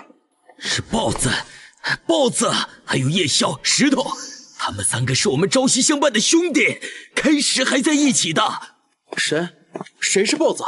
Speaker 11: 是豹子。豹子，还有夜宵、石头，他们3个是我们朝夕相伴的兄弟，开始还在一起的。
Speaker 14: 谁是豹子？